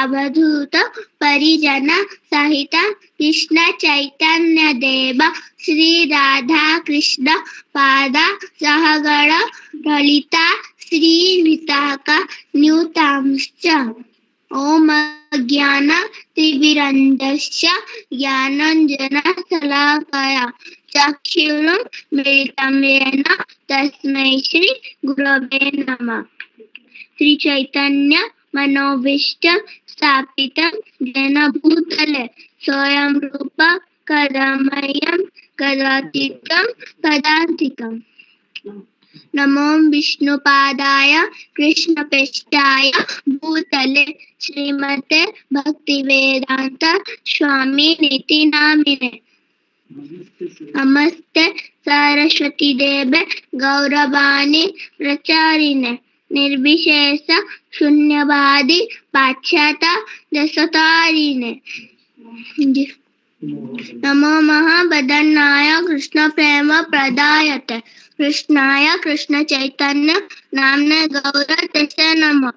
अवधूत परिजन सहित कृष्ण चैतन्य देव श्री राधा कृष्ण पादा सहगण ललिता श्री विशाखा न्यूतांश्च। ओम ज्ञान तिमिरन्धस्य ज्ञानाञ्जनशलाकया चक्षुरुन्मीलितं येन तस्मै श्री गुरवे नमः। श्री चैतन्य मनोभीष्टं स्थापितं येन भूतले स्वयं रूप कदा मह्यं कदाचितं पदान्तिकम्। नमो विष्णुपादाय कृष्णप्रेष्ठाय भूतले श्रीमते भक्तिवेदांत स्वामी निति नामिने। नमस्ते सरस्वती देवे गौरवाणी प्रचारिणे निर्विशेष शून्यवादी पाश्चात्य देशतारिणे। नमो महावदनाय कृष्ण प्रेम प्रदायते कृष्णाय कृष्ण चैतन्य नामने गौरतसे नमः।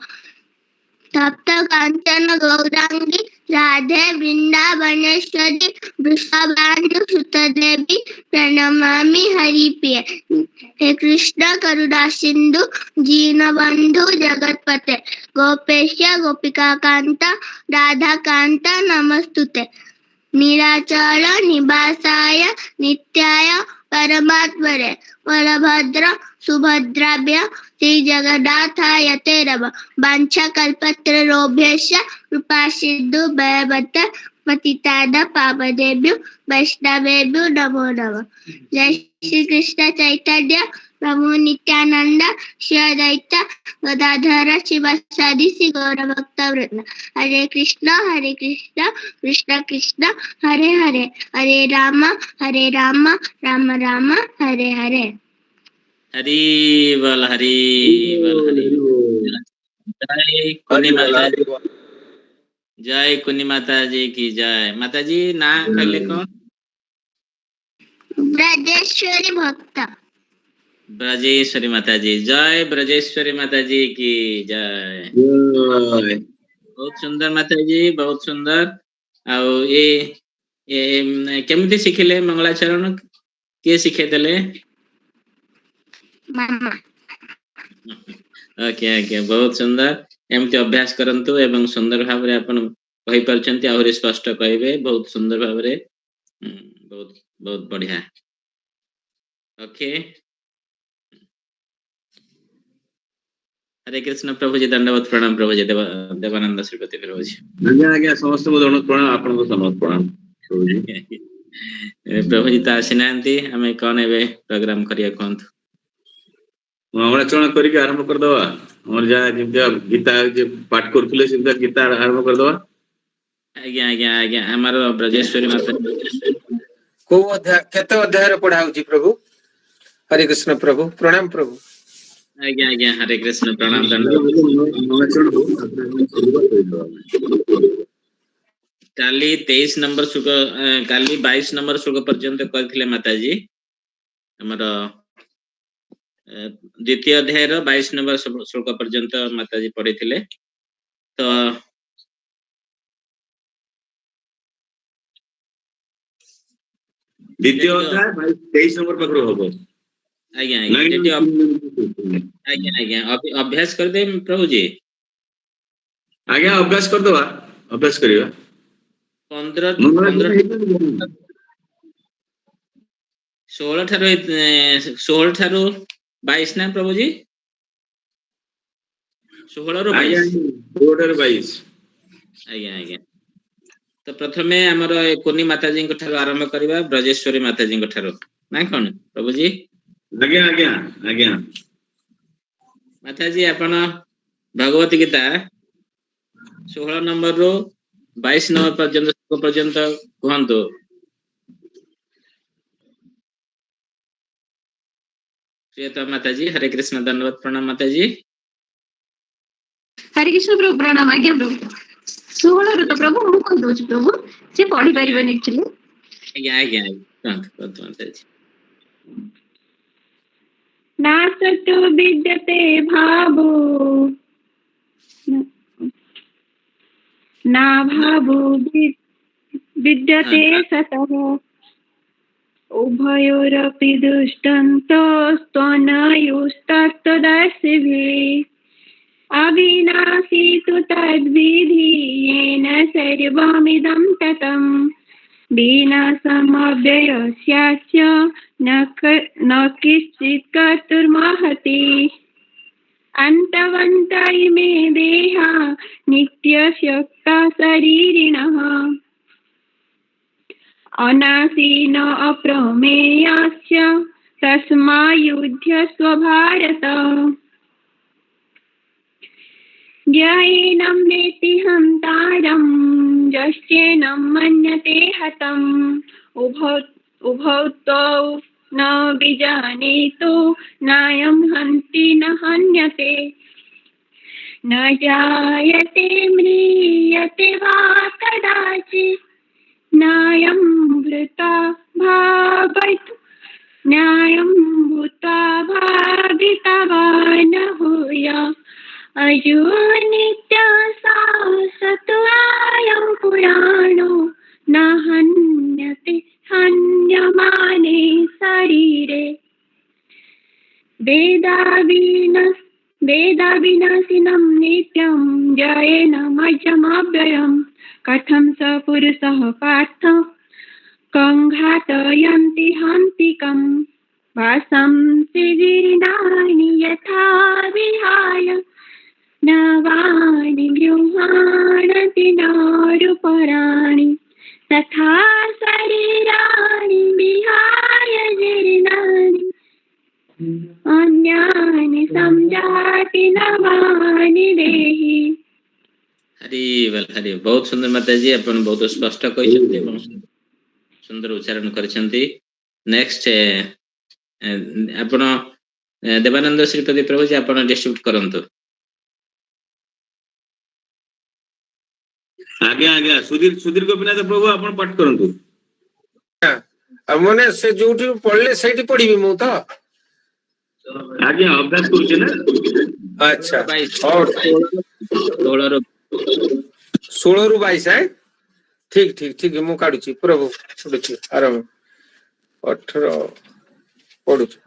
तप्त कांचन गौरांगी राधे वृंदावनेश्वरी वृषभानुसुते देवी प्रणमामि हरिप्रिये। हे कृष्ण करुणा सिंधु दीनबंधु जगतपते गोपेश गोपिका कांत राधा कांत नमस्तुते। नीलाचल निवासाय नित्याय परमात्मने बलभद्र सुभद्राभ्य श्री जगन्नाथाय ते नमः। वाञ्छाकल्पतरुभ्यश्च कृपा सिन्धु भवत पतितानां पावनेभ्यो वैष्णवेभ्यो नमो नमः। जय श्री कृष्ण चैतन्य प्रभु नित्यानंद श्री अद्वैत गदाधर शिवासादि श्री गौरभक्तवृंद। हरे कृष्ण कृष्ण कृष्ण हरे हरे हरे राम राम राम हरे हरे। हरि बोल हरि बोल हरि। जय कुनी माता जी, जय कुनी माता जी की जय। माता जी ना कहले कौन? ब्रजेश्वरी भक्त। ब्रजेश्वरी माता जी, जय ब्रजेश्वरी माता जी की जय। बहुत सुंदर माता जी, बहुत सुंदर। आउ ये केमती शिखिले मंगलाचरण के शिखे देले? मामा। ओके ओके, बहुत सुंदर। एमती अभ्यास करंतु एवं सुंदर भाव रे अपन कहि परचंती आहुरी स्पष्ट कहबे बहुत सुंदर भाव रे। बहुत बहुत बढ़िया। ओके, हरे कृष्ण प्रभु जी, दंडवत प्रणाम प्रभु जी। देवानंद श्रीपति प्रभु जी। आज्ञा आज्ञा समस्त को दंडवत प्रणाम, आपन को समस्त प्रणाम प्रभु जी। प्रभु जी तो आसीनांती, हमें कौन एबे प्रोग्राम करिया कोंत मंगलाचरण करिक आरंभ कर दवा। हमर जा जिंदा गीता जे पाठ करथले सिंदा गीता आरंभ कर दवा। आज्ञा आज्ञा आज्ञा। हमारो ब्रजेश्वरी माता को अध्याय केते अध्याय रे पढ़ा होची प्रभु? हरे कृष्ण प्रभु, प्रणाम प्रभु। आज्ञा आज्ञा। हरे कृष्ण प्रणाम दंडवत। मंगलाचरण हो शुरुआत कर दवा। काली 23 नंबर श्लोक, काली 22 नंबर श्लोक पर्यंत करथिले माता जी। हमर द्वितीय अध्याय रो 22 नंबर श्लोक पर्यंत माता जी पढ़िथिले। तो द्वितीय अध्याय 23 नंबर पकड़ो होबो। आज्ञा आज्ञा। आज्ञा आज्ञा। अभ्यास कर दे प्रभु जी। आज्ञा अभ्यास कर दवा, अभ्यास करिवा। 15 16 ठारू 22 ना प्रभु जी? 16 रो 22। 22। आज्ञा आज्ञा। तो प्रथमे हमर कुनी माता जी ठारू आरंभ करिवा, ब्रजेश्वरी माता जी ठारू ना कोन प्रभु जी? आज्ञा आज्ञा आज्ञा। माता जी आपण भगवत गीता 16 नंबर रो 22 नंबर पर्यंत कहंतो। श्रीता माता जी, हरे कृष्ण दंडवत प्रणाम माता जी। हरे कृष्ण प्रभु, प्रणाम। आज्ञा प्रभु। 16 रो तो प्रभु मु कोन दोछ प्रभु से पढ़ी परिबन एक्चुअली। आज्ञा आज्ञा। कहंतो माता जी। नासतु विद्यते भावो नाभावो विद्यते सतः उभयोरपि दुष्टन्तस्त्वनयोस्तत्तदर्शिभिः अविनाशी तु तद्विधि येन सर्वमिदं ततम् विनाशमव्ययस्याच्च न किञ्चित् कर्तुमर्हति अन्तवन्त इमे देहा नित्यस्यक्ता शरीरिणः अनासीन अप्रमेयस्य तस्मायुध्यस्व भारत येनं नेति हन्तारं यश्चैनं मन्यते हतम् उभौ तौ न विजानीतो नायं हन्ति न हन्यते न जायते म्रियते वा कदाचित् नायं भूता भाविता वा न भूया अयो नित्यशाश्वतोऽयं पुराणो न हन्यते हन्यमाने शरीरे वेदाविनाशिनं नित्यं जयेनमजमव्ययम् कथं स पुरुषः पार्थ कं घातयन्ति हन्तिकम् वासंसि जीर्णानि यथा विहाय नवानि गृह्णाति नारुपराणि तथा शरीराणि विहाय जीर्णानि अन्यानि संजाति नवानि देहि। हरि बोल हरि। बहुत सुंदर माताजी अपन बहुत स्पष्ट कहते एवं सुंदर उच्चारण करछंती। नेक्स्ट अपन देवानंद श्रीपति प्रभु जी अपन डिस्ट्रीब्यूट करंतु। आज्ञा आज्ञा सुधीर गोपीनाथ प्रभु अपन पाठ करंतु। मने से जोठी पढ़ले सेठी पढ़िबी मु तो आज्ञा अभ्यास करूचे ना। अच्छा और 16 रु 22 है। ठीक ठीक ठीक मु काढुची प्रभु पढुची आराम 18 पढुची।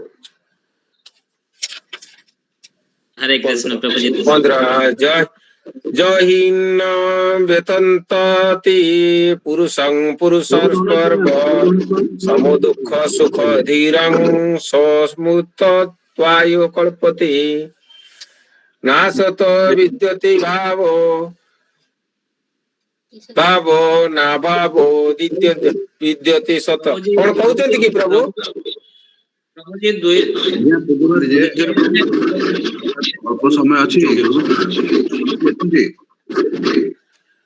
हरे कृष्ण प्रभु जी। 15 जहिन वेतन्ताति पुरुषं पुरुषर्पर्व समो दुःख सुख धीरं सस्मुतत्वायो कल्पते नासत विद्यते भावो ना भावो विद्यते सत। कौन कहते कि प्रभु प्रभु जी अल्प समय अच्छी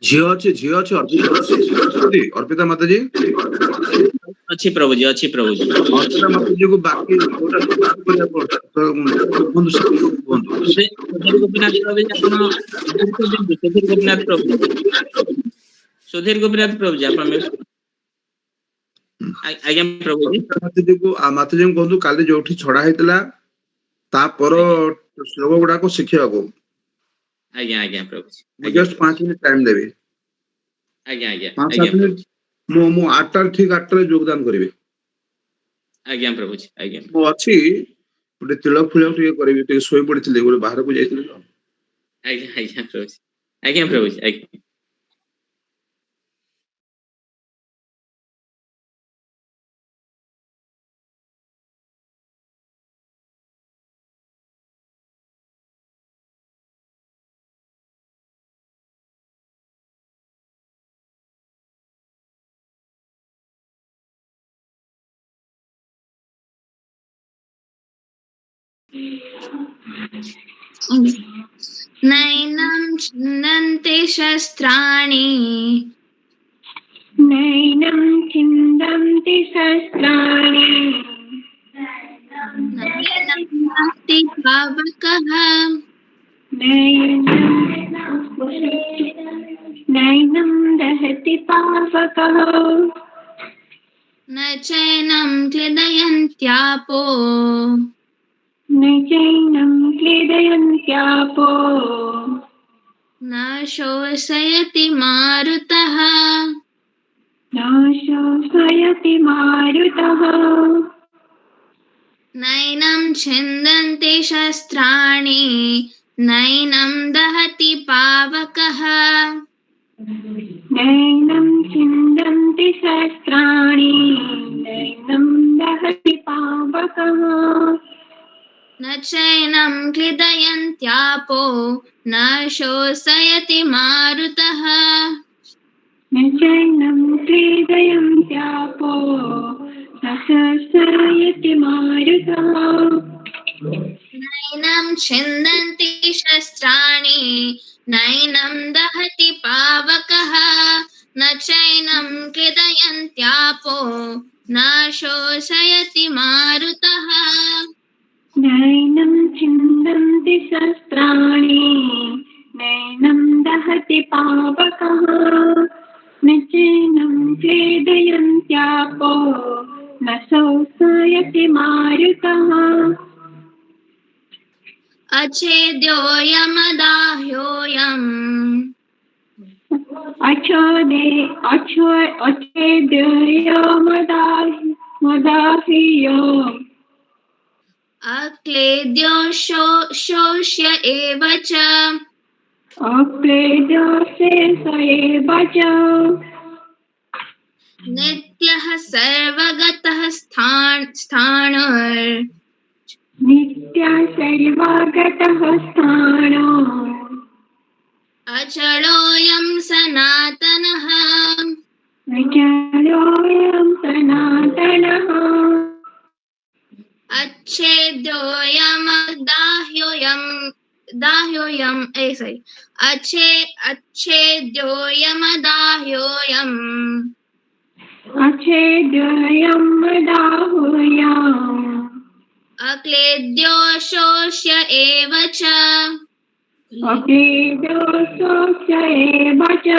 झील अच्छी अर्पिता माता जी अच्छी प्रभु जी अच्छी प्रभु जी। अर्पिता माता जी को बाकी सुधीर गोपीनाथ प्रभु जी अपन आज्ञा प्रभु जी। माता जी को कहतु काली जो छड़ा होता तापर श्लोक गुड़ा को शिखा को आज्ञा आज्ञा प्रभु जी। जस्ट 5 मिनट टाइम देबे। आज्ञा आज्ञा 5-7 मिनट मु 8टा ठीक 8टा योगदान करिवे। आज्ञा प्रभु जी आज्ञा। मु अछि गोटे तिलक फुलक टिके करिवे टिके सोई पड़िथिले गोटे बाहर को जाइथिले तो। आज्ञा आज्ञा प्रभु जी आज्ञा प्रभु जी आज्ञा। नैनं छिन्दन्ति शस्त्राणि नैनं छिन्दन्ति शस्त्राणि नैनं नास्ति पावकः नैनं दहति पावकः न चैनं क्लेदयन्त्यापो न चैनं क्लेदयन्त्यापो न शोषयति मारुतः न शोषयति मारुतः नैनं छिन्दन्ति शस्त्राणि नैनं दहति पावकः नैनं छिन्दन्ति शस्त्राणि नैनं दहति पावकः न चैनं क्लेदयन्त्यापो न शोषयति मारुतः न चैनं क्लेदयन्त्यापो न शोषयति मारुतः नैनं छिन्दन्ति शस्त्राणि नैनं दहति पावकः न चैनं क्लेदयन्त्यापो न शोषयति मारुतः नैनं छिन्दन्ति शस्त्राणि नैनं दहति पावकः न चैनं क्लेदयन्त्यापो न शोषयति मारुतः अच्छेद्योऽयमदाह्योऽयम् अच्छेद्यो मदाह्यो अक्लेद्यो शोष्य एव च अक्लेद्यो शेष एव च नित्यः सर्वगतः स्थाणुर् नित्या सर्वगतः स्थाणो अचलोऽयं सनातनः अचलोऽयं सनातनः अच्छेद्योऽयमदाह्योऽयम् अच्छेद्योऽयं मदाह्योऽयम् अक्लेद्यो शोष्य एव च अक्लेद्यो शोष्य एव च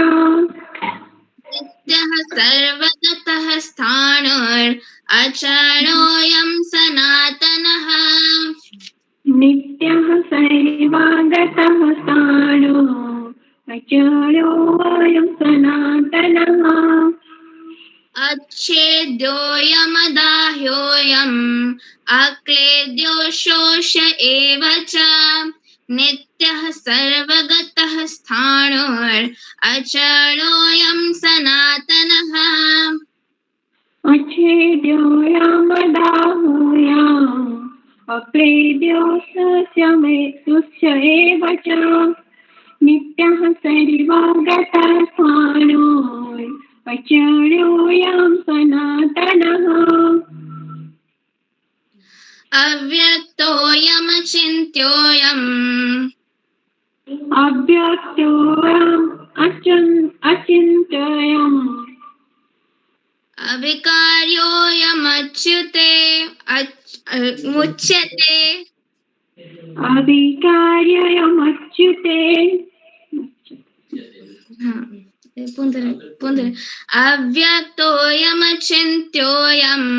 नित्यः सर्वगतः स्थाणुर् अचलोऽयं सनातनः नित्यः सर्वगतः स्थाणो अचलोऽयं सनातनः अच्छेद्योऽयमदाह्योऽयम् अक्लेद्यो शोष्य एव च नित्यः सर्वगतः स्थाणुर् अचलोऽयं सनातनः अच्छेद्योऽयमदाह्योऽयम् अक्लेद्यो शोष्य एव च नित्यः सर्वगतः स्थाणुर् अचलोऽयं सनातनः अव्यक्तोऽयमचिन्त्योऽयम् अव्यक्तोऽयम् अचिन्त्योऽयम् अविकार्योऽयमच्युते मुच्यते अविकार्योऽयमच्युते अव्यक्तोऽयमचिन्त्योऽयम्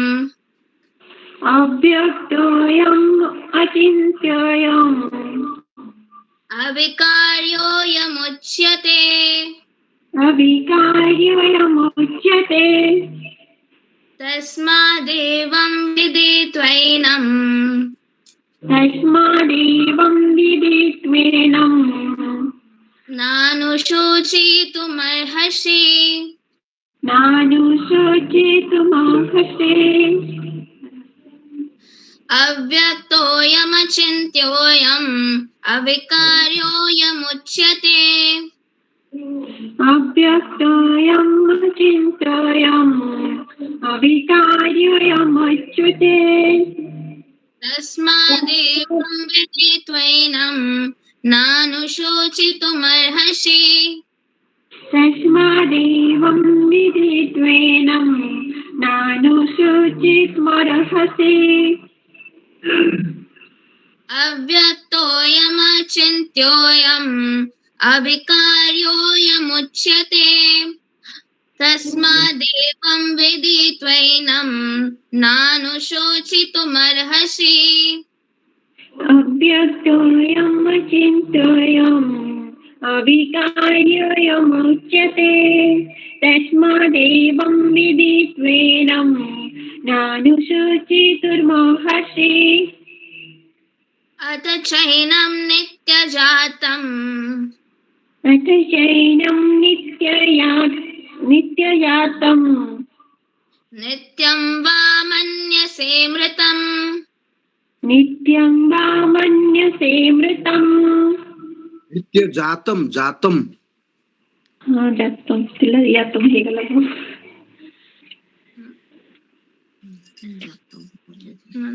अव्यक्तोऽयम् अचिन्त्योऽयम् अविकार्योऽयमुच्यते अविकार्योऽयमुच्यते तस्मादेवं विदित्वैनं तस्मादेवं विदित्वैनं नानुशोचितुमर्हसि नानुशोचितुमर्हसि अव्यक्तोऽयमचिन्त्योऽयम् अविकार्योऽयमुच्यते अव्यक्तोऽयम् अचिन्त्योऽयम् अविकार्योऽयमुच्यते तस्मादेवं विदित्वैनं नानुशोचितुमर्हसि तस्मादेवं विदित्वैनं नानुशोचितुमर्हसि अव्यक्तोऽयमचिन्त्योऽयम् अविकार्योऽयमुच्यते तस्मादेवं विदित्वैनं नानुशोचितुमर्हसि अव्यक्तोऽयम् अचिन्त्योऽयम् अविकार्ययमुच्यते तस्मादेवं विदित्वेनं नानुशोचितुर्महर्षि अथ चैनं नित्यजातम् अथ चैनं नित्यजातं नित्यं वा मन्यसे मृतम् नित्यं वा मन्यसे मृतम् नित्य जातम जातम हाँ जातम तिला यातम हेगला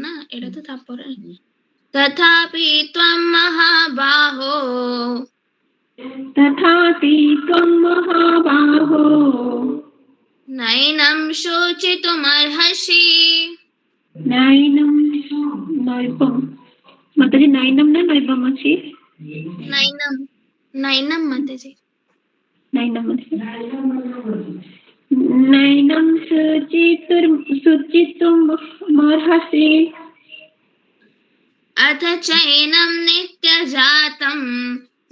ना एटा तो तापरे तथापि त्वं महाबाहो तथापि त्वं महाबाहो नैनं शोचितुमर्हसि नैनं नैवं माताजी नैनं न नैवम् अछि नैनं माताजी नैनं अछि नैनं शुचितुमर्हसि अथ चैनं नित्यजातं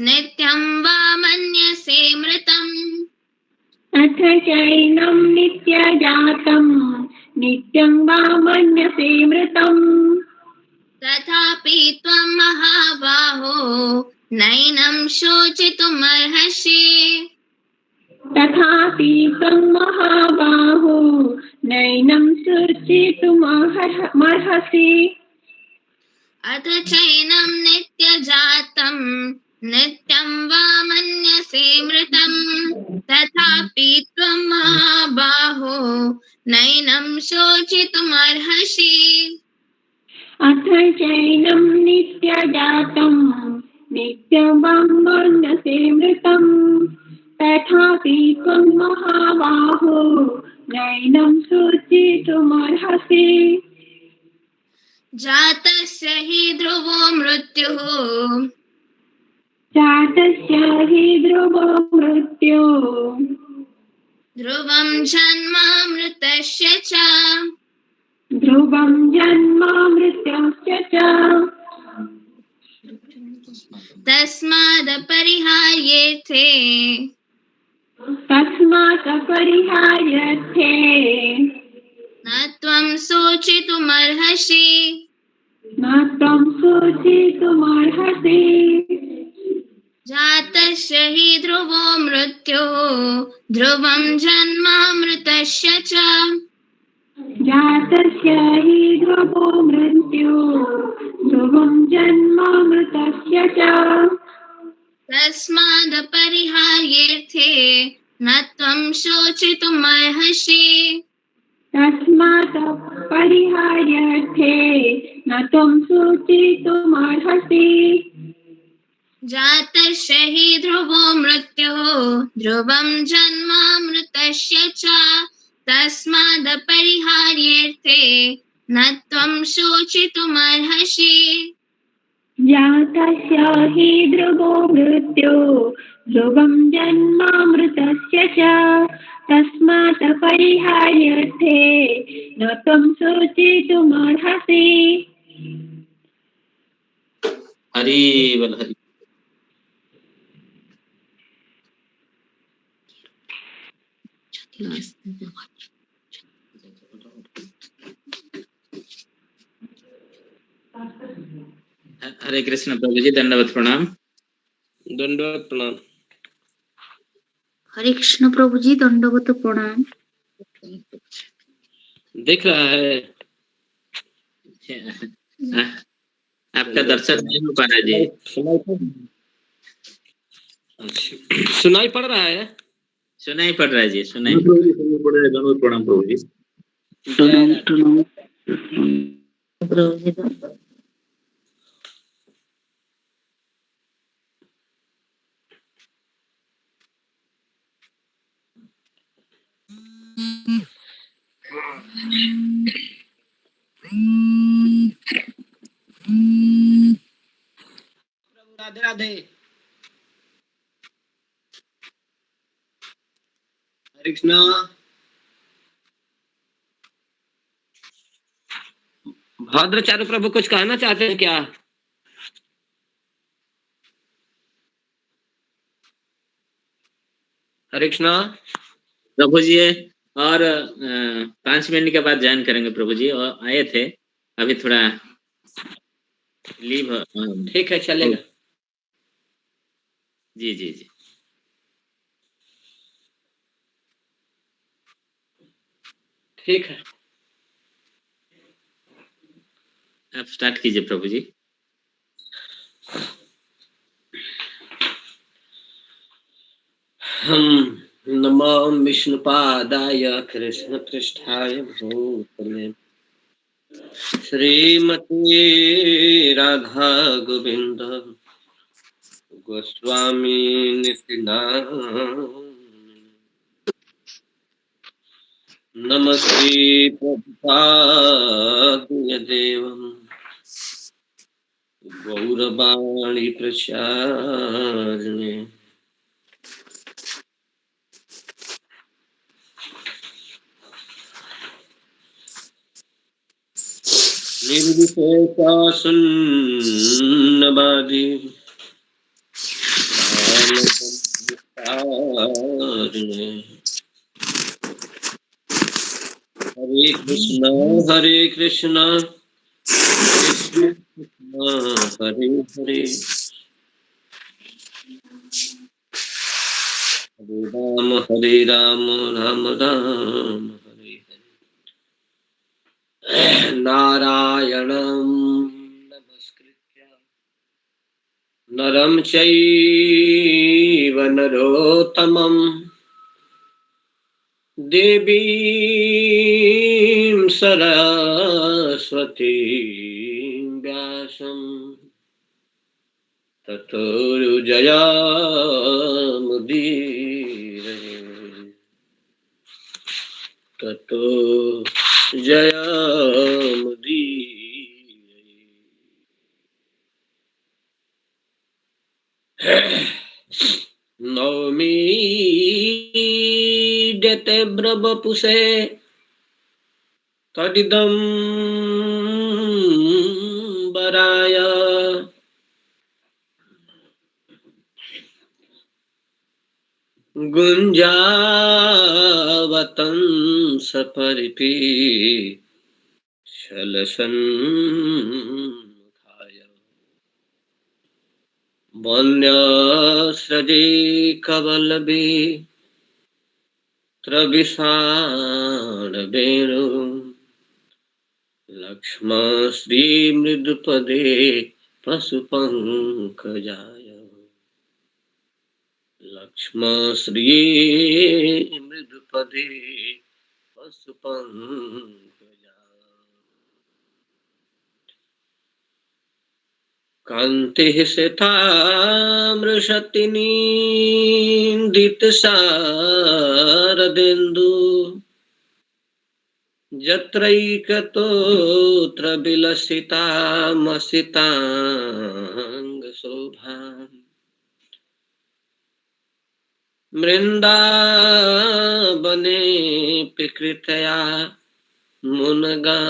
नित्यं वा मन्यसे मृतम् अथ चैनं नित्यजातं नित्यं वा मन्यसे मृतम् तथापि त्वं महाबाहो नैनं शोचितुमर्हसि तथापि त्वं महाबाहो नैनं शुचितुमर्हसि अथ चैनं नित्यजातं नित्यं वा मन्यसे मृतम् तथापि त्वं महाबाहो नैनं शोचितुमर्हसि अथ चैनं नित्यजातं नित्यं वा मन्यसे मृतम् तथापि त्वं महाबाहो नैनं शुचितुमर्हसि जातस्य हि ध्रुवो मृत्युः जातस्य हि ध्रुवो मृत्युः ध्रुवं जन्म मृतस्य च ध्रुवं जन्म मृत्युश्च च तस्मादपरिहार्येथे तस्मात् अपरिहार्यर्थे न त्वं शोचितुमर्हसि न त्वं शुचितुमर्हसि जातस्य हि ध्रुवो मृत्युः ध्रुवं जन्म मृतस्य च जातस्य हि ध्रुवो मृत्युः ध्रुवं जन्म मृतस्य च तस्मादपरिहार्येथे न त्वं शोचितुमर्हसि तस्मात् परिहार्यर्थे न त्वं शुचितुमर्हसि जातस्य हि ध्रुवो मृत्युः ध्रुवं जन्म मृतस्य च तस्मादपरिहार्येथे न त्वं शोचितुमर्हसि जातस्य हि ध्रुवो मृत्युः ध्रुवं जन्म मृतस्य च तस्मात् परिहार्यर्थे न त्वं शुचितुमर्हसि हरि बोल हरि हरे कृष्ण प्रभु जी दंडवत प्रणाम दंडवत प्रणाम। हरे कृष्ण प्रभु जी दंडवत प्रणाम। दिख रहा है आपका दर्शन नहीं हो पा रहा जी। सुनाई पड़ रहा है सुनाई पड़ रहा है जी सुनाई प्रभु जी सुनने पड़े दंडवत प्रणाम प्रभु जी। प्रभु जी दंडवत। राधे राधे। हरे कृष्णा। भद्रचार्य प्रभु कुछ कहना चाहते हैं क्या? हरे कृष्णा प्रभु जी और 5 मिनट के बाद ज्वाइन करेंगे प्रभु जी, और आए थे अभी थोड़ा लीव। ठीक है चलेगा। जी जी जी ठीक है आप स्टार्ट कीजिए प्रभु जी। हम नमो विष्णुपादाय कृष्ण पृष्ठाय भूतले श्रीमती राधा गोविंद गोस्वामी नित्यानंद नमस्ते प्रभुपाद देवम गौरवाणी प्रचारणे निर्विशेषा शून्यवादी कालबंधारणे हरे कृष्ण हरे कृष्ण कृष्ण कृष्ण हरे हरे हरे राम राम राम हरे हरे नारायणं नमस्कृत्य नरं चैव नरोत्तमं देवीं सरस्वतीं व्यासं ततो जयामुदीरये ततो जयामुदीरये नौमी जते ब्रवपुषे तदिदं वराय गुञ्जावतं सपरिपि शलसन्मुखाय वन्यस्रजे कवलभे त्रविषाणवेणु लक्ष्मश्रीमृदुपदे पशुपङ्कजाय लक्ष्मश्रिये मृदुपदे पशुपङ्कजाय कान्तिः सितामृषतिनीन्दितशारदेन्दु यत्रैकतोऽत्र विलसितामसिताङ्गशोभा वृन्दावने प्रकृतया मुनगाङ्गसङ्गम्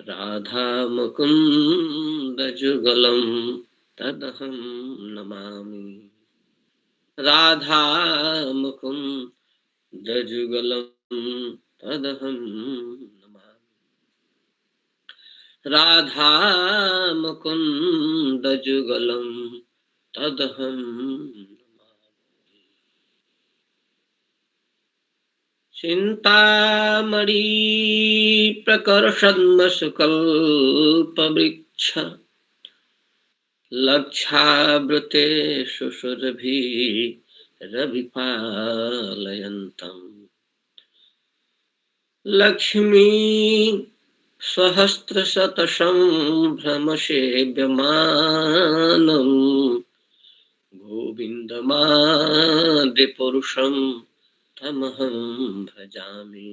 राधा मुकुन्दजुगलं तदहं नमामि राधा मुकुन्दजुगलं तदहं नमामि राधा मुकुन्दजुगलं तदहं नमामि चिन्तामणि प्रकर्षन्मसुकल्पवृक्ष लक्षावृते शुशुरभिरभिपालयन्तम् लक्ष्मी सहस्रशतसम्भ्रमसेव्यमानम् गोविन्दमादिपुरुषं तमहं भजामि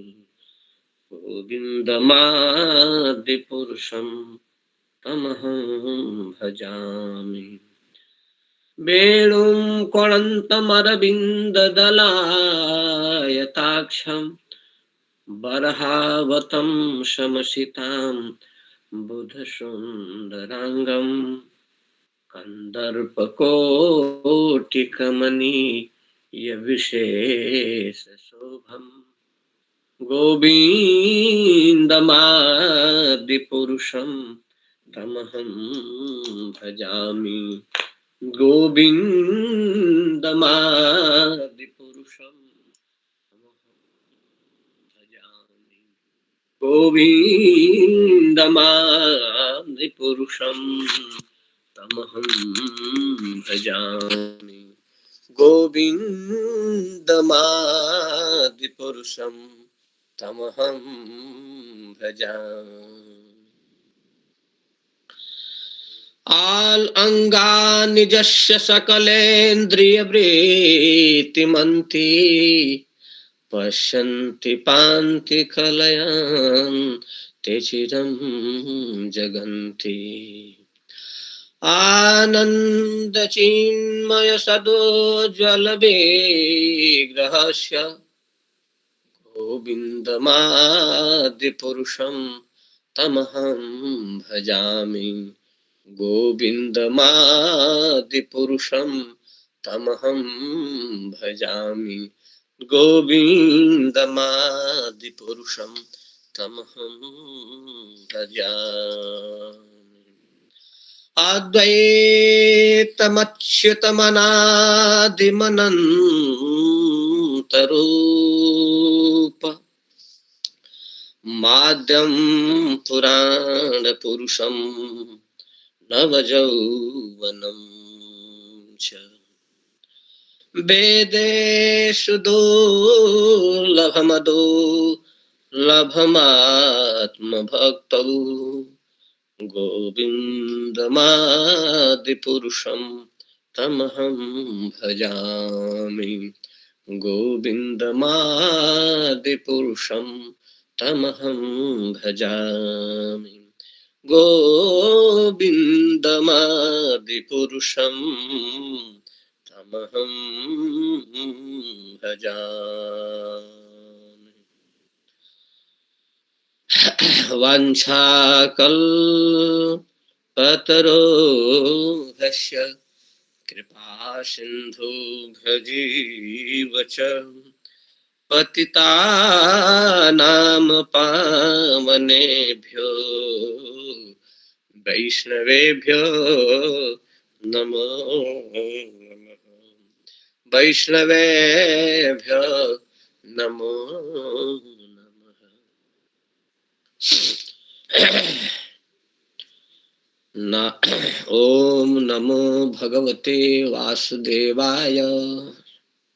गोविन्दमादिपुरुषं तमहं भजामि वेणुं कोणन्तमरविन्ददलायताक्षं बर्हावतं शमसितां बुधसुन्दराङ्गम् कंदर्प कोटि कमनीय विशेष शोभम गोविंदमादि पुरुषम तमहं भजामि गोविंदमादि पुरुषम भजामि गोविंदमादि पुरुषम तमहं भजामि गोविंदमादि पुरुषम तमहं भजामि आल अंगानि जस्य सकलेन्द्रियवृत्तिमन्ति पश्यन्ति पान्ति कलयन् ते चिरं जगन्ति आनंद चिन्मय सदोज्वल विग्रहस्य गोविंदमादि पुरुषं तमहं भजामि गोविंदमादि पुरुषं तमहं भजामि गोविंदमादि पुरुषं तमहं भजामि अद्वैतमच्युतमनादिमनन्तरूप माद्यं पुराण पुरुषं नवयौवनं च वेदेषु दुर्लभमदुर्लभमात्मभक्तौ गोविंदमादि पुरुषं तमहं भजामि गोविंदमादि पुरुषं तमहं भजामि गोविंदमादि पुरुषं तमहं भजामि वाञ्छाकल्पतरोऽस्य कृपा सिन्धुभ्यजीव च पतितानां पावनेभ्यो वैष्णवेभ्यो नमो नमः वैष्णवेभ्यो नमो ना ओम नमो भगवते वासुदेवाय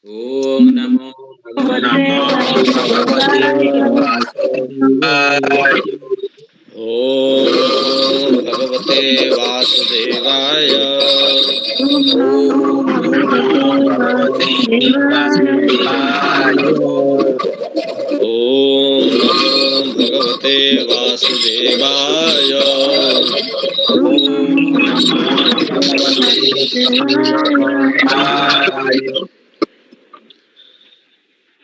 ओम नमो भगवते ओम नमो भगवते वासुदेवाय ओम नमो भगवते वासुदेवाय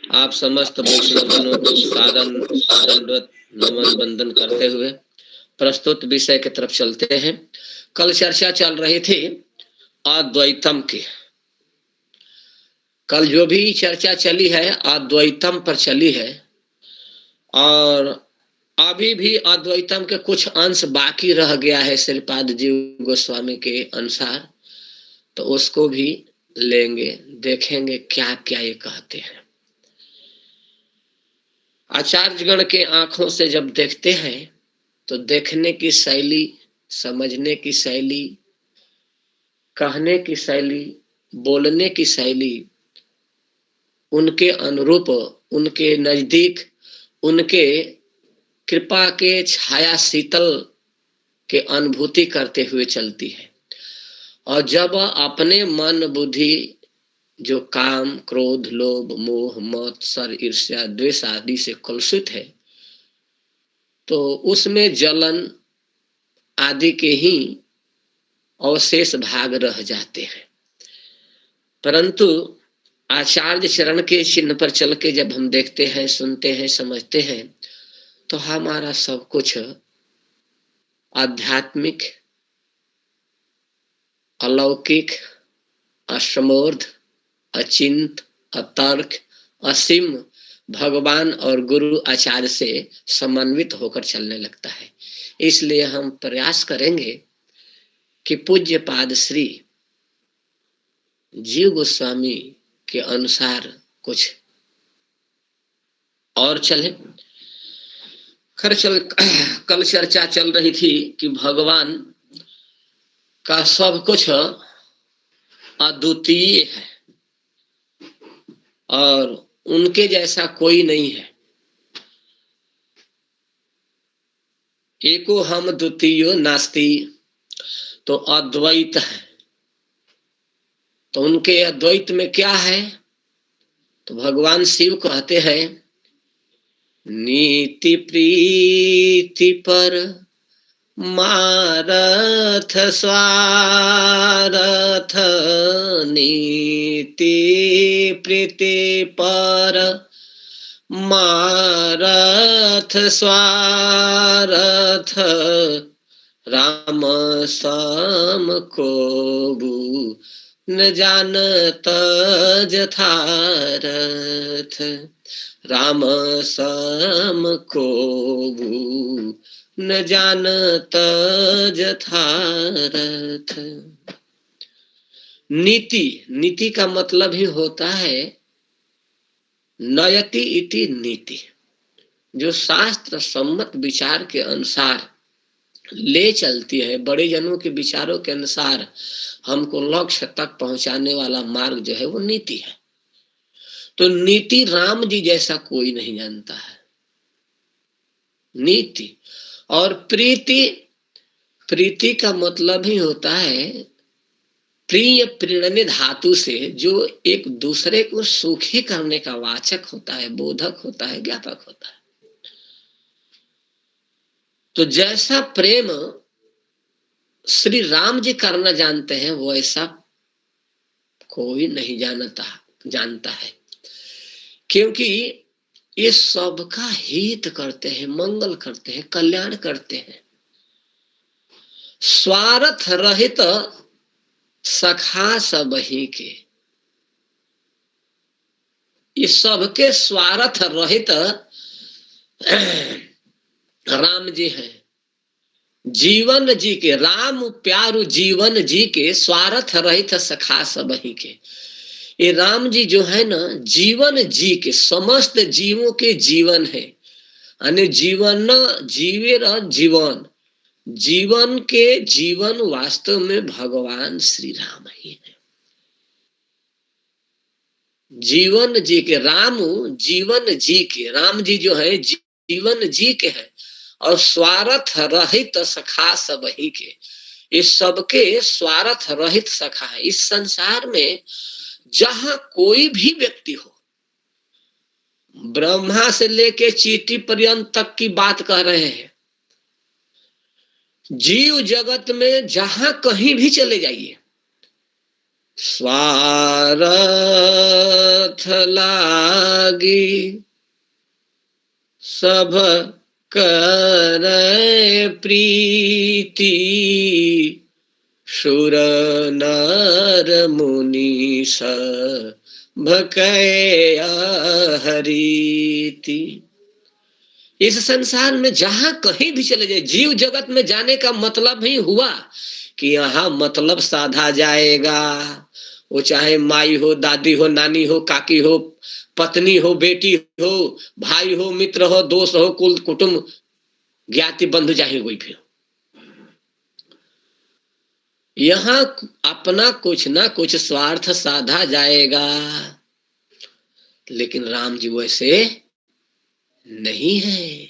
आप समस्त वैष्णवजनों को सादर दंडवत नमन बंदन करते हुए प्रस्तुत विषय की तरफ चलते हैं। कल चर्चा चल रही थी अद्वैतम की। कल जो भी चर्चा चली है अद्वैतम पर चली है और अभी भी अद्वैतम के कुछ अंश बाकी रह गया है श्रीपाद जी गोस्वामी के अनुसार, तो उसको भी लेंगे, देखेंगे क्या क्या ये कहते हैं। आचार्यगण के आंखों से जब देखते हैं तो देखने की शैली, समझने की शैली, कहने की शैली, बोलने की शैली उनके अनुरूप, उनके नजदीक, उनके कृपा के छाया शीतल के अनुभूति करते हुए चलती है। और जब अपने मन बुद्धि जो काम, क्रोध, लोभ, मोह, मत्सर, ईर्ष्या, द्वेष आदि से कलुषित है तो उसमें जलन आदि के ही अवशेष भाग रह जाते हैं। परंतु आचार्य चरण के चिन्ह पर चल के जब हम देखते हैं, सुनते हैं, समझते हैं तो हमारा सब कुछ आध्यात्मिक अलौकिक, असमूर्ध, अचिंत, अतर्क, असीम भगवान और गुरु आचार्य से समन्वित होकर चलने लगता है। इसलिए हम प्रयास करेंगे कि पूज्य पाद श्री जीव गोस्वामी के अनुसार कुछ और चले। कल चर्चा चल रही थी कि भगवान का सब कुछ अद्वितीय है और उनके जैसा कोई नहीं है। एको हम द्वितीयो नास्ति, तो अद्वैत है। तो उनके अद्वैत में क्या है? तो भगवान शिव कहते हैं नीति प्रीति पर मारथ स्वारथ, नीति प्रीति पर मारथ स्वारथ, राम सम कोबू न जानत जथारथ, राम सम कोबू न जानत जथारथ। नीति का मतलब ही होता है नयति इति नीति, जो शास्त्र सम्मत विचार के अनुसार ले चलती है। बड़े जनों के विचारों के अनुसार हमको लक्ष्य तक पहुंचाने वाला मार्ग जो है वो नीति है। तो नीति राम जी जैसा कोई नहीं जानता है। नीति और प्रीति का मतलब ही होता है प्रिय प्रीणने धातु से, जो एक दूसरे को सुखी करने का वाचक होता है, बोधक होता है, ज्ञापक होता है। तो जैसा प्रेम श्री राम जी करना जानते हैं वैसा कोई नहीं जानता है, क्योंकि ये सबका हित करते हैं, मंगल करते हैं, कल्याण करते हैं। स्वार्थ रहित सखा सबही के, ये सबके स्वार्थ रहित राम जी हैं। जीवन जी के, राम प्यारू जीवन जी के, स्वार्थ रहित सखा सबही के। ये राम जी जो है ना, जीवन जी के, समस्त जीवों के जीवन है। यानी जीवन जीवे र जीवन, जीवन के जीवन वास्तव में भगवान श्री राम ही है। जीवन जी के, राम जीवन जी के, राम जी जो है जीवन जी के हैं और स्वार्थ रहित सखा सबही के, इस सबके स्वार्थ रहित सखा है। इस संसार में जहां कोई भी व्यक्ति हो, ब्रह्मा से लेके चींटी पर्यंत तक की बात कह रहे हैं, जीव जगत में जहां कहीं भी चले जाइए, स्वार्थ लागी सब करे प्रीति, सुर नर मुनि भकय हरीति। इस संसार में जहां कहीं भी चले जाए, जीव जगत में जाने का मतलब ही हुआ कि यहाँ मतलब साधा जाएगा। वो चाहे माई हो, दादी हो, नानी हो, काकी हो, पत्नी हो, बेटी हो, भाई हो, मित्र हो, दोस्त हो, कुल कुटुंब ज्ञाति बंधु चाहे कोई भी हो, यहाँ अपना कुछ ना कुछ स्वार्थ साधा जाएगा। लेकिन राम जी वैसे नहीं है।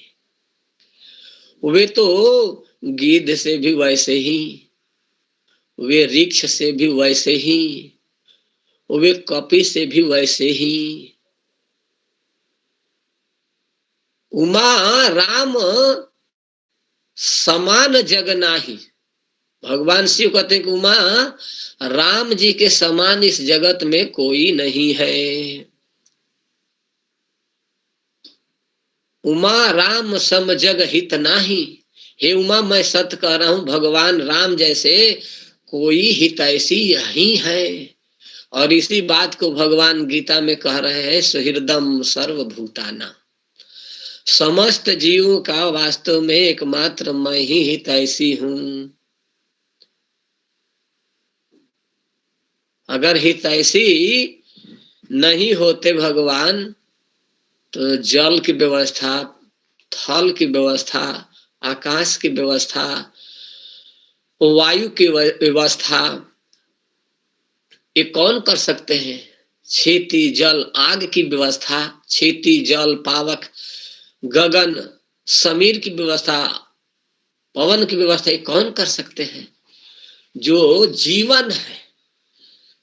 वे तो गिद्ध से भी वैसे ही, वे वृक्ष से भी वैसे ही, वे कपि से भी वैसे ही। उमा राम समान जग नाही। भगवान शिव कहते हैं कि उमा राम जी के समान इस जगत में कोई नहीं है। उमा राम सम जग हित नाही। हे उमा, मैं सत्य कह रहा हूं, भगवान राम जैसे कोई हितैषी यही है। और इसी बात को भगवान गीता में कह रहे हैं, सुहृदम सर्वभूताना, समस्त जीवों का वास्तव में एकमात्र मैं ही हितैषी हूं। अगर हितैषी नहीं होते भगवान, तो जल की व्यवस्था, थल की व्यवस्था, आकाश की व्यवस्था, वायु की व्यवस्था, ये कौन कर सकते हैं? क्षिति जल आग की व्यवस्था, क्षिति जल पावक गगन समीर की व्यवस्था, पवन की व्यवस्था, ये कौन कर सकते हैं? जो जीवन है।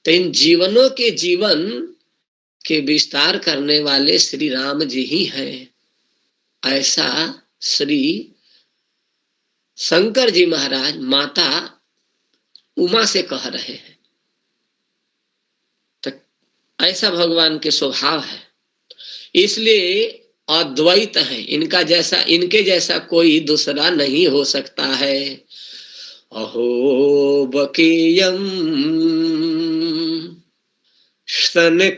तो इन जीवनों के जीवन के विस्तार करने वाले श्री राम जी ही हैं। ऐसा श्री शंकर जी महाराज माता उमा से कह रहे हैं। तो ऐसा भगवान के स्वभाव है, इसलिए अद्वैत है। इनके जैसा कोई दूसरा नहीं हो सकता है। अहो बकीयम स्तनकालकूटम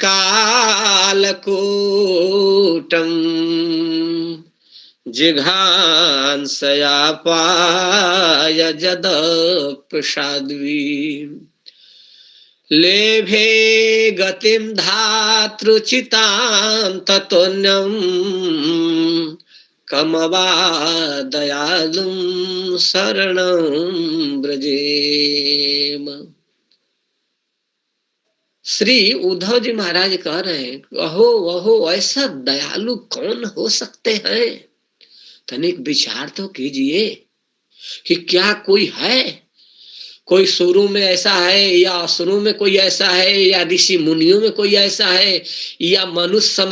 जिघांसया पाय जद प्रसाद्वी लेभे गतिम धातृचितां ततोन्यम कमवा दयालुं शरणं व्रजेम। श्री उद्धव जी महाराज कह रहे हैं, अहो ऐसा दयालु कौन हो सकते हैं? तनिक विचार तो कीजिए कि क्या कोई है? कोई शुरू में ऐसा है, या शुरू में कोई ऐसा है, या ऋषि मुनियों में कोई ऐसा है, या मनुष्य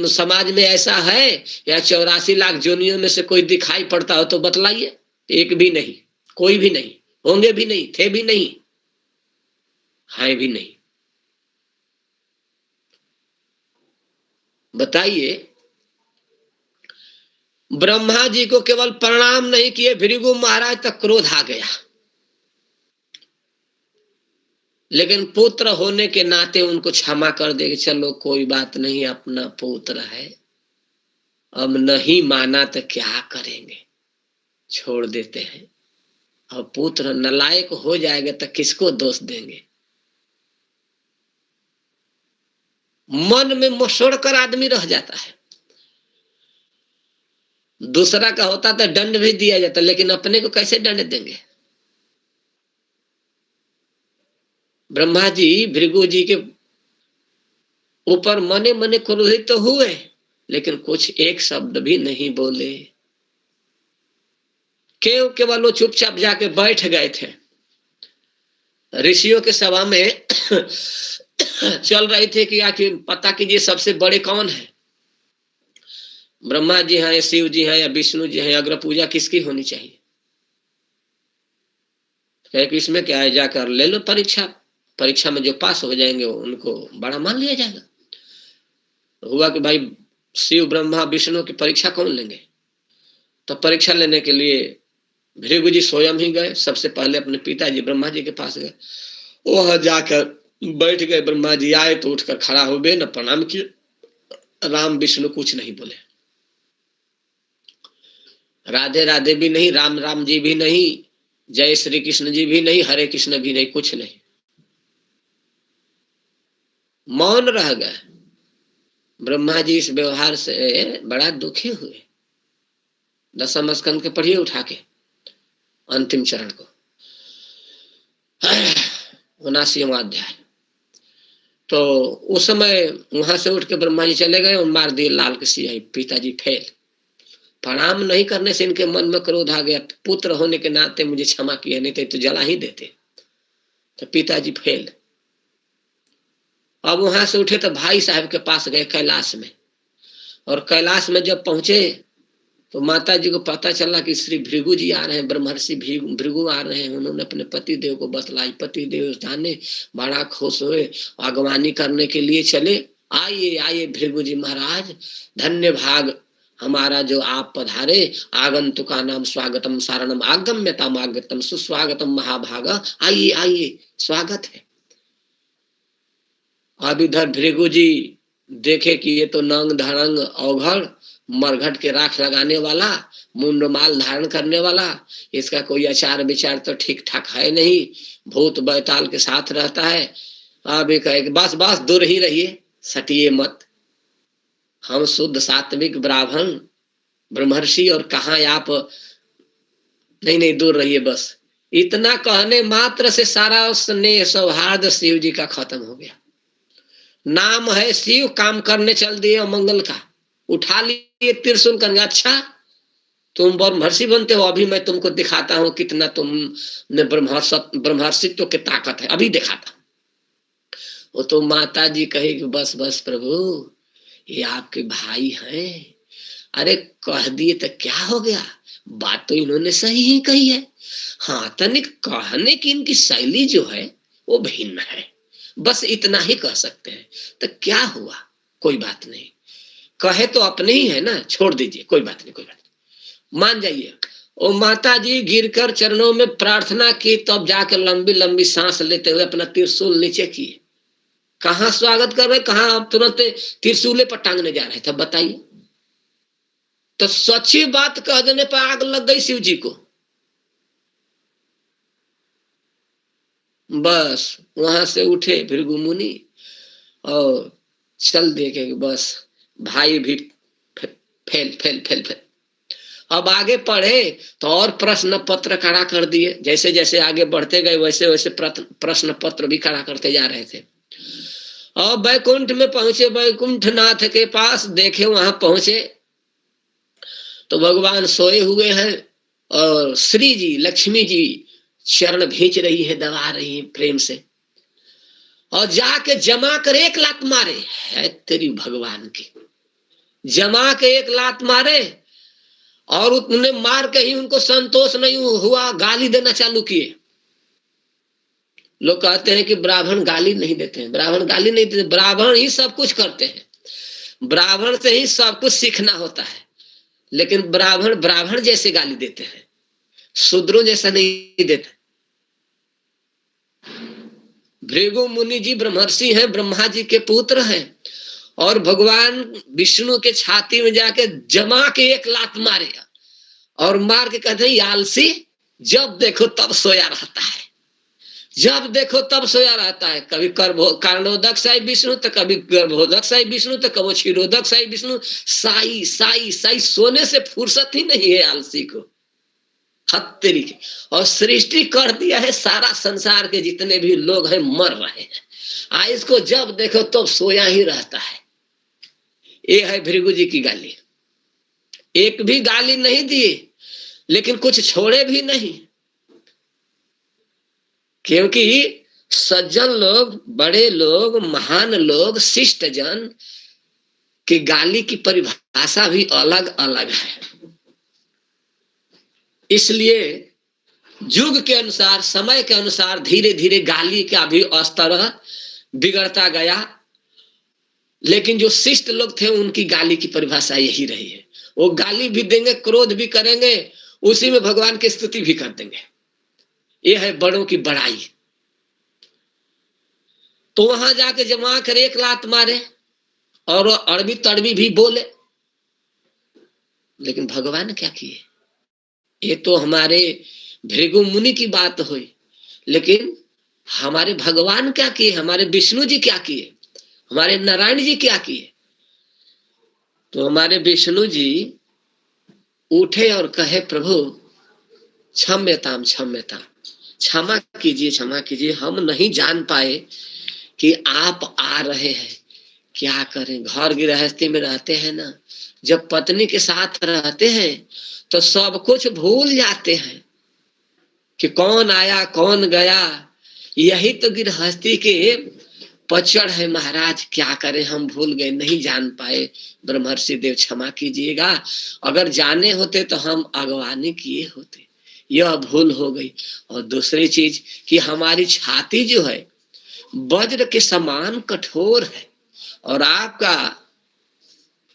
समाज में ऐसा है, या 84 लाख जोनियों में से कोई दिखाई पड़ता हो तो बतलाइए। एक भी नहीं, कोई भी नहीं, होंगे भी नहीं, थे भी नहीं, है भी नहीं। बताइए, ब्रह्मा जी को केवल प्रणाम नहीं किए, भृगु महाराज तक क्रोध आ गया, लेकिन पुत्र होने के नाते उनको क्षमा कर देंगे। चलो कोई बात नहीं, अपना पुत्र है, अब नहीं माना तो क्या करेंगे, छोड़ देते हैं। अब पुत्र नालायक हो जाएगा तो किसको दोष देंगे? मन में मसोड़ कर आदमी रह जाता है। दूसरा का होता तो दंड भी दिया जाता, लेकिन अपने को कैसे दंड देंगे? ब्रह्मा जी भृगु जी के ऊपर मने मने क्रोधित तो हुए, लेकिन कुछ एक शब्द भी नहीं बोले। केवल वो चुपचाप जाके बैठ गए थे। ऋषियों के सभा में चल रहे थे कि आखिर पता कीजिए सबसे बड़े कौन है? ब्रह्मा जी हैं, शिव जी हैं, या विष्णु जी हैं? अग्र पूजा किसकी होनी चाहिए? कि इसमें क्या है, जाकर ले लो परीक्षा में जो पास हो जाएंगे उनको बड़ा मान लिया जाएगा। हुआ कि भाई शिव ब्रह्मा विष्णु की परीक्षा कौन लेंगे? तो परीक्षा लेने के लिए भृगु जी स्वयं ही गए। सबसे पहले अपने पिताजी ब्रह्मा जी के पास गए, वह जाकर बैठ गए। ब्रह्मा जी आए तो उठकर खड़ा हो गए, न प्रणाम किए। राम विष्णु कुछ नहीं बोले, राधे राधे भी नहीं, राम राम जी भी नहीं, जय श्री कृष्ण जी भी नहीं, हरे कृष्ण भी नहीं, कुछ नहीं, मौन रह गए। ब्रह्मा जी इस व्यवहार से बड़ा दुखी हुए। 10वें स्कंद के पढ़िए उठा के अंतिम चरण को, 79वां अध्याय। तो उस समय वहां से उठ के ब्रह्मा जी चले गए और मार दिए लाल के सियाही। पिताजी फेल। प्रणाम नहीं करने से इनके मन में क्रोध आ गया, पुत्र होने के नाते मुझे क्षमा किया, नहीं तो जला ही देते। तो पिताजी फेल। अब वहां से उठे तो भाई साहब के पास गए कैलाश में, और कैलाश में जब पहुंचे तो माता जी को पता चला कि श्री भृगु जी आ रहे हैं, ब्रह्मर्षि भृगु आ रहे हैं। उन्होंने अपने पति देव को बतलाई। पति देव जाने बड़ा खुश हुए, आगवानी करने के लिए चले। आइए आइए भृगु जी महाराज, धन्य भाग हमारा जो आप पधारे, आगंतुका नाम स्वागतम सारणम आगम्यताम आगतम सुस्वागतम महाभागा, आइए आइए स्वागत है। अब इधर भृगु जी देखे कि ये तो नंग धड़ंग अवघड़ मरघट के राख लगाने वाला, मुंडमाल धारण करने वाला, इसका कोई आचार विचार तो ठीक ठाक है नहीं, भूत बैताल के साथ रहता है। अब ये कहे बस बस दूर ही रहिए, सटिए मत, हम शुद्ध सात्विक ब्राह्मण ब्रह्मर्षि और कहाँ आप, नहीं नहीं दूर रहिए बस। इतना कहने मात्र से सारा स्नेह सौहार्द शिव जी का खत्म हो गया। नाम है शिव, काम करने चल दिए अमंगल का, उठा लिए त्रिशूल करने। अच्छा तुम ब्रह्मर्षि बनते हो, अभी मैं तुमको दिखाता हूँ कितना तुमने ब्रह्मर्षित्व की ताकत है, अभी दिखाता। वो तो माता जी कहे कि बस बस प्रभु ये आपके भाई हैं, अरे कह दिए तो क्या हो गया, बात तो इन्होंने सही ही कही है। हाँ तनिक कहने की इनकी शैली जो है वो भिन्न है, बस इतना ही कह सकते हैं। तो क्या हुआ, कोई बात नहीं, कहे तो अपने ही है ना, छोड़ दीजिए, कोई बात नहीं कोई बात नहीं, मान जाइए। और माता जी गिरकर चरणों में प्रार्थना की, तब जाकर लंबी लंबी सांस लेते हुए अपना त्रिशूल नीचे किए। कहाँ स्वागत कर रहे, कहाँ आप तुरंत त्रिशूले पर टांगने जा रहे थे, बताइए। तो सच्ची बात कह देने पर आग लग गई शिव जी को। बस वहां से उठे भृगु मुनि और चल देखे कि बस भाई भी फेल फेल फेल फेल। अब आगे पढ़े तो और प्रश्न पत्र खड़ा कर दिए, जैसे जैसे आगे बढ़ते गए वैसे वैसे प्रश्न पत्र भी खड़ा करते जा रहे थे। और बैकुंठ में पहुंचे, बैकुंठ नाथ के पास देखे, वहां पहुंचे तो भगवान सोए हुए हैं और श्री जी लक्ष्मी जी चरण भींच रही है, दबा रही है प्रेम से, और जाके जमा कर एक लात मारे, है तेरी भगवान की, जमा के एक लात मारे। और उतने मार के ही उनको संतोष नहीं हुआ, गाली देना चालू किए। लोग कहते हैं कि ब्राह्मण गाली नहीं देते हैं, ब्राह्मण गाली नहीं देते, ब्राह्मण ही सब कुछ करते हैं, ब्राह्मण से ही सब कुछ सीखना होता है। लेकिन ब्राह्मण ब्राह्मण जैसे गाली देते हैं, शूद्रों जैसा नहीं देते। भृगु मुनि जी ब्रह्मर्षि हैं, ब्रह्मा जी के पुत्र हैं, और भगवान विष्णु के छाती में जाके जमा के एक लात मारे और मार के कहते हैं आलसी, जब देखो तब सोया रहता है, जब देखो तब सोया रहता है। कभी कर्णोदक साई विष्णु तो कभी गर्भोदक साई विष्णु तो कभी क्षीरोदक साई विष्णु, साई साई साई, सोने से फुर्सत ही नहीं है आलसी को, हद तरीके। और सृष्टि कर दिया है, सारा संसार के जितने भी लोग हैं मर रहे हैं, इसको जब देखो तब सोया ही रहता है। ये है भृगु जी की गाली। एक भी गाली नहीं दिए, लेकिन कुछ छोड़े भी नहीं, क्योंकि सज्जन लोग, बड़े लोग, महान लोग, शिष्ट जन की गाली की परिभाषा भी अलग अलग है। इसलिए युग के अनुसार, समय के अनुसार धीरे धीरे गाली का भी स्तर बिगड़ता गया। लेकिन जो शिष्ट लोग थे उनकी गाली की परिभाषा यही रही है, वो गाली भी देंगे, क्रोध भी करेंगे, उसी में भगवान की स्तुति भी कर देंगे। ये है बड़ों की बड़ाई। तो वहां जाके जमा कर एक लात मारे और अड़बी तड़बी भी बोले। लेकिन भगवान क्या किए, ये तो हमारे भृगु मुनि की बात हुई, लेकिन हमारे भगवान क्या किए, हमारे विष्णु जी क्या किए, हमारे नारायण जी क्या किए। तो हमारे विष्णु जी उठे और कहे प्रभु क्षम्यताम क्षम्यताम, क्षमा कीजिए क्षमा कीजिए, हम नहीं जान पाए कि आप आ रहे हैं। क्या करें, घर गृहस्थी में रहते हैं ना, जब पत्नी के साथ रहते हैं तो सब कुछ भूल जाते हैं कि कौन आया कौन गया। यही तो गृहस्थी के पचड़ है महाराज, क्या करें, हम भूल गए, नहीं जान पाए। ब्रह्मर्षि देव क्षमा कीजिएगा, अगर जाने होते तो हम अगवानी किए होते, यह भूल हो गई। और दूसरी चीज कि हमारी छाती जो है वज्र के समान कठोर है, और आपका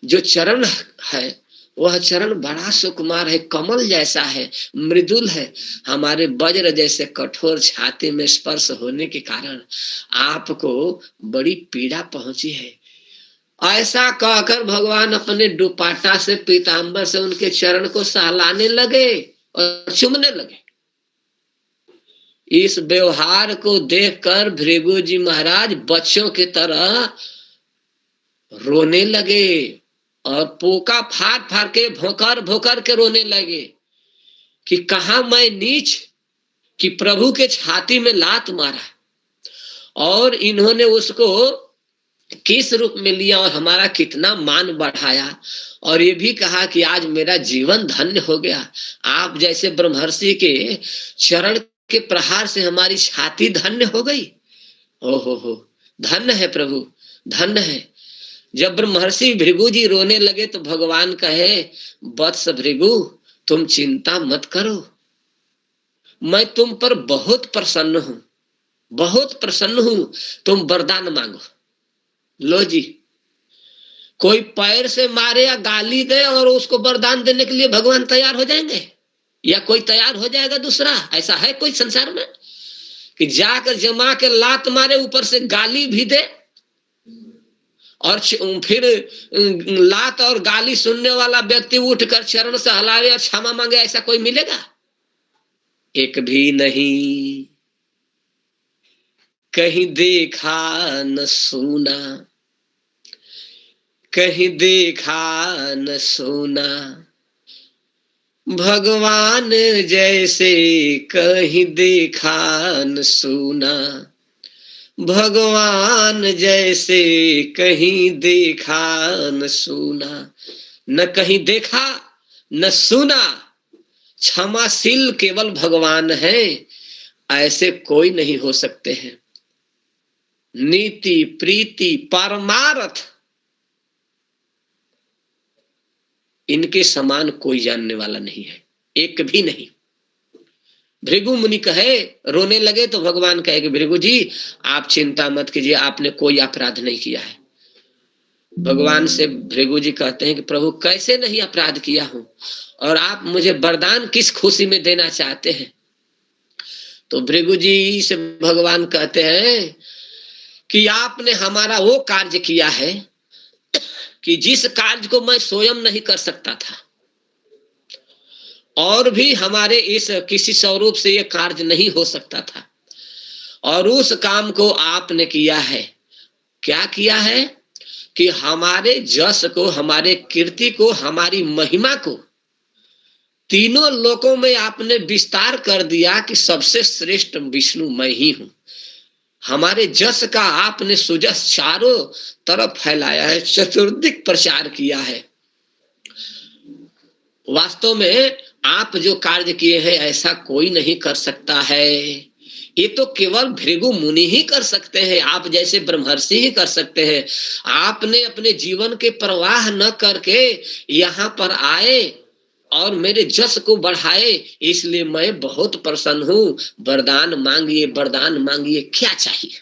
जो चरण है वह चरण बड़ा सुकुमार है, कमल जैसा है, मृदुल है। हमारे वज्र जैसे कठोर छाती में स्पर्श होने के कारण आपको बड़ी पीड़ा पहुंची है। ऐसा कहकर भगवान अपने दुपट्टा से, पीतांबर से उनके चरण को सहलाने लगे और चूमने लगे। इस व्यवहार को देखकर भृगु जी महाराज बच्चों की तरह रोने लगे और पोका फाड़ फाड़ के, भोकर भोकर के रोने लगे कि कहा मैं नीच कि प्रभु के छाती में लात मारा और इन्होंने उसको किस रूप में लिया और हमारा कितना मान बढ़ाया, और ये भी कहा कि आज मेरा जीवन धन्य हो गया। आप जैसे ब्रह्मर्षि के चरण के प्रहार से हमारी छाती धन्य हो गई। हो धन्य है प्रभु, धन्य है। जब ब्रह्मर्षि भृगु जी रोने लगे तो भगवान कहे, वत्स भृगु तुम चिंता मत करो, मैं तुम पर बहुत प्रसन्न हूं, बहुत प्रसन्न हूं, तुम वरदान मांगो। लो जी, कोई पैर से मारे या गाली दे और उसको वरदान देने के लिए भगवान तैयार हो जाएंगे, या कोई तैयार हो जाएगा दूसरा? ऐसा है कोई संसार में कि जाकर जमा के लात मारे, ऊपर से गाली भी दे, और फिर लात और गाली सुनने वाला व्यक्ति उठकर चरण से हलावे और क्षमा मांगे? ऐसा कोई मिलेगा? एक भी नहीं। कहीं देखा न सुना, कहीं देखा न सुना भगवान जैसे, कहीं देखा न सुना भगवान जैसे, कहीं देखा न सुना। न कहीं देखा न सुना, क्षमाशील केवल भगवान है, ऐसे कोई नहीं हो सकते हैं। नीति प्रीति परमार्थ इनके समान कोई जानने वाला नहीं है, एक भी नहीं। भृगु मुनि कहे, रोने लगे तो भगवान कहे कि भृगु जी आप चिंता मत कीजिए, आपने कोई अपराध नहीं किया है। भगवान से भृगु जी कहते हैं कि प्रभु कैसे नहीं अपराध किया हूं, और आप मुझे वरदान किस खुशी में देना चाहते हैं? तो भृगु जी से भगवान कहते हैं कि आपने हमारा वो कार्य किया है कि जिस कार्य को मैं स्वयं नहीं कर सकता था, और भी हमारे इस किसी स्वरूप से ये कार्य नहीं हो सकता था, और उस काम को आपने किया है। क्या किया है? कि हमारे जस को, हमारे कीर्ति को, हमारी महिमा को तीनों लोकों में आपने विस्तार कर दिया कि सबसे श्रेष्ठ विष्णु मैं ही हूं। हमारे जस का आपने सुजस चारों तरफ फैलाया है, चतुर्दिक प्रचार किया है। वास्तव में आप जो कार्य किए हैं ऐसा कोई नहीं कर सकता है। ये तो केवल भृगु मुनि ही कर सकते हैं, आप जैसे ब्रह्मर्षि ही कर सकते हैं। आपने अपने जीवन के प्रवाह न करके यहाँ पर आए और मेरे जस को बढ़ाए, इसलिए मैं बहुत प्रसन्न हूं। वरदान मांगिए, वरदान मांगिए, क्या चाहिए?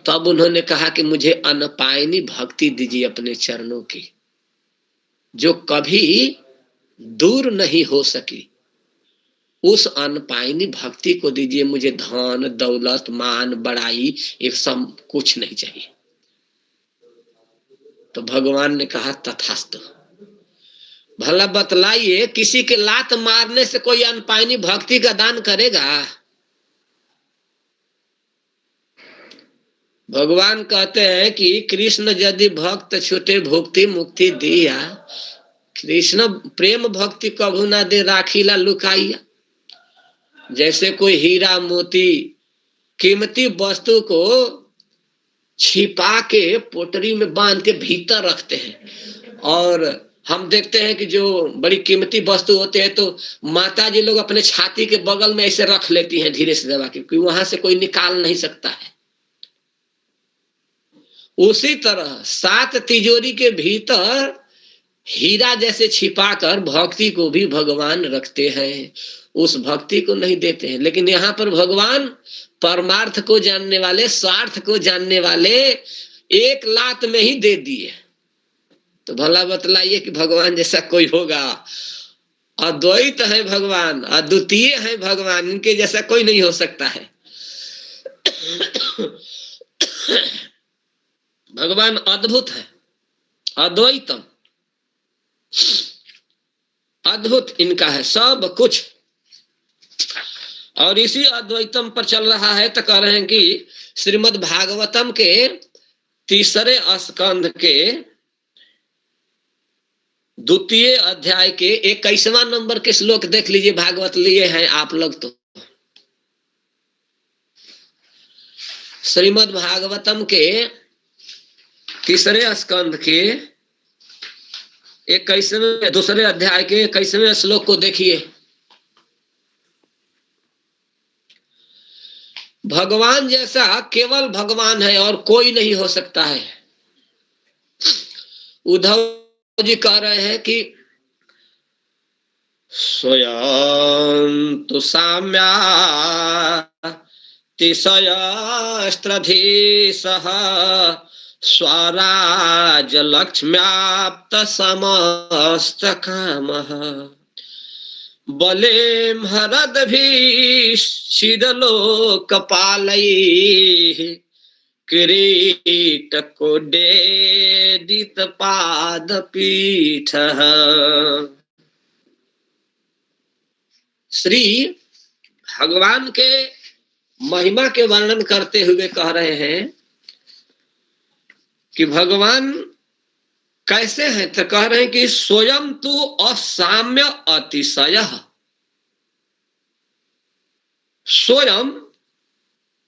तब उन्होंने कहा कि मुझे अनपायनी भक्ति दीजिए अपने चरणों की, जो कभी दूर नहीं हो सकी। उस अनपायनी भक्ति को दीजिए मुझे। धन दौलत मान बड़ाई एक सब कुछ नहीं चाहिए। तो भगवान ने कहा तथास्तु। भला बतलाइए, किसी के लात मारने से कोई अनपायनी भक्ति का दान करेगा? भगवान कहते हैं कि कृष्ण यदि भक्त छूटे भुक्ति मुक्ति दिया, कृष्ण प्रेम भक्ति कभू ना दे राखीला लुकाइया। जैसे कोई हीरा मोती कीमती वस्तु को छिपा के पोटरी में बांध के भीतर रखते हैं, और हम देखते हैं कि जो बड़ी कीमती वस्तु होते हैं तो माता जी लोग अपने छाती के बगल में ऐसे रख लेती हैं धीरे से दबा के, क्योंकि वहां से कोई निकाल नहीं सकता है। उसी तरह 7 तिजोरी के भीतर हीरा जैसे छिपाकर भक्ति को भी भगवान रखते हैं, उस भक्ति को नहीं देते हैं। लेकिन यहाँ पर भगवान परमार्थ को जानने वाले, स्वार्थ को जानने वाले एक लात में ही दे दिए। तो भला बतलाइए कि भगवान जैसा कोई होगा? अद्वैत है भगवान, अद्वितीय है भगवान, इनके जैसा कोई नहीं हो सकता है। भगवान अद्भुत है, अद्वैतम, अद्भुत इनका है सब कुछ। और इसी अद्वैतम पर चल रहा है। तो कह रहे हैं कि श्रीमद् भागवतम के 3 स्कंध के 2 अध्याय के 21वां नंबर के श्लोक देख लीजिए। भागवत लिए हैं आप लोग तो। श्रीमद् भागवतम के 3 स्कंध के 21वें 2 अध्याय के 21वें श्लोक को देखिए। भगवान जैसा केवल भगवान है और कोई नहीं हो सकता है। उद्धव जी कह रहे हैं कि स्वयं तो साम्यातिशयस्त्रधीशः स्वराज लक्ष्म्याप्त समस्त कामः बलेम हरदभीषिदलोकपालैः किरीटकोड्डेदित पादपीठः। श्री भगवान के महिमा के वर्णन करते हुए कह रहे हैं कि भगवान कैसे हैं? तो कह रहे हैं कि स्वयं तु असाम्य अतिशय। स्वयं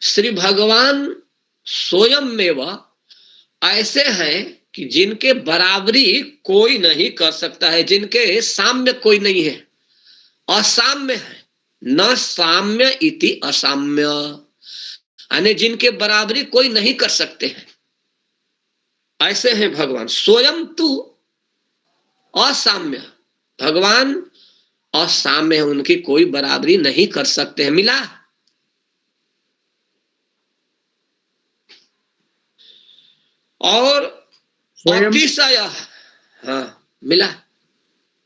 श्री भगवान स्वयं में वह ऐसे हैं कि जिनके बराबरी कोई नहीं कर सकता है, जिनके साम्य कोई नहीं है, असाम्य है। न साम्य इति असाम्य, यानी जिनके बराबरी कोई नहीं कर सकते हैं, ऐसे हैं भगवान। स्वयं तु असाम्य, भगवान असाम्य है, उनकी कोई बराबरी नहीं कर सकते हैं। मिला? और अतिशय, हाँ मिला।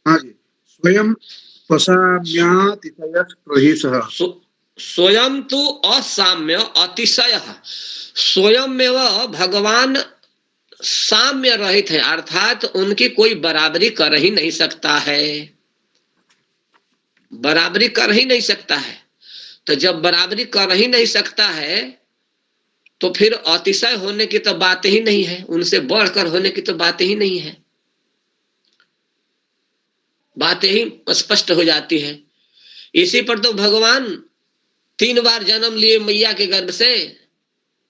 हाँ जी, स्वयं त्वसाम्यातिशयस्त्रधीशः। स्वयं तु असाम्य अतिशय, स्वयं में वह भगवान साम्य रहित है, अर्थात उनकी कोई बराबरी कर ही नहीं सकता है, बराबरी कर ही नहीं सकता है। तो जब बराबरी कर ही नहीं सकता है तो फिर अतिशय होने की तो बात ही नहीं है, उनसे बढ़कर होने की तो बात ही नहीं है, बातें ही स्पष्ट हो जाती है। इसी पर तो भगवान 3 बार जन्म लिए मैया के गर्भ से।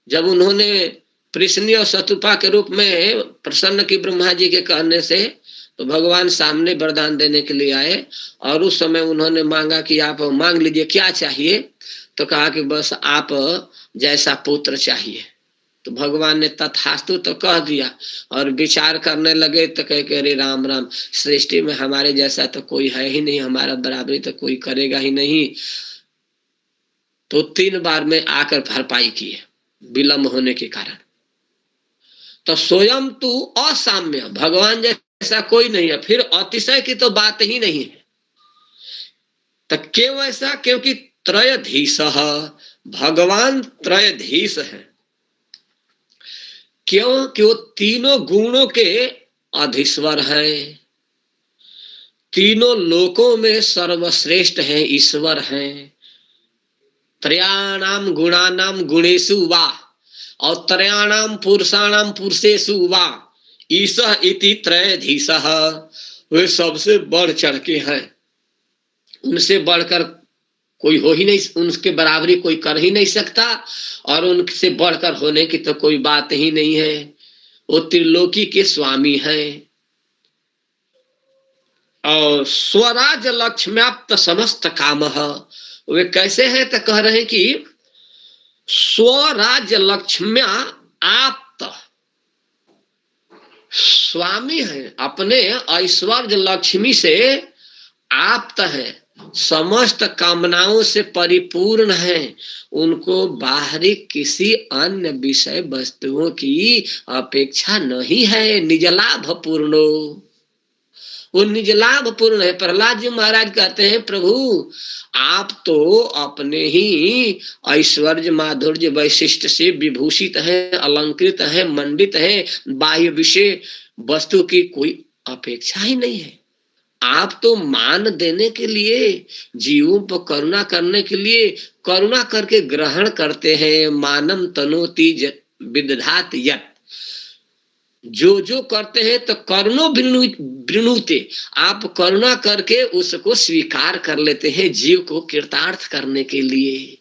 जब उन्होंने प्रश्नी और शतुपा के रूप में प्रसन्न की ब्रह्मा जी के कहने से, तो भगवान सामने वरदान देने के लिए आए और उस समय उन्होंने मांगा कि आप मांग लीजिए क्या चाहिए। तो कहा कि बस आप जैसा पुत्र चाहिए। तो भगवान ने तथास्तु तो कह दिया और विचार करने लगे तो कह के अरे राम राम, सृष्टि में हमारे जैसा तो कोई है ही नहीं, हमारा बराबरी तो कोई करेगा ही नहीं। तो 3 बार में आकर भरपाई किए विलंब होने के कारण। तो स्वयं तू असाम्य, भगवान जैसा कोई नहीं है, फिर अतिशय की तो बात ही नहीं है। तो क्यों ऐसा? क्योंकि त्रयधीश, भगवान त्रयधीश है। क्यों? कि वो तीनों गुणों के अधीश्वर है, तीनों लोकों में सर्वश्रेष्ठ है, ईश्वर है। त्रयाणाम गुणानाम गुणेषु वा, और त्रयाणाम पुरुषाणाम पुरुषेषु वा ईशः इति त्रयधीशः। वे सबसे बढ़ चढ़ के हैं, उनसे बढ़कर कोई हो ही नहीं, उनके बराबरी कोई कर ही नहीं सकता, और उनसे बढ़कर होने की तो कोई बात ही नहीं है। वो त्रिलोकी के स्वामी हैं और स्वराज लक्ष्म्याप्त समस्त कामः। वे कैसे हैं? तो कह रहे हैं कि स्वराज लक्ष्म्या आप्त, स्वामी है, अपने ऐश्वर्य लक्ष्मी से आप्त है, समस्त कामनाओं से परिपूर्ण हैं, उनको बाहरी किसी अन्य विषय वस्तुओं की अपेक्षा नहीं है। निजलाभ पूर्णो, वो निजलाभ पूर्ण है। प्रहलाद जी महाराज कहते हैं प्रभु आप तो अपने ही ऐश्वर्य माधुर्य वैशिष्ट से विभूषित हैं, अलंकृत हैं, मंडित हैं, बाह्य विषय वस्तु की कोई अपेक्षा ही नहीं है। आप तो मान देने के लिए, जीवों पर करुणा करने के लिए करुणा करके ग्रहण करते हैं। मानम तनोति विदधात यत्, जो जो करते हैं तो करुणो वृणुते, आप करुणा करके उसको स्वीकार कर लेते हैं जीव को कृतार्थ करने के लिए।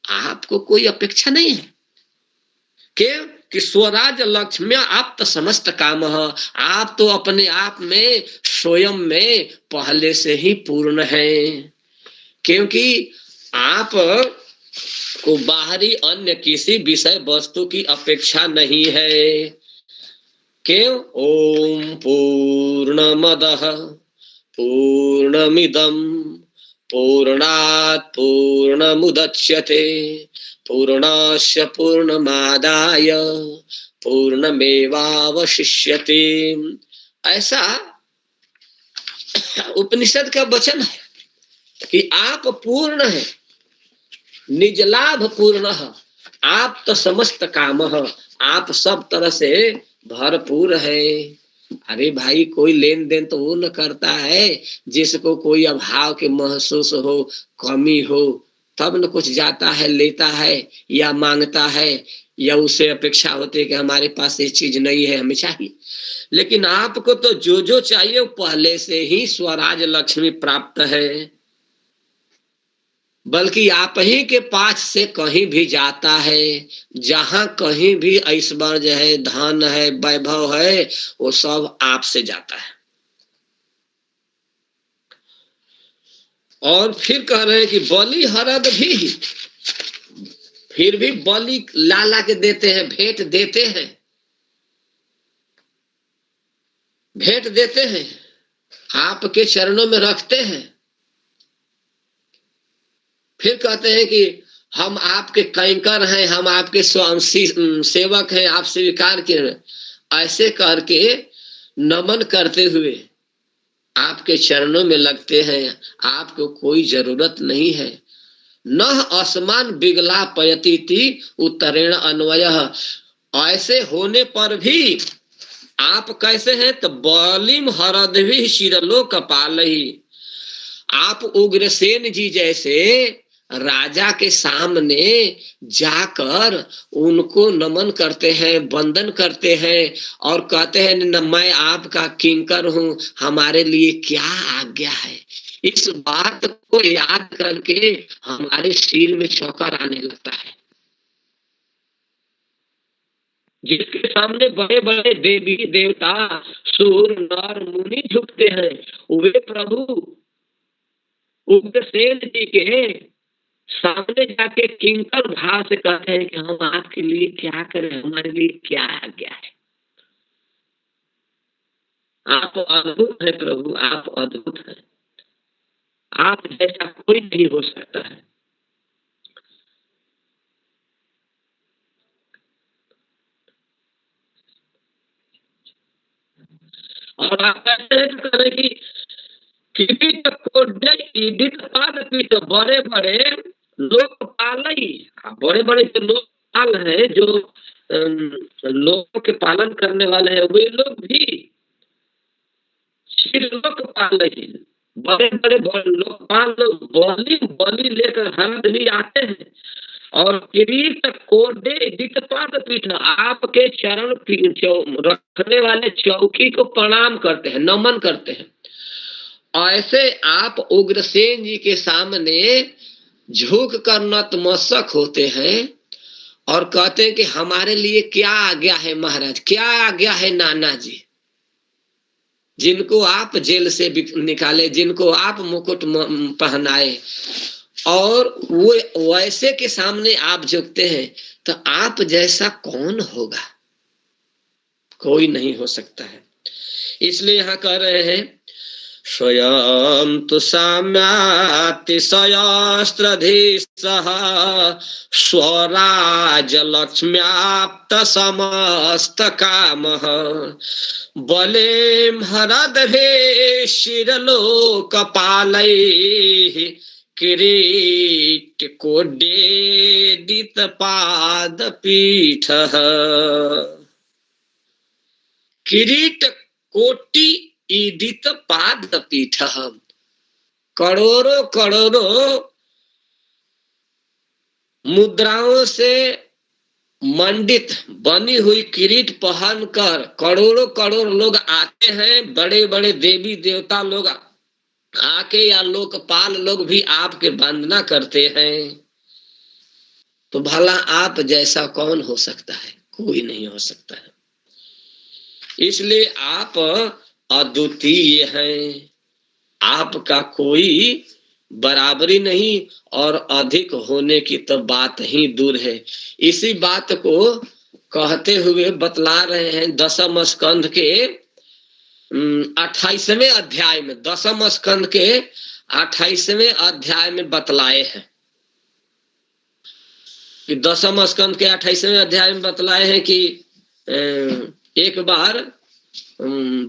आपको कोई अपेक्षा नहीं है कि स्वराज लक्ष्म्य आप समस्त काम, आप तो अपने आप में स्वयं में पहले से ही पूर्ण हैं, क्योंकि आप को बाहरी अन्य किसी विषय वस्तु की अपेक्षा नहीं है। क्यों? ओम पूर्णमदः पूर्णमिदं पूर्णात् पूर्णमुदच्यते पूर्णस्य पूर्णमादाय पूर्णमेवावशिष्यते। ऐसा उपनिषद का वचन है कि आप पूर्ण हैं, निजलाभ पूर्ण, आप तो समस्त काम, आप सब तरह से भरपूर है। अरे भाई कोई लेन देन तो वो न करता है जिसको कोई अभाव के महसूस हो, कमी हो, तब न कुछ जाता है, लेता है या मांगता है, या उसे अपेक्षा होती है कि हमारे पास ये चीज नहीं है, हमें चाहिए। लेकिन आपको तो जो जो चाहिए वो पहले से ही स्वराज लक्ष्मी प्राप्त है, बल्कि आप ही के पास से कहीं भी जाता है। जहां कहीं भी ऐश्वर्य है, धन है, वैभव है, वो सब आपसे जाता है। और फिर कह रहे हैं कि बलि हरद भी, फिर भी बलि ला के देते हैं, भेंट देते हैं, भेंट देते हैं, आपके चरणों में रखते हैं। फिर कहते हैं कि हम आपके कैंकर हैं, हम आपके सेवक हैं, आप स्वीकार किए। ऐसे करके नमन करते हुए आपके चरणों में लगते हैं। आपको कोई जरूरत नहीं है। न असमान बिगला पयती उत्तरेण अन्वय, ऐसे होने पर भी आप कैसे हैं? तो बलिम हरदभि शिरलो कपाल ही, आप उग्रसेन जी जैसे राजा के सामने जाकर उनको नमन करते हैं, वंदन करते हैं और कहते हैं न मैं आपका किंकर हूं, हमारे लिए क्या आज्ञा है। इस बात को याद करके हमारे सिर में चौकर आने लगता है। जिसके सामने बड़े बड़े देवी देवता सूर नर मुनि झुकते हैं, वे प्रभु उग्रसेन जी के सामने जाके किंकर भाव से कहते हैं कि हम आपके लिए क्या करें, हमारे लिए क्या आज्ञा है। आप अद्भुत है प्रभु, आप अद्भुत है, आप जैसा कोई नहीं हो सकता है। और आप कहते हैं कि बड़े बड़े लोकपाल, बड़े बड़े जो लोकपाल हैं, जो लोगों के पालन करने वाले हैं, वे लोग भी लोकपाल ही, बड़े बड़े लोकपाल लोग बलि लेकर हरदली आते हैं और किरीट कोडे दितपाद पीठ, आपके चरण रखने वाले चौकी को प्रणाम करते हैं, नमन करते हैं। ऐसे आप उग्रसेन जी के सामने झुक कर नतमस्तक होते हैं और कहते हैं कि हमारे लिए क्या आज्ञा है महाराज, क्या आज्ञा है नाना जी। जिनको आप जेल से निकाले, जिनको आप मुकुट पहनाए, और वो वैसे के सामने आप झुकते हैं, तो आप जैसा कौन होगा? कोई नहीं हो सकता है। इसलिए यहाँ कह रहे हैं स्वयं तु साम्यातिशयस्त्रधीशः स्वराज्यलक्ष्म्याप्त समस्त कामः बलिं हरदभे शिरलोकपालैः किरीटकोड्डीडितपादपीठः किरीटकोटि ईडित पादपीठः। करोड़ों करोड़ों मुद्राओं से मंडित बनी हुई किरीट पहनकर करोड़ों करोड़ लोग आते हैं। बड़े बड़े देवी देवता लोग आके या लोकपाल लोग भी आपके वंदना करते हैं। तो भला आप जैसा कौन हो सकता है? कोई नहीं हो सकता है। इसलिए आप अद्वितीय हैं, आपका कोई बराबरी नहीं और अधिक होने की तो बात ही दूर है। इसी बात को कहते हुए बतला रहे हैं दसम स्कंध के 28वें अध्याय में। दसम स्कंध के 28वें अध्याय में बतलाए हैं कि दसम स्कंध के 28वें अध्याय में बतलाए हैं कि एक बार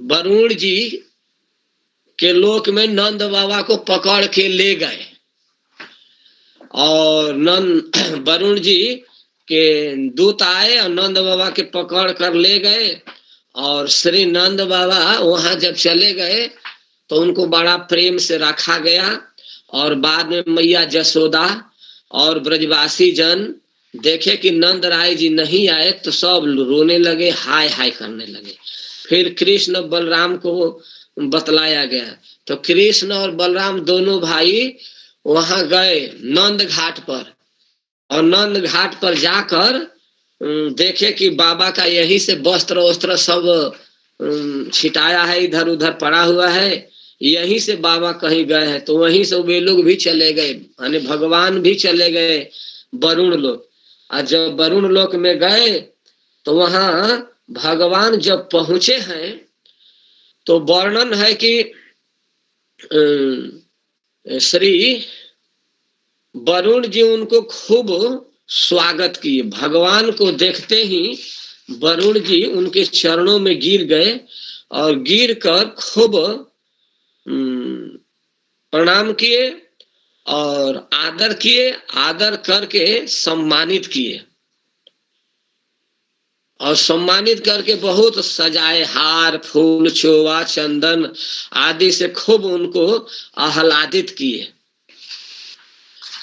वरुण जी के लोक में नंद बाबा को पकड़ के ले गए और वरुण जी के दूत आए और नंद बाबा के पकड़ कर ले गए। और श्री नंद बाबा वहां जब चले गए तो उनको बड़ा प्रेम से रखा गया। और बाद में मैया जसोदा और ब्रजवासी जन देखे कि नंद राय जी नहीं आए तो सब रोने लगे, हाय हाय करने लगे। फिर कृष्ण बलराम को बतलाया गया तो कृष्ण और बलराम दोनों भाई वहां गए नंद घाट पर। और नंद घाट पर जाकर देखे कि बाबा का यहीं से वस्त्र वस्त्र सब छिटाया है, इधर उधर पड़ा हुआ है, यहीं से बाबा कहीं गए हैं। तो वहीं से वे लोग भी चले गए, यानी भगवान भी चले गए वरुण लोक। और जब वरुण लोक में गए तो वहां भगवान जब पहुंचे हैं तो वर्णन है कि श्री वरुण जी उनको खूब स्वागत किए। भगवान को देखते ही वरुण जी उनके चरणों में गिर गए और गिर कर खूब प्रणाम किए और आदर किए। आदर करके सम्मानित किए और सम्मानित करके बहुत सजाए, हार फूल चोवा चंदन आदि से खूब उनको आह्लादित किए।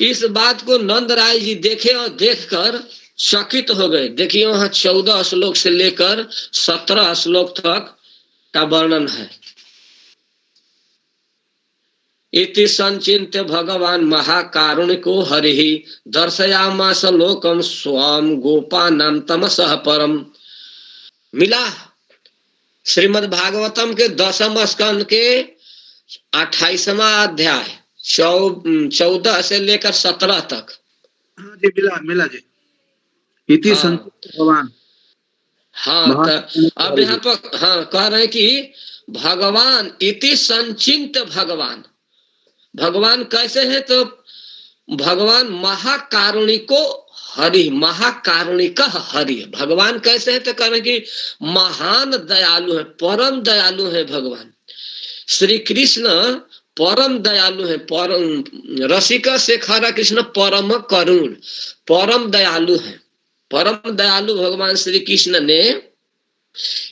इस बात को नंद राय जी देखे और देखकर चकित हो गए। देखिए वहां 14 श्लोक से लेकर 17 श्लोक तक का वर्णन है। इति संचिन्त्य भगवान महाकारुणिको हरिहि दर्शयामास लोकम स्वाम गोपानां तमसः परम। मिला श्रीमद् भागवतम के 10वें स्कंद के 28वां अध्याय 14 से लेकर 17 तक। हाँ जी, मिला जी। इति संचित भगवान। हाँ, अब यहाँ पर हाँ कह रहे हैं कि भगवान इति संचिन्त भगवान। भगवान कैसे है? तो भगवान महाकारुणिको हरि, महाकारुणिक हरि। भगवान कैसे है? तो कह रहे कि महान दयालु है, परम दयालु है भगवान। श्री कृष्ण परम दयालु है, परम रसिका शेखर कृष्ण परम करुण, परम दयालु है। परम दयालु भगवान श्री कृष्ण ने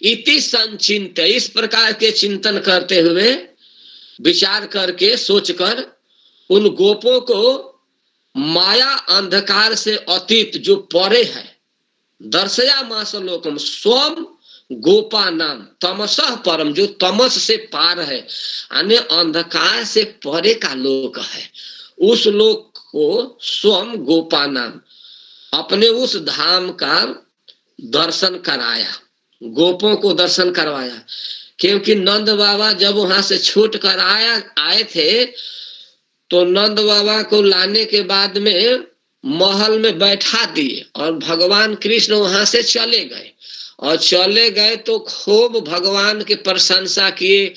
इति संचिंत, इस प्रकार के चिंतन करते हुए, विचार करके, सोचकर उन गोपों को माया अंधकार से अतीत जो परे है, दर्शया मास लोकम स्वम गोपा नाम तमसः परम, जो तमस से पार है, यानी अंधकार से परे का लोक है, उस लोक को स्वम गोपा नाम अपने उस धाम का दर्शन कराया, गोपों को दर्शन करवाया। क्योंकि नंद बाबा जब वहां से छूट कर आए थे तो नंद बाबा को लाने के बाद में महल में बैठा दिए और भगवान कृष्ण वहां से चले गए। और चले गए तो खूब भगवान की प्रशंसा किए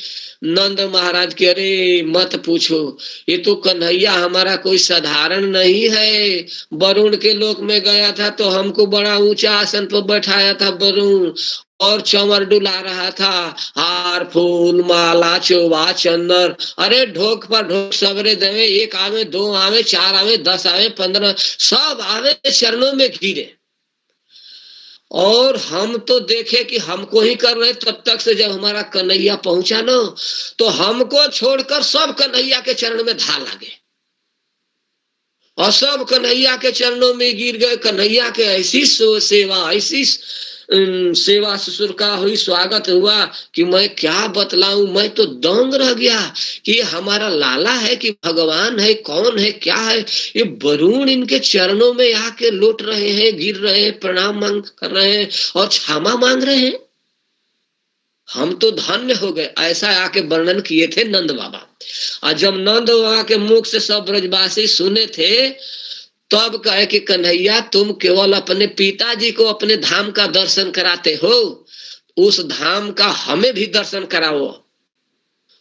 नंद महाराज के। अरे मत पूछो, ये तो कन्हैया हमारा कोई साधारण नहीं है। वरुण के लोक में गया था तो हमको बड़ा ऊंचा आसन पर बैठाया था वरुण, और चंवर डुला रहा था, हार फूल माला चोबा चंदर, अरे ढोक पर ढोक सबरे देवे, 1 आवे 2 आवे 4 आवे 10 आवे 15 सब आवे चरणों में गिरे। और हम तो देखे कि हमको ही कर रहे, तब तक से जब हमारा कन्हैया पहुंचा ना तो हमको छोड़कर सब कन्हैया के चरण में धा लगे और सब कन्हैया के चरणों में गिर गए। कन्हैया के ऐसी सेवा, ऐसी सेवा शुश्रूषा हुई, स्वागत हुआ कि मैं क्या बतलाऊं, मैं तो दंग रह गया कि ये हमारा लाला है कि भगवान है, कौन है, क्या है। ये वरुण इनके चरणों में आके लौट रहे हैं, गिर रहे हैं, प्रणाम मांग कर रहे हैं और क्षमा मांग रहे हैं। हम तो धन्य हो गए। ऐसा आके वर्णन किए थे नंद बाबा। और जब नंद बाबा के मुख से सब ब्रजवासी सुने थे तब कहे कि कन्हैया तुम केवल अपने पिताजी को अपने धाम का दर्शन कराते हो, उस धाम का हमें भी दर्शन कराओ।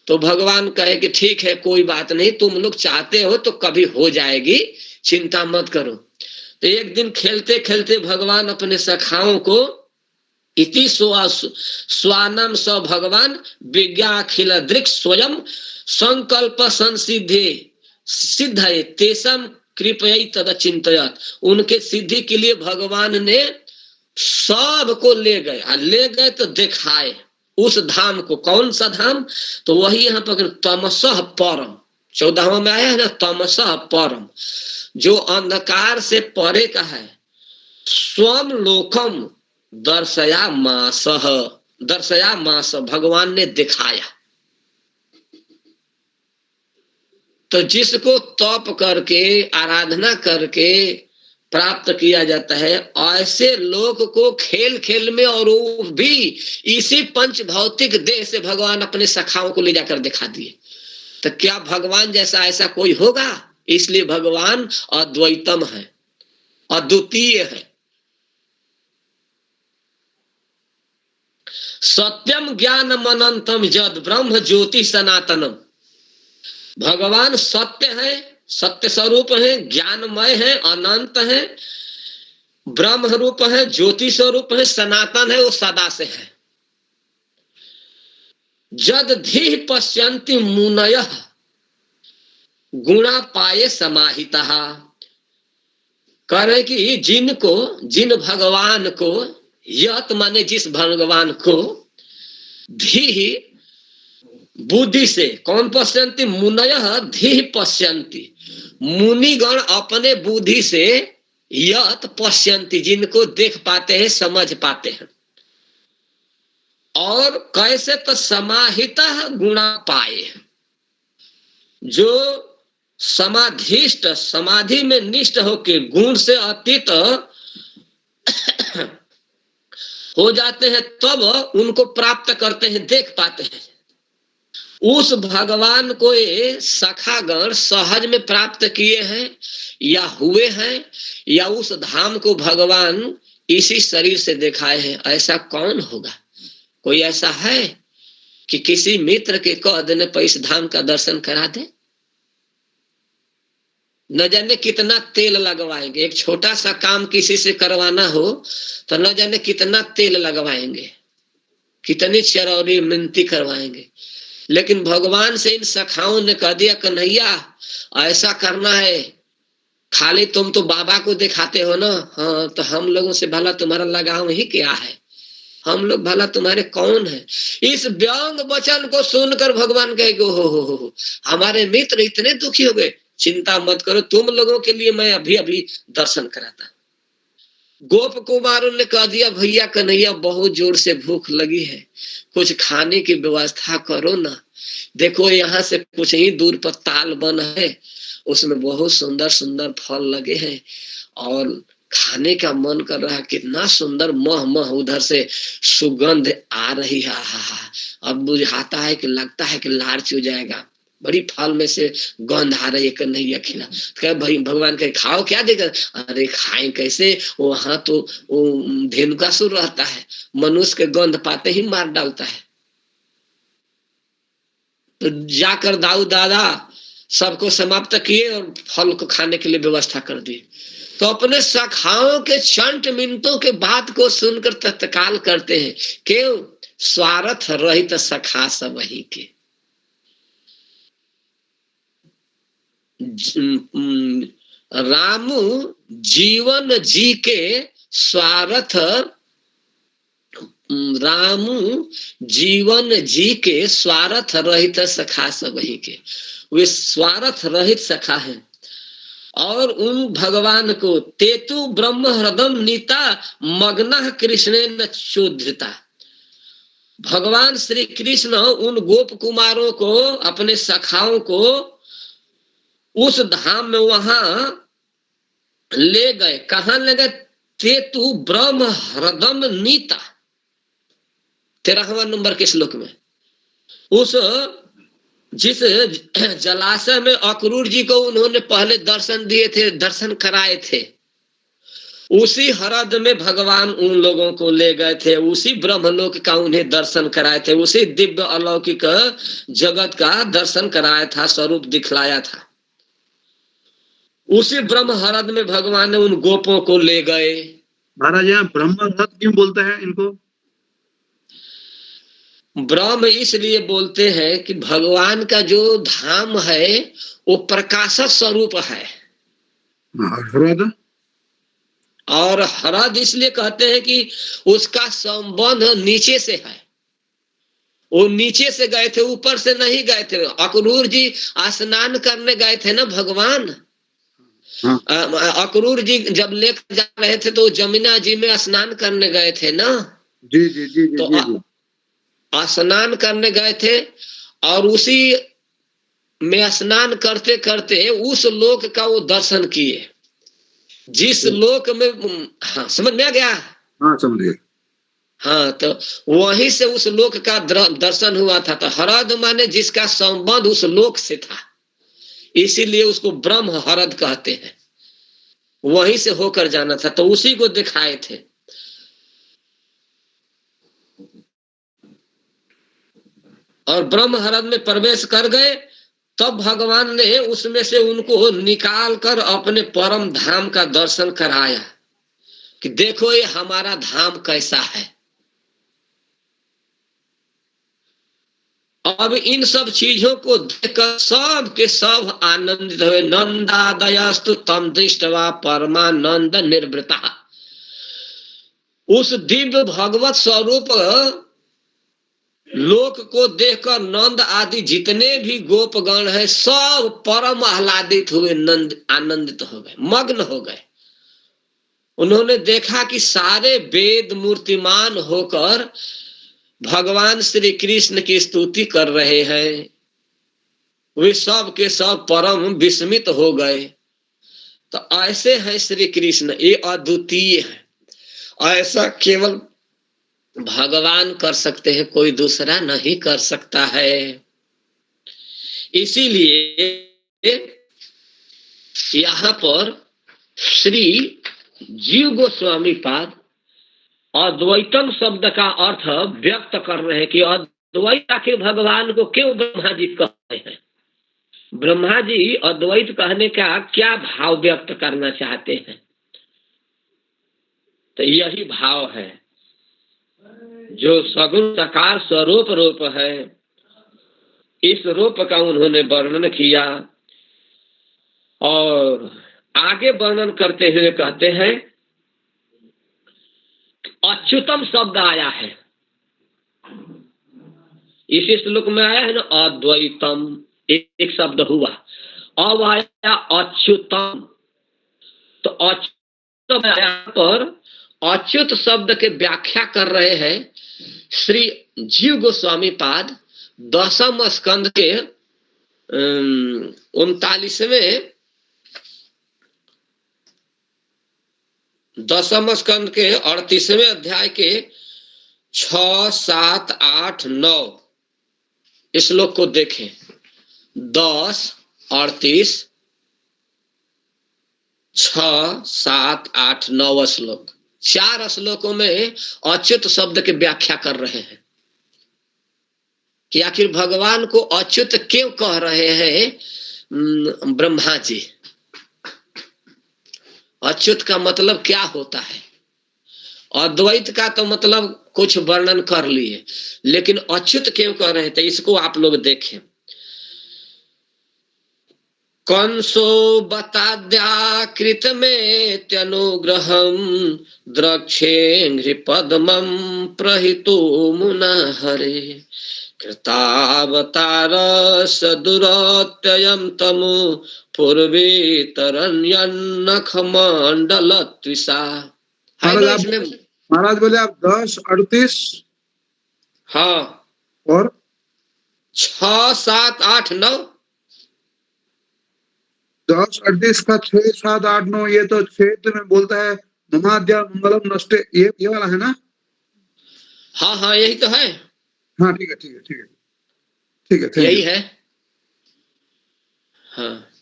तो भगवान कहे कि ठीक है, कोई बात नहीं, तुम लोग चाहते हो तो कभी हो जाएगी, चिंता मत करो। तो एक दिन खेलते खेलते भगवान अपने सखाओं को इति स्वानम स भगवान विज्ञाखिल दृक् स्वयं संकल्प संसिद्धे सिद्धये तेषम कृपया तद चिंतयत। उनके सिद्धि के लिए भगवान ने सबको ले गए तो दिखाए उस धाम को। कौन सा धाम? तो वही यहाँ पर तमसः परम 14वां में आया है ना, तमसः परम, जो अंधकार से परे का है। स्वम लोकम दर्शया मास भगवान ने दिखाया। तो जिसको तप करके आराधना करके प्राप्त किया जाता है, ऐसे लोग को खेल खेल में और वो भी इसी पंच भौतिक देह से भगवान अपने सखाओं को ले जाकर दिखा दिए। तो क्या भगवान जैसा ऐसा कोई होगा? इसलिए भगवान अद्वैतम है, अद्वितीय है। सत्यम ज्ञानम अनंतम जद ब्रह्म ज्योति सनातनम। भगवान सत्य है, सत्य स्वरूप है, ज्ञानमय है, अनंत है, ब्रह्म रूप है, ज्योति स्वरूप है, सनातन है, वो सदा से है। जद धी पश्यन्ति मुनयः गुणा पाए समाहितः। कह रहे कि जिन भगवान को, यत माने जिस भगवान को, धी बुद्धि से, कौन पश्यन्ति? मुनयः धी पश्यन्ति। मुनिगण अपने बुद्धि से यत पश्यन्ति, जिनको देख पाते हैं, समझ पाते हैं। और कैसे? तो समाहितः गुणा पाए, जो समाधिष्ट, समाधि में निष्ठ होके गुण से अतीत हो जाते हैं, तब उनको प्राप्त करते हैं, देख पाते हैं। उस भगवान को ये सखागण सहज में प्राप्त किए हैं या हुए हैं, या उस धाम को भगवान इसी शरीर से दिखाए हैं। ऐसा कौन होगा? कोई ऐसा है कि किसी मित्र के कह देने पर इस धाम का दर्शन करा दे? न जाने कितना तेल लगवाएंगे। एक छोटा सा काम किसी से करवाना हो तो न जाने कितना तेल लगवाएंगे, कितनी चरौरी मिनती करवाएंगे। लेकिन भगवान से इन सखाओं ने कह दिया, कन्हैया ऐसा करना है, खाली तुम तो बाबा को दिखाते हो ना, हाँ, तो हम लोगों से भला तुम्हारा लगाव ही क्या है? हम लोग भला तुम्हारे कौन है? इस व्यंग वचन को सुनकर भगवान कहे हो, हमारे मित्र इतने दुखी हो गए। चिंता मत करो, तुम लोगों के लिए मैं अभी अभी दर्शन कराता। गोप कुमारों ने कह दिया, भैया कन्हैया बहुत जोर से भूख लगी है, कुछ खाने की व्यवस्था करो ना। देखो यहाँ से कुछ ही दूर पर ताल बन है, उसमें बहुत सुंदर सुंदर फल लगे हैं और खाने का मन कर रहा है। कितना सुंदर मह मह उधर से सुगंध आ रही है। अब बुझाता है कि लगता है कि लार चू जाएगा। बड़ी फल में से गंध आ रही है कि नहीं है खिला। कहे भाई भगवान कहे खाओ क्या देकर, अरे खाएं कैसे, वहां तो धेनुकासुर रहता है, मनुष्य के गंध पाते ही मार डालता है। तो जाकर दाऊ दादा सबको समाप्त किए और फल को खाने के लिए व्यवस्था कर दी। तो अपने सखाओं के चंट मिनटों के बात को सुनकर तत्काल करते हैं, क्यों? स्वार्थ रहित सखा सब ही के। रामू जीवन जी के स्वार्थ, रामू जीवन जी के स्वार्थ रहित सखा सब ही के। वे स्वार्थ रहित सखा है और उन भगवान को तेतु ब्रह्म हृदम नीता मग्न कृष्ण न चोधृता। भगवान श्री कृष्ण उन गोप कुमारों को, अपने सखाओं को उस धाम में वहां ले गए। कहां ले गए? तेतु ब्रह्म हृदम नीता, 13वां नंबर के श्लोक में। उस जिस जलाशय में अक्रूर जी को उन्होंने पहले दर्शन दिए थे, दर्शन कराए थे, उसी हृद में भगवान उन लोगों को ले गए थे। उसी ब्रह्मलोक का उन्हें दर्शन कराए थे, उसी दिव्य अलौकिक जगत का दर्शन कराया था, स्वरूप दिखलाया था। उसी ब्रह्म हृद में भगवान ने उन गोपों को ले गए। महाराज यहाँ ब्रह्म हृद क्यों बोलते हैं इनको? ब्रह्म इसलिए बोलते हैं कि भगवान का जो धाम है वो प्रकाशक स्वरूप है। हृद? और हृद इसलिए कहते हैं कि उसका संबंध नीचे से है। वो नीचे से गए थे, ऊपर से नहीं गए थे। अक्रूर जी स्नान करने गए थे ना भगवान। अक्रूर जी जब लेकर जा रहे थे तो जमुना जी में स्नान करने गए थे ना। जी जी जी जी, तो जी। स्नान करने गए थे और उसी में स्नान करते करते उस लोक का वो दर्शन किए जिस लोक में। हाँ समझ में आ गया? हाँ समझ गए। हाँ तो वहीं से उस लोक का दर्शन हुआ था। तो हृद माने जिसका संबंध उस लोक से था, इसीलिए उसको ब्रह्म हृद कहते हैं। वहीं से होकर जाना था, तो उसी को दिखाए थे। और ब्रह्म हृद में प्रवेश कर गए, तब भगवान ने उसमें से उनको निकाल कर अपने परम धाम का दर्शन कराया कि देखो ये हमारा धाम कैसा है। अब इन सब चीजों को देखकर सब के सब आनंदित हुए। नंदादयस्तु तम दृष्टवा परमानंद निर्वृता। उस दिव्य भगवत स्वरूप लोक को देखकर नंद आदि जितने भी गोपगण हैं सब परम आह्लादित हुए, नंद आनंदित हो गए, मग्न हो गए। उन्होंने देखा कि सारे वेद मूर्तिमान होकर भगवान श्री कृष्ण की स्तुति कर रहे हैं। वे सब के सब परम विस्मित हो गए। तो ऐसे हैं श्री कृष्ण, ये अद्वितीय है। ऐसा केवल भगवान कर सकते हैं, कोई दूसरा नहीं कर सकता है। इसीलिए यहाँ पर श्री जीव गोस्वामी पाद अद्वैतम शब्द का अर्थ व्यक्त कर रहे हैं कि अद्वैत के भगवान को क्यों ब्रह्मा जी कहते हैं। ब्रह्मा जी अद्वैत कहने का क्या भाव व्यक्त करना चाहते हैं? तो यही भाव है जो सगुण साकार स्वरूप रूप है। इस रूप का उन्होंने वर्णन किया और आगे वर्णन करते हुए कहते हैं अच्युतम शब्द आया है। इसी श्लोक में आया है ना अद्वैतम, एक शब्द हुआ। अब आया अच्युतम। तो अच्युतम आया पर अच्युत शब्द के व्याख्या कर रहे हैं श्री जीव गोस्वामी पाद 10वें स्कंद के 39वें 10वें स्कंद के 38वें अध्याय के 6, 7, 8, 9 इस श्लोक को देखें। 10, 38, 6, 7, 8, 9 श्लोक, 4 श्लोकों में अच्युत शब्द की व्याख्या कर रहे हैं कि आखिर भगवान को अच्युत क्यों कह रहे हैं ब्रह्मा जी। अच्युत का मतलब क्या होता है? अद्वैत का तो मतलब कुछ वर्णन कर लिए, लेकिन अच्युत क्यों कह रहे थे इसको आप लोग देखें। कंसो बताद्याकृत में त्यनुग्रहम द्रक्षे नृपद्मं प्रहितो मुना हरे कृतावतार सदुरत्ययं तमु पूर्वे तरण्यन्नख मंडल त्विषा। महाराज बोले आप 10, 38 हाँ और 6, 7, 8, 9 10, 38 का 6, 7, 8, 9 ये तो 6 में बोलता है ममाद्या मंगलम नष्टे, ये वाला है ना? हाँ हाँ यही तो है। हाँ ठीक है ठीक है ठीक है ठीक है, यही है। हाँ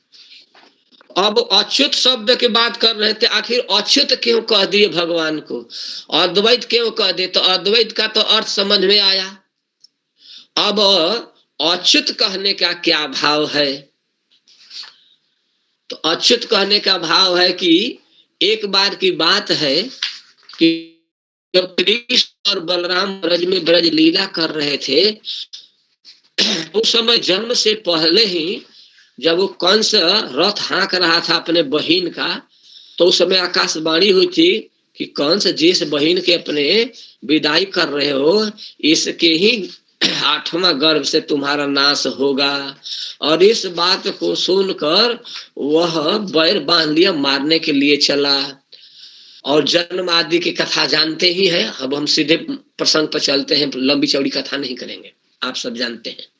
अब अच्युत शब्द की बात कर रहे थे, आखिर अच्युत क्यों कह दिए भगवान को, अद्वैत क्यों कह दिए? तो अद्वैत का तो अर्थ समझ में आया। अब अच्युत कहने का क्या भाव है? तो अच्युत कहने का भाव है कि एक बार की बात है कि जब कृष्ण और बलराम ब्रज में ब्रज लीला कर रहे थे, उस समय जन्म से पहले ही जब वो कंस रथ हाँक रहा था अपने बहिन का, तो उस समय आकाशवाणी हुई थी कि कंस जिस बहिन के अपने विदाई कर रहे हो, इसके ही 8वां गर्भ से तुम्हारा नाश होगा। और इस बात को सुनकर वह बैर बांध लिया, मारने के लिए चला। और जन्म आदि की कथा जानते ही हैं। अब हम सीधे प्रसंग पर चलते हैं, लंबी चौड़ी कथा नहीं करेंगे, आप सब जानते हैं।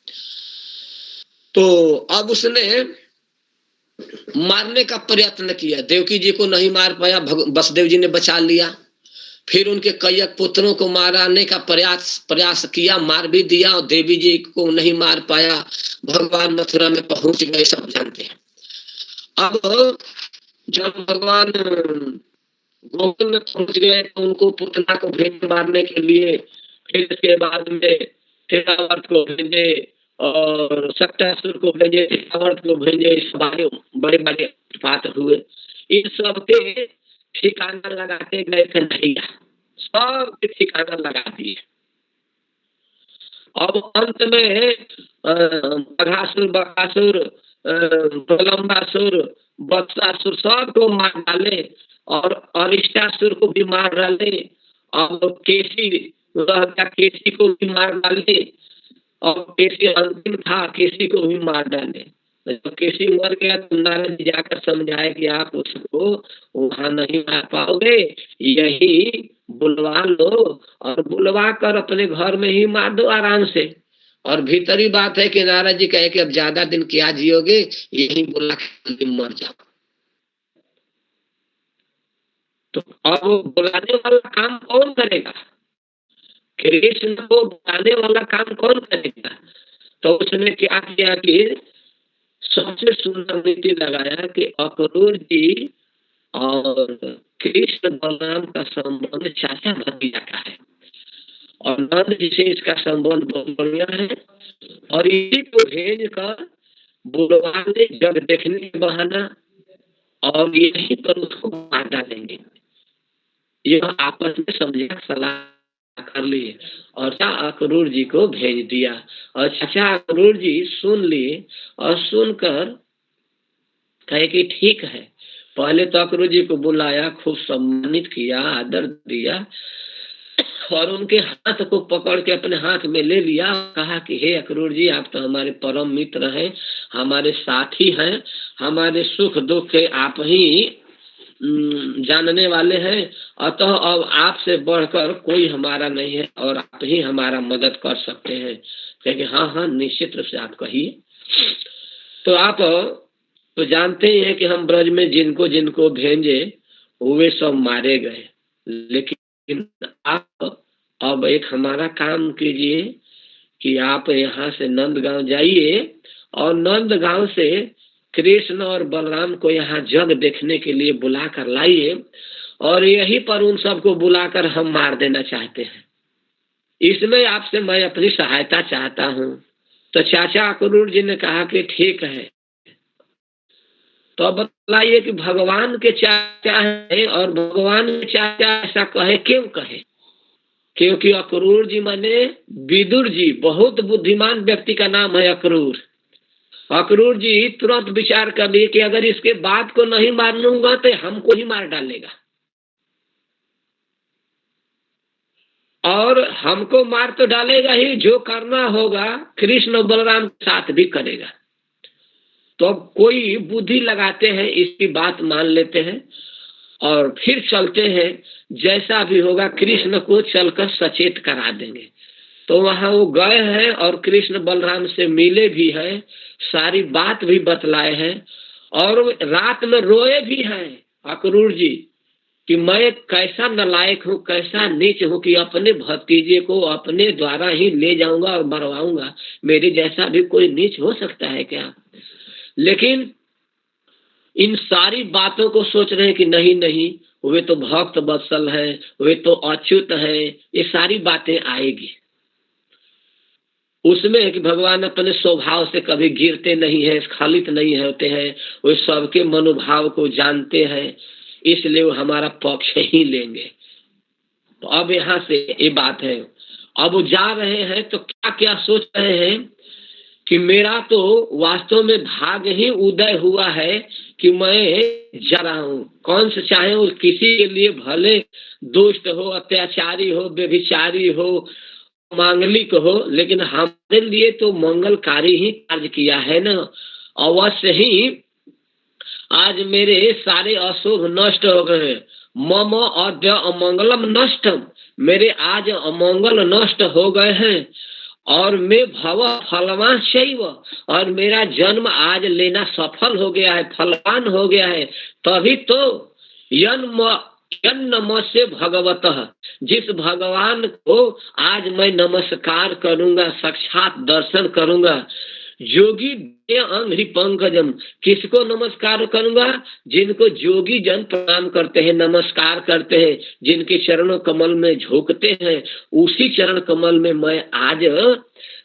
तो अब उसने मारने का प्रयत्न किया, देवकी जी को नहीं मार पाया, वसुदेव जी ने बचा लिया। फिर उनके कई पुत्रों को मारने का प्रयास किया, मार भी दिया, और देवी जी को नहीं मार पाया। भगवान मथुरा में पहुंच गए, सब जानते हैं। अब जब भगवान गोकुल में पहुंच गए तो उनको पुतना को भेज मारने के लिए, फिर इसके बाद में तेरावर्त को भेजे और सत्यासुर को भेजे, तेरावर्त को भेजे। इस बारे बड़े बड़े बात हुए। इन सब के ठिकाना लगाते गए कन्हैया, सब के ठिकाना लगा दिए। अब अंत में बघासुर, बकासुर, प्रलंबासुर, बत्सासुर सबको मार डाले, और अरिष्टासुर को भी मार डाले, और केसी रह गया, केसी को भी मार डाले, और केसी अंतिम था, केसी को भी मार डाले। जब केसी मर गया तो नारद जी जाकर समझाए कि आप उसको वहां नहीं मार पाओगे, यही बुलवा लो, और बुलवा कर अपने घर में ही मार दो आराम से। और भीतरी बात है कि नारद जी कहे कि अब ज्यादा दिन क्या जियोगे, यही बुला के मर जाओ। तो अब बुलाने वाला काम कौन करेगा? कृष्ण को बुलाने वाला काम कौन करेगा? तो उसने क्या किया कि सबसे सुंदर नीति लगाया कि अक्रूर जी और कृष्ण बलराम का संबंध चाचा भतीजा का है, और नंद जी से इसका संबंध बहुत बढ़िया है, और इसी को भेज कर बुलवाने जग देखने के बहाना, और यही पर उसको मार डालेंगे। यह आपस में समझा सलाह कर लिए, और चाचा अक्रूर जी को भेज दिया। और चाचा अक्रूर जी सुन लिए, और सुनकर कहे कि ठीक है। पहले तो अक्रूर जी को बुलाया, खूब सम्मानित किया, आदर दिया, और उनके हाथ को पकड़ के अपने हाथ में ले लिया। कहा कि हे अक्रूर जी, आप तो हमारे परम मित्र हैं, हमारे साथी हैं, हमारे सुख दुख के आप ही जानने वाले हैं, अतः अब आपसे बढ़कर कोई हमारा नहीं है, और आप ही हमारा मदद कर सकते हैं। कहे हाँ हाँ निश्चित रूप से आप कहिए। तो आप तो जानते ही हैं कि हम ब्रज में जिनको जिनको भेजे वे सब मारे गए, लेकिन आप अब एक हमारा काम कीजिए कि आप यहाँ से नंदगांव जाइए, और नंद गांव से कृष्ण और बलराम को यहाँ जग देखने के लिए बुला कर लाइए, और यहीं पर उन सबको बुलाकर हम मार देना चाहते हैं। इसमें आपसे मैं अपनी सहायता चाहता हूँ। तो चाचा अक्रूर जी ने कहा कि ठीक है। तो अब बताइए कि भगवान के चाचा है और भगवान के चाचा ऐसा कहे क्यों कहे? क्योंकि अक्रूर जी माने विदुर जी, बहुत बुद्धिमान व्यक्ति का नाम है अक्रूर। अक्रूर जी तुरंत विचार कर लिए कि अगर इसके बात को नहीं मानूंगा तो हमको ही मार डालेगा, और हमको मार तो डालेगा ही, जो करना होगा कृष्ण और बलराम के साथ भी करेगा। तो अब कोई बुद्धि लगाते हैं, इसकी बात मान लेते हैं और फिर चलते हैं, जैसा भी होगा कृष्ण को चलकर सचेत करा देंगे। तो वहां वो गए हैं और कृष्ण बलराम से मिले भी हैं, सारी बात भी बतलाए हैं, और रात में रोए भी हैं अक्रूर जी कि मैं कैसा नालायक हूँ, कैसा नीच हूँ कि अपने भतीजे को अपने द्वारा ही ले जाऊंगा और मरवाऊंगा। मेरे जैसा भी कोई नीच हो सकता है क्या? लेकिन इन सारी बातों को सोच रहे हैं कि नहीं नहीं, वे तो भक्त वत्सल है, वे तो अच्युत है, ये सारी बातें आएगी उसमें कि भगवान अपने स्वभाव से कभी गिरते नहीं है, स्खलित नहीं होते हैं, वे सबके मनोभाव को जानते हैं, इसलिए वो हमारा पक्ष ही लेंगे। तो अब यहाँ से ये बात है। अब वो जा रहे हैं तो क्या क्या सोच रहे हैं कि मेरा तो वास्तव में भाग ही उदय हुआ है कि मैं जा रहा हूँ। कौन से चाहे वो किसी के लिए भले दुष्ट हो, अत्याचारी हो, व्यभिचारी हो, मांगलिक हो, लेकिन हमारे लिए तो मंगलकारी ही कार्य किया है ना। अवश्य ही आज मेरे सारे अशुभ नष्ट हो गए हैं। मम अद्य अमंगलम नष्टम, मेरे आज अमंगल नष्ट हो गए हैं, और मैं भव फलवान शैव, और मेरा जन्म आज लेना सफल हो गया है, फलवान हो गया है। तभी तो नमस्य भगवतः, जिस भगवान को आज मैं नमस्कार करूंगा, साक्षात दर्शन करूंगा। जोगी अंघ्रि पंकजम, किसको नमस्कार करूंगा? जिनको जोगी जन प्रणाम करते हैं, नमस्कार करते हैं, जिनके चरणों कमल में झोंकते हैं, उसी चरण कमल में मैं आज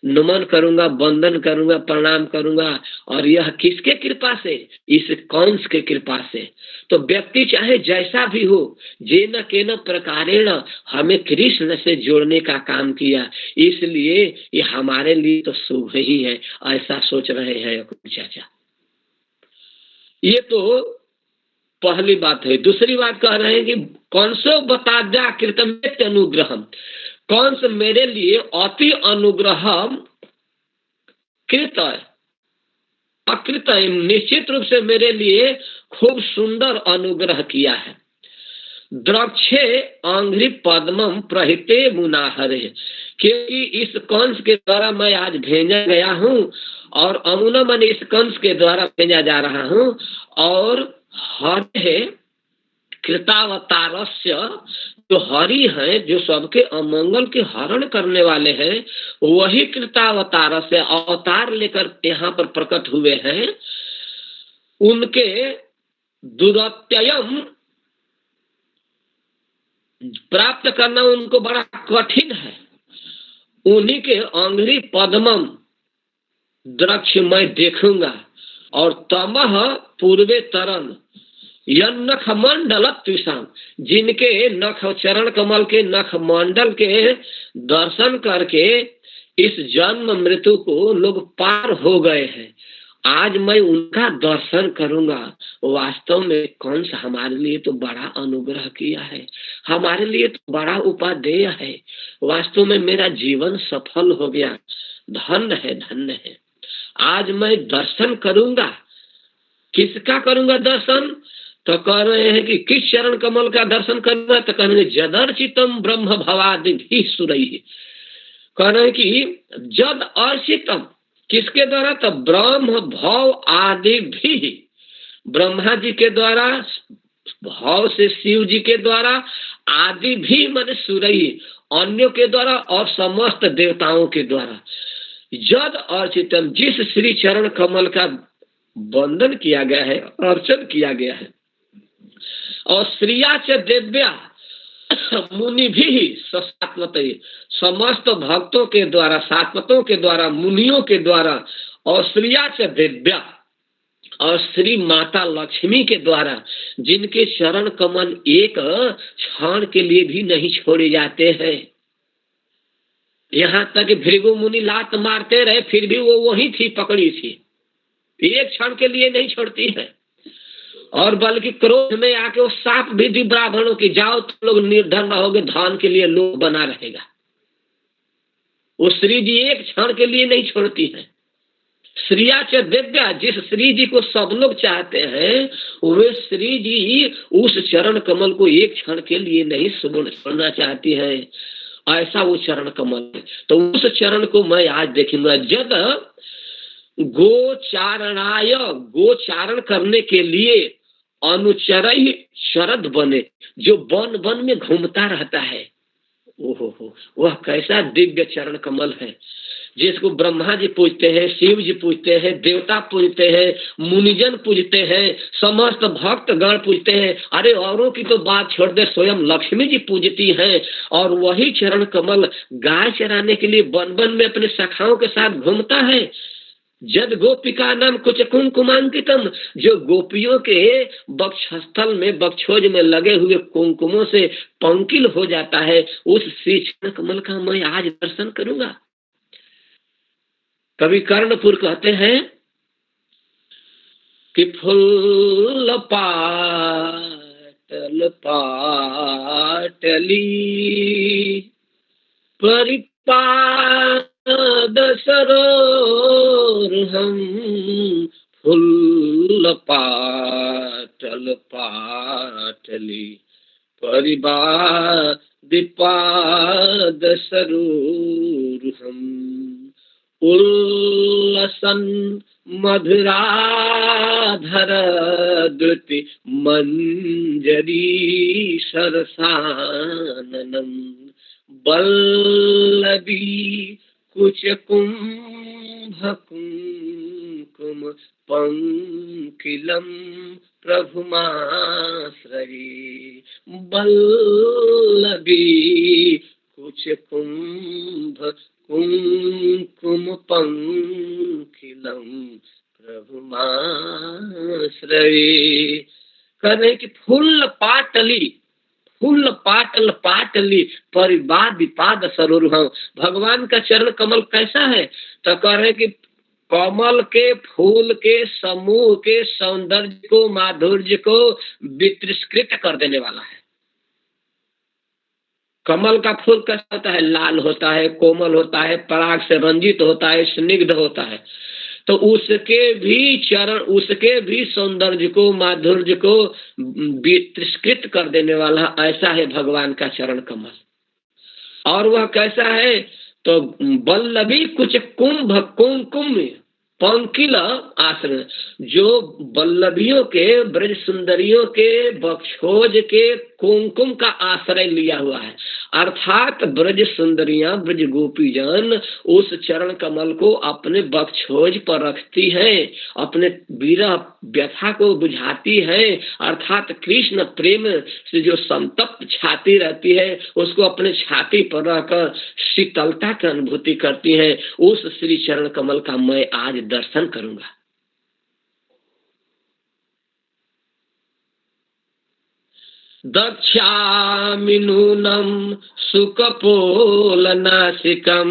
नमन करूंगा, वंदन करूंगा, प्रणाम करूंगा। और यह किसके कृपा से? इस कंस के कृपा से। तो व्यक्ति चाहे जैसा भी हो, जे न के न प्रकारेण हमें कृष्ण से जोड़ने का काम किया, इसलिए ये हमारे लिए तो शुभ ही है, ऐसा सोच रहे हैं चाचा। ये तो पहली बात है। दूसरी बात कह रहे हैं कि कंसो बताद्या कृतम अनुग्रहम, कंस मेरे लिए अति अनुग्रह कृत अकृत, निश्चित रूप से मेरे लिए खूब सुंदर अनुग्रह किया है। द्रक्षे अंघ्रि पद्मम प्रहिते मुनाहरे, क्योंकि इस कंस के द्वारा मैं आज भेजा गया हूँ, और अमुना मन इस कंस के द्वारा भेजा जा रहा हूँ। और हरे कृतावतारस्य, जो हरि है, जो सबके अमंगल के हरण करने वाले हैं, वही कृतावतार से अवतार लेकर यहाँ पर प्रकट हुए हैं। उनके दुरत्ययम प्राप्त करना उनको बड़ा कठिन है। उन्हीं के अंघ्रि पद्मम द्रक्ष मैं देखूंगा, और तमह पूर्वे तरन नख मंडल त्रिशाम, जिनके नख चरण कमल के नख मंडल के दर्शन करके इस जन्म मृत्यु को लोग पार हो गए हैं, आज मैं उनका दर्शन करूंगा। वास्तव में कंस हमारे लिए तो बड़ा अनुग्रह किया है, हमारे लिए तो बड़ा उपादेय है। वास्तव में मेरा जीवन सफल हो गया, धन्य है, धन्य है। आज मैं दर्शन करूंगा। किसका करूंगा दर्शन? तो कह रहे हैं कि किस चरण कमल का दर्शन करना? तो कहेंगे जदर्चितम ब्रह्म भवादि भी सुरई, कह रहे हैं कि जद अर्चितम, किसके द्वारा? तो ब्रह्म भव आदि भी, ब्रह्मा जी के द्वारा, भाव से शिव जी के द्वारा, आदि भी मन सुरई, अन्यों के द्वारा और समस्त देवताओं के द्वारा। यद अर्चितम, जिस श्री चरण कमल का वंदन किया गया है, अर्चन किया गया है। और श्रिया च दिव्या मुनि भी सात्वत, समस्त भक्तों के द्वारा, सात्वतों के द्वारा, मुनियों के द्वारा, और श्रिया च दिव्या, और श्री माता लक्ष्मी के द्वारा, जिनके चरण कमल एक क्षण के लिए भी नहीं छोड़े जाते हैं। यहाँ तक भृगु मुनि लात मारते रहे, फिर भी वो वही थी, पकड़ी थी, एक क्षण के लिए नहीं छोड़ती है। और बल्कि क्रोध में आके वो साप भी दी ब्राह्मणों की, जाओ तुम लोग निर्धन रहोगे, धन के लिए लोभ बना रहेगा। वो श्री जी एक क्षण के लिए नहीं छोड़ती है। श्रिया च दिव्या, जिस श्री जी को सब लोग चाहते हैं, वे श्री जी उस चरण कमल को एक क्षण के लिए नहीं छोड़ना चाहती है। ऐसा वो चरण कमल है। तो उस चरण को मैं आज देखूंगा। जब गोचारणाय, गोचारण करने के लिए अनुचरई शरद बने, जो वन वन में घूमता रहता है, ओहो, वह कैसा दिव्य चरण कमल है, जिसको ब्रह्मा जी पूजते हैं, शिव जी पूजते हैं, देवता पूजते हैं, मुनिजन पूजते हैं, समस्त भक्त गण पूजते हैं। अरे औरों की तो बात छोड़ दे, स्वयं लक्ष्मी जी पूजती हैं। और वही चरण कमल गाय चराने के लिए वन वन में अपने सखाओं के साथ घूमता है। जद गोपिका नाम कुछ कुमकुमांकितम, जो गोपियों के बक्षस्थल में, बक्षोज में लगे हुए कुमकुमों से पंकिल हो जाता है, उस श्री चरण कमल का मैं आज दर्शन करूंगा। कवि कर्णपुर कहते हैं कि फूल पाटल पाटली परिपाद सरोर हम, फूल पाटल पाटली परिपाद सरोर हम, उल्लसन मधुराधर द्रुति मंजरी सरसाननम, बल्लभी कुच कुंभ कुंकुम पंकिलम प्रभुमाश्रये, बल्लभी कुच कुंभ कुंकुम पंकिलम प्रभुमाश्रये। कह रहे कि फूल पाटली, फूल पाटल पाटली परिवाद विपाद सरोर हम। भगवान का चरण कमल कैसा है? तो कह रहे कि कमल के फूल के समूह के सौंदर्य को, माधुर्य को वितृष्कृत कर देने वाला है। कमल का फूल कैसा होता है? लाल होता है, कोमल होता है, पराग से रंजित होता है, स्निग्ध होता है। तो उसके भी चरण, उसके भी सौंदर्य को, माधुर्य को वितृष्कृत कर देने वाला ऐसा है भगवान का चरण कमल। और वह कैसा है? तो बल्लभी कुछ कुंभ कुंकुम पंकिल आश्रय, जो बल्लभियों के, ब्रज सुंदरियों के बक्षोज के कुमकुम का आश्रय लिया हुआ है। अर्थात ब्रज सुंदरियां, ब्रज गोपीजन उस चरण कमल को अपने बक्षोज पर रखती हैं, अपने विरह व्यथा को बुझाती है। अर्थात कृष्ण प्रेम से जो संतप्त छाती रहती है, उसको अपने छाती पर रखकर शीतलता की अनुभूति करती है। उस श्री चरण कमल का मैं आज दर्शन करूंगा। दक्षामिनूनम सुकपोलनासिकम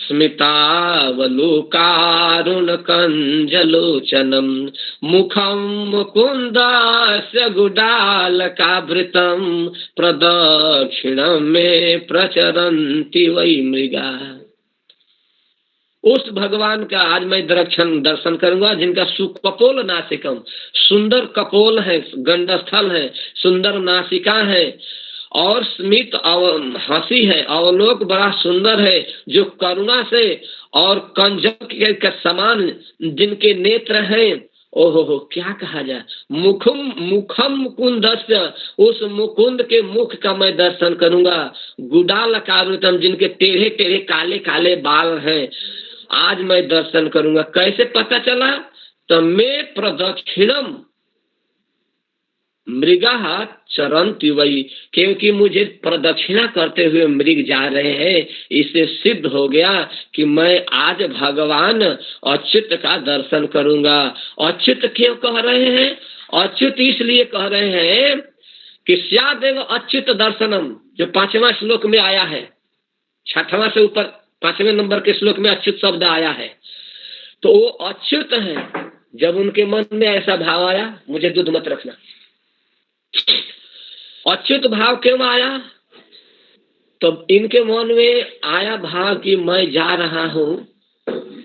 स्मितावलोकारुणकंजलोचनम मुखम मुकुंदास्य गुडालकावृतम प्रदक्षिणम में प्रचरन्ति वै मृगा। उस भगवान का आज मैं दर्शन करूंगा, जिनका सुकपोल नासिकम, सुंदर कपोल है, गंडस्थल है, सुंदर नासिका है, और स्मित हंसी है, अवलोक बड़ा सुंदर है, जो करुणा से, और कंजक के समान जिनके नेत्र हैं। ओहो, क्या कहा जाए? मुखम मुकुंदस्य, उस मुकुंद के मुख का मैं दर्शन करूंगा। गुडालकावृतम, जिनके टेढ़े टेढ़े काले काले बाल हैं, आज मैं दर्शन करूंगा। कैसे पता चला? तो मैं प्रदक्षिणम मृगा चरंती वही, क्योंकि मुझे प्रदक्षिणा करते हुए मृग जा रहे हैं, इससे सिद्ध हो गया कि मैं आज भगवान अच्युत का दर्शन करूंगा। अच्युत क्यों कह रहे हैं? अच्युत इसलिए कह रहे हैं कि स्यादेव अच्युत दर्शनम, जो 5वां श्लोक में आया है, 6वां से ऊपर 5वें नंबर के श्लोक में अच्युत शब्द आया है, तो वो अच्युत है। जब उनके मन में ऐसा भाव आया, मुझे दूध मत रखना, अच्युत भाव क्यों आया? तो इनके मन में आया भाव कि मैं जा रहा हूँ,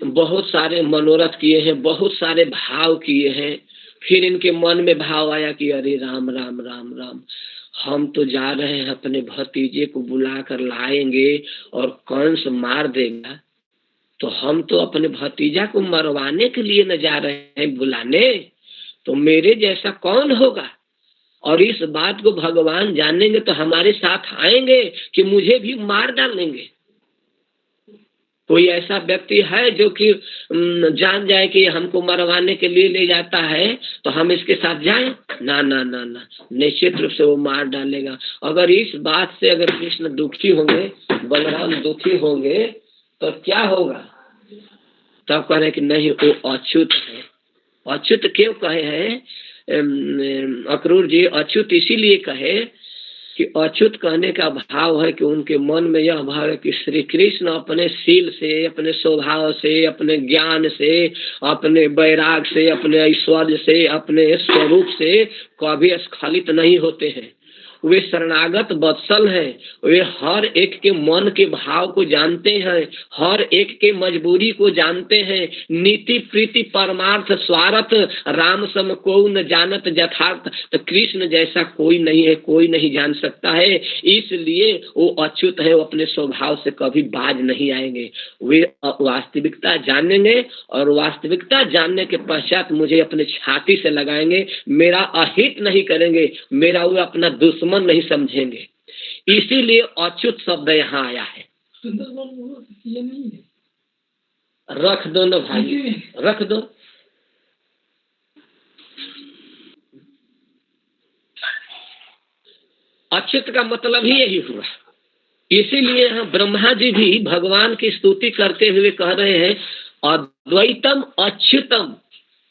बहुत सारे मनोरथ किए हैं, बहुत सारे भाव किए हैं। फिर इनके मन में भाव आया कि अरे राम राम राम राम, हम तो जा रहे हैं अपने भतीजे को बुला कर लाएंगे और कंस मार देगा, तो हम तो अपने भतीजा को मरवाने के लिए न जा रहे हैं बुलाने, तो मेरे जैसा कौन होगा? और इस बात को भगवान जानेंगे तो हमारे साथ आएंगे कि मुझे भी मार डालेंगे। कोई ऐसा व्यक्ति है जो कि जान जाए कि हमको मरवाने के लिए ले जाता है तो हम इसके साथ जाएं? ना ना ना ना, निश्चित रूप से वो मार डालेगा। अगर इस बात से अगर कृष्ण दुखी होंगे, बलराम दुखी होंगे, तो क्या होगा? तब कह रहे कि नहीं, वो अच्युत है। अच्युत क्यों कहे हैं अक्रूर जी? अच्युत इसीलिए कहे कि अच्युत कहने का भाव है कि उनके मन में यह भाव है कि श्री कृष्ण अपने शील से, अपने स्वभाव से, अपने ज्ञान से, अपने वैराग से, अपने ऐश्वर्य से, अपने स्वरूप से कभी स्खलित नहीं होते हैं। वे शरणागत वत्सल हैं, वे हर एक के मन के भाव को जानते हैं, हर एक के मजबूरी को जानते हैं। नीति प्रीति परमार्थ स्वार्थ राम सम को न जानत यथार्थ, तो कृष्ण जैसा कोई नहीं है, कोई नहीं जान सकता है। इसलिए वो अच्युत है, वो अपने स्वभाव से कभी बाज नहीं आएंगे। वे वास्तविकता जानेंगे और वास्तविकता जानने के पश्चात मुझे अपने छाती से लगाएंगे, मेरा अहित नहीं करेंगे, मेरा वो अपना दुश्मन नहीं समझेंगे। इसीलिए अच्युत शब्द यहाँ आया है। रख दो ना भाई, रख दो। अच्युत का मतलब ही यही हुआ। इसीलिए ब्रह्मा जी भी भगवान की स्तुति करते हुए कह रहे हैं अद्वैतम अच्युतम,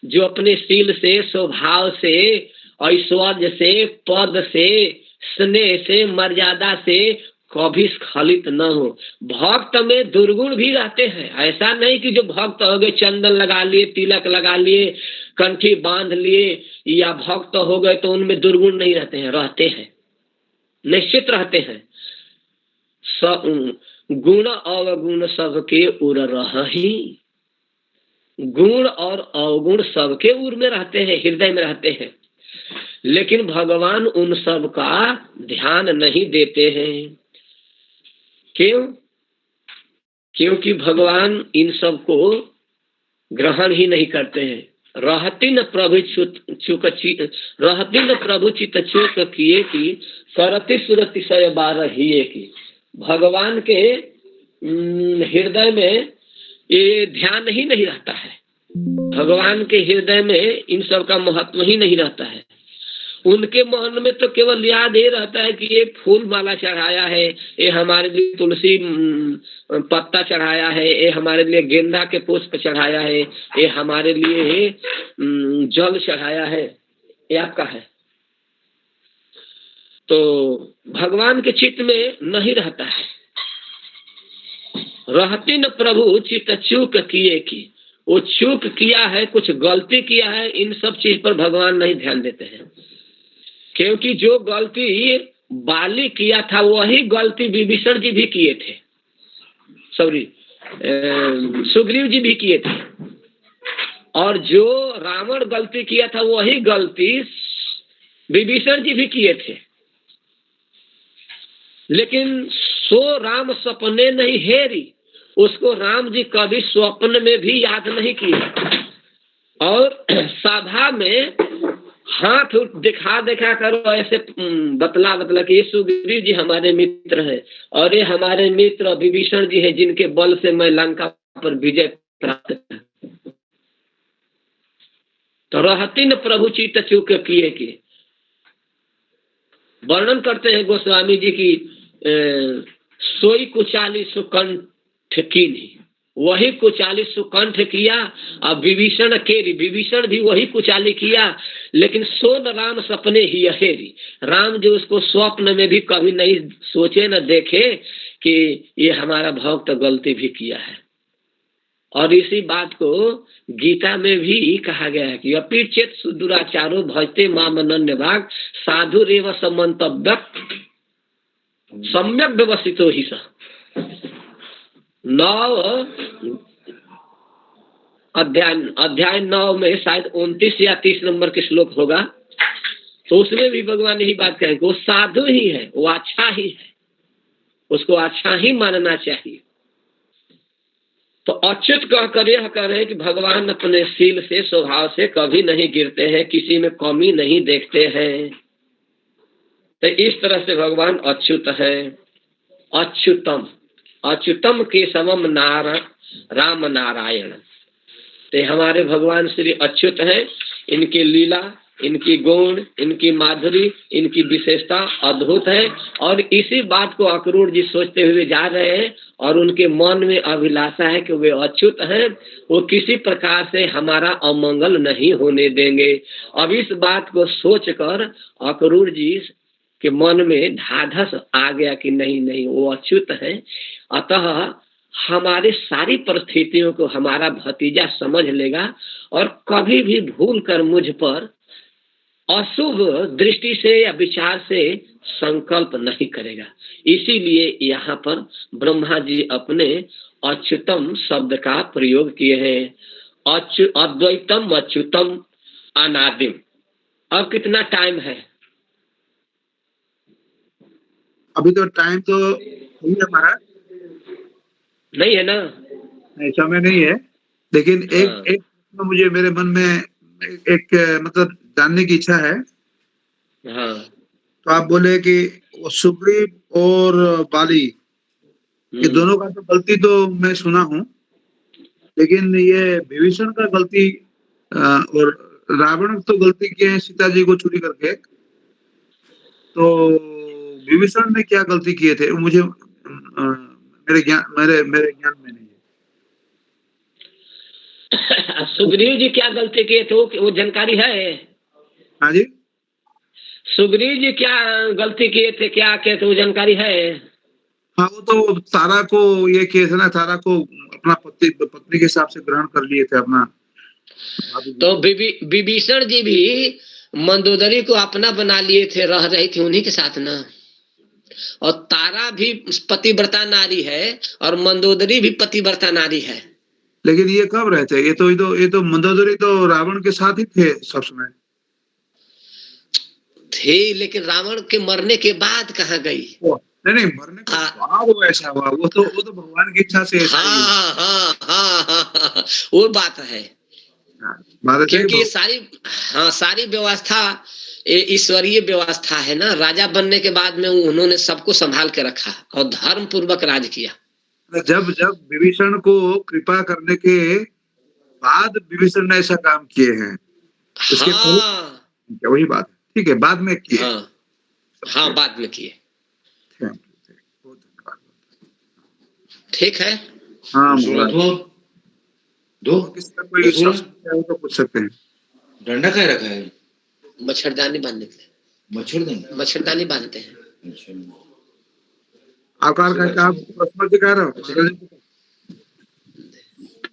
जो अपने शील से, स्वभाव से, ऐश्वर्य से, पद से, स्नेह से, मर्यादा से कभी स्खलित न हो। भक्त में दुर्गुण भी रहते हैं, ऐसा नहीं कि जो भक्त हो गए चंदन लगा लिए, तिलक लगा लिए, कंठी बांध लिए या भक्त हो गए तो उनमें दुर्गुण नहीं रहते हैं, रहते हैं, निश्चित रहते हैं। गुण अवगुण सबके उर रही, गुण और अवगुण सबके उर में रहते हैं, हृदय में रहते हैं, लेकिन भगवान उन सब का ध्यान नहीं देते हैं। क्यों? क्योंकि भगवान इन सब को ग्रहण ही नहीं करते हैं। रहती न प्रभु चित चूक किए की करती सुरति सय बार हिए की। भगवान के हृदय में ये ध्यान ही नहीं रहता है, भगवान के हृदय में इन सब का महत्व ही नहीं रहता है। उनके मन में तो केवल याद ये रहता है कि ये फूल माला चढ़ाया है, ये हमारे लिए तुलसी पत्ता चढ़ाया है, ये हमारे लिए गेंदा के पुष्प चढ़ाया है, ये हमारे लिए जल चढ़ाया है, ये आपका है। तो भगवान के चित्त में नहीं रहता है। रहती न प्रभु चित्त चूक किए की, वो चूक किया है, कुछ गलती किया है, इन सब चीज पर भगवान नहीं ध्यान देते हैं। क्योंकि जो गलती बाली किया था वही गलती विभीषण जी भी किए थे, सॉरी सुग्रीव जी भी किए थे, और जो रावण गलती किया था वही गलती विभीषण जी भी किए थे। लेकिन सो राम सपने नहीं हेरी, उसको राम जी कभी स्वप्न में भी याद नहीं किया। और सभा में हाथ दिखा दिखा करो ऐसे बतला बतला कि ये सुग्रीव जी हमारे मित्र हैं और ये हमारे मित्र विभीषण जी हैं, जिनके बल से मैं लंका पर विजय प्राप्त करते हैं। तो रहती न प्रभु चित्त चूक किए के वर्णन करते हैं गोस्वामी जी की सोई कुचाली सुकंठ की नहीं, वही कुचाली सुकंठ किया। और विभीषण केरी, विभीषण भी वही कुचाली किया, लेकिन सोन राम सपने ही हेरी। राम जो उसको स्वप्न में भी कभी नहीं सोचे न देखे कि ये हमारा भक्त गलती भी किया है। और इसी बात को गीता में भी कहा गया है कि अपि चेत सुदुराचारो भजते माम अनन्य भाग साधु रेव समन्तव्य सम्यक व्यवस्थितो ही स। 9 अध्याय 9 में शायद 29 या 30 नंबर के श्लोक होगा, तो उसमें भी भगवान यही बात कहेंगे, वो साधु ही है, वो अच्छा ही है, उसको अच्छा ही मानना चाहिए। तो अच्युत कहकर यह कह रहे हैं कि भगवान अपने शील से, स्वभाव से कभी नहीं गिरते हैं, किसी में कमी नहीं देखते हैं। तो इस तरह से भगवान अच्युत है। अच्युतम, अच्युतम के समम राम नारायण। तो हमारे भगवान श्री अच्युत हैं। इनकी लीला, इनकी गुण, इनकी माधुरी, इनकी विशेषता अद्भुत है। और इसी बात को अक्रूर जी सोचते हुए जा रहे हैं और उनके मन में अभिलाषा है कि वे अच्युत हैं, वो किसी प्रकार से हमारा अमंगल नहीं होने देंगे। अब इस बात को सोचकर अक्रूर जी के मन में ढाढ़स आ गया कि नहीं नहीं, वो अच्युत है। अतः हमारे सारी परिस्थितियों को हमारा भतीजा समझ लेगा और कभी भी भूल कर मुझ पर अशुभ दृष्टि से या विचार से संकल्प नहीं करेगा। इसीलिए यहाँ पर ब्रह्मा जी अपने अच्युतम शब्द का प्रयोग किए हैं। अद्वैतम अच्युतम अनादिम। अब कितना टाइम है? अभी तो टाइम तो नहीं है हमारा, नहीं है ना? नहीं, समय नहीं है। लेकिन एक मुझे मेरे मन में एक मतलब जानने की इच्छा है। हाँ। तो आप बोले कि वो सुग्रीव और बाली, ये दोनों का तो गलती तो मैं सुना हूँ, लेकिन ये विभीषण का गलती और रावण तो गलती किए हैं सीता जी को चोरी करके, तो विभीषण ने क्या गलती किए थे मुझे मेरे ज्ञान में नहीं है। सुग्रीव जी क्या गलती किए थे वो जानकारी है? हाँ जी, सुग्रीव जी क्या गलती किए थे, क्या किए थे, वो जानकारी है? हाँ, वो तो तारा को ये किए थे ना, तारा को अपना पत्नी के हिसाब से ग्रहण कर लिए थे अपना। तो विभीषण जी भी मंदोदरी को अपना बना लिए थे, रह रही थी उन्हीं के साथ ना। और तारा भी पतिव्रता नारी है और मंदोदरी भी पतिव्रता नारी है। लेकिन ये कब रहते? ये तो मंदोदरी तो रावण के साथ ही थे सब समय थे, लेकिन रावण के मरने के बाद कहाँ गई? नहीं, मरने के बाद वो ऐसा हुआ, वो तो भगवान की इच्छा से ऐसा ही हुआ। हाँ, वो बात है। क्योंकि सारी व्यवस्था ईश्वरीय व्यवस्था है ना। राजा बनने के बाद में उन्होंने सबको संभाल के रखा और धर्म पूर्वक राज किया। जब विभीषण को कृपा करने के बाद विभीषण ने ऐसा काम किए हैं, वही बात है। ठीक है, बाद में किए। हाँ, बाद में किए। ठीक है। हाँ, दो किसका कोई तो पूछ सकते हैं। डंडा क्या रखा है? मच्छरदानी बांधने के लिए। मच्छरदानी बांधते हैं। आकार का आप प्रश्न दिखा रहे हो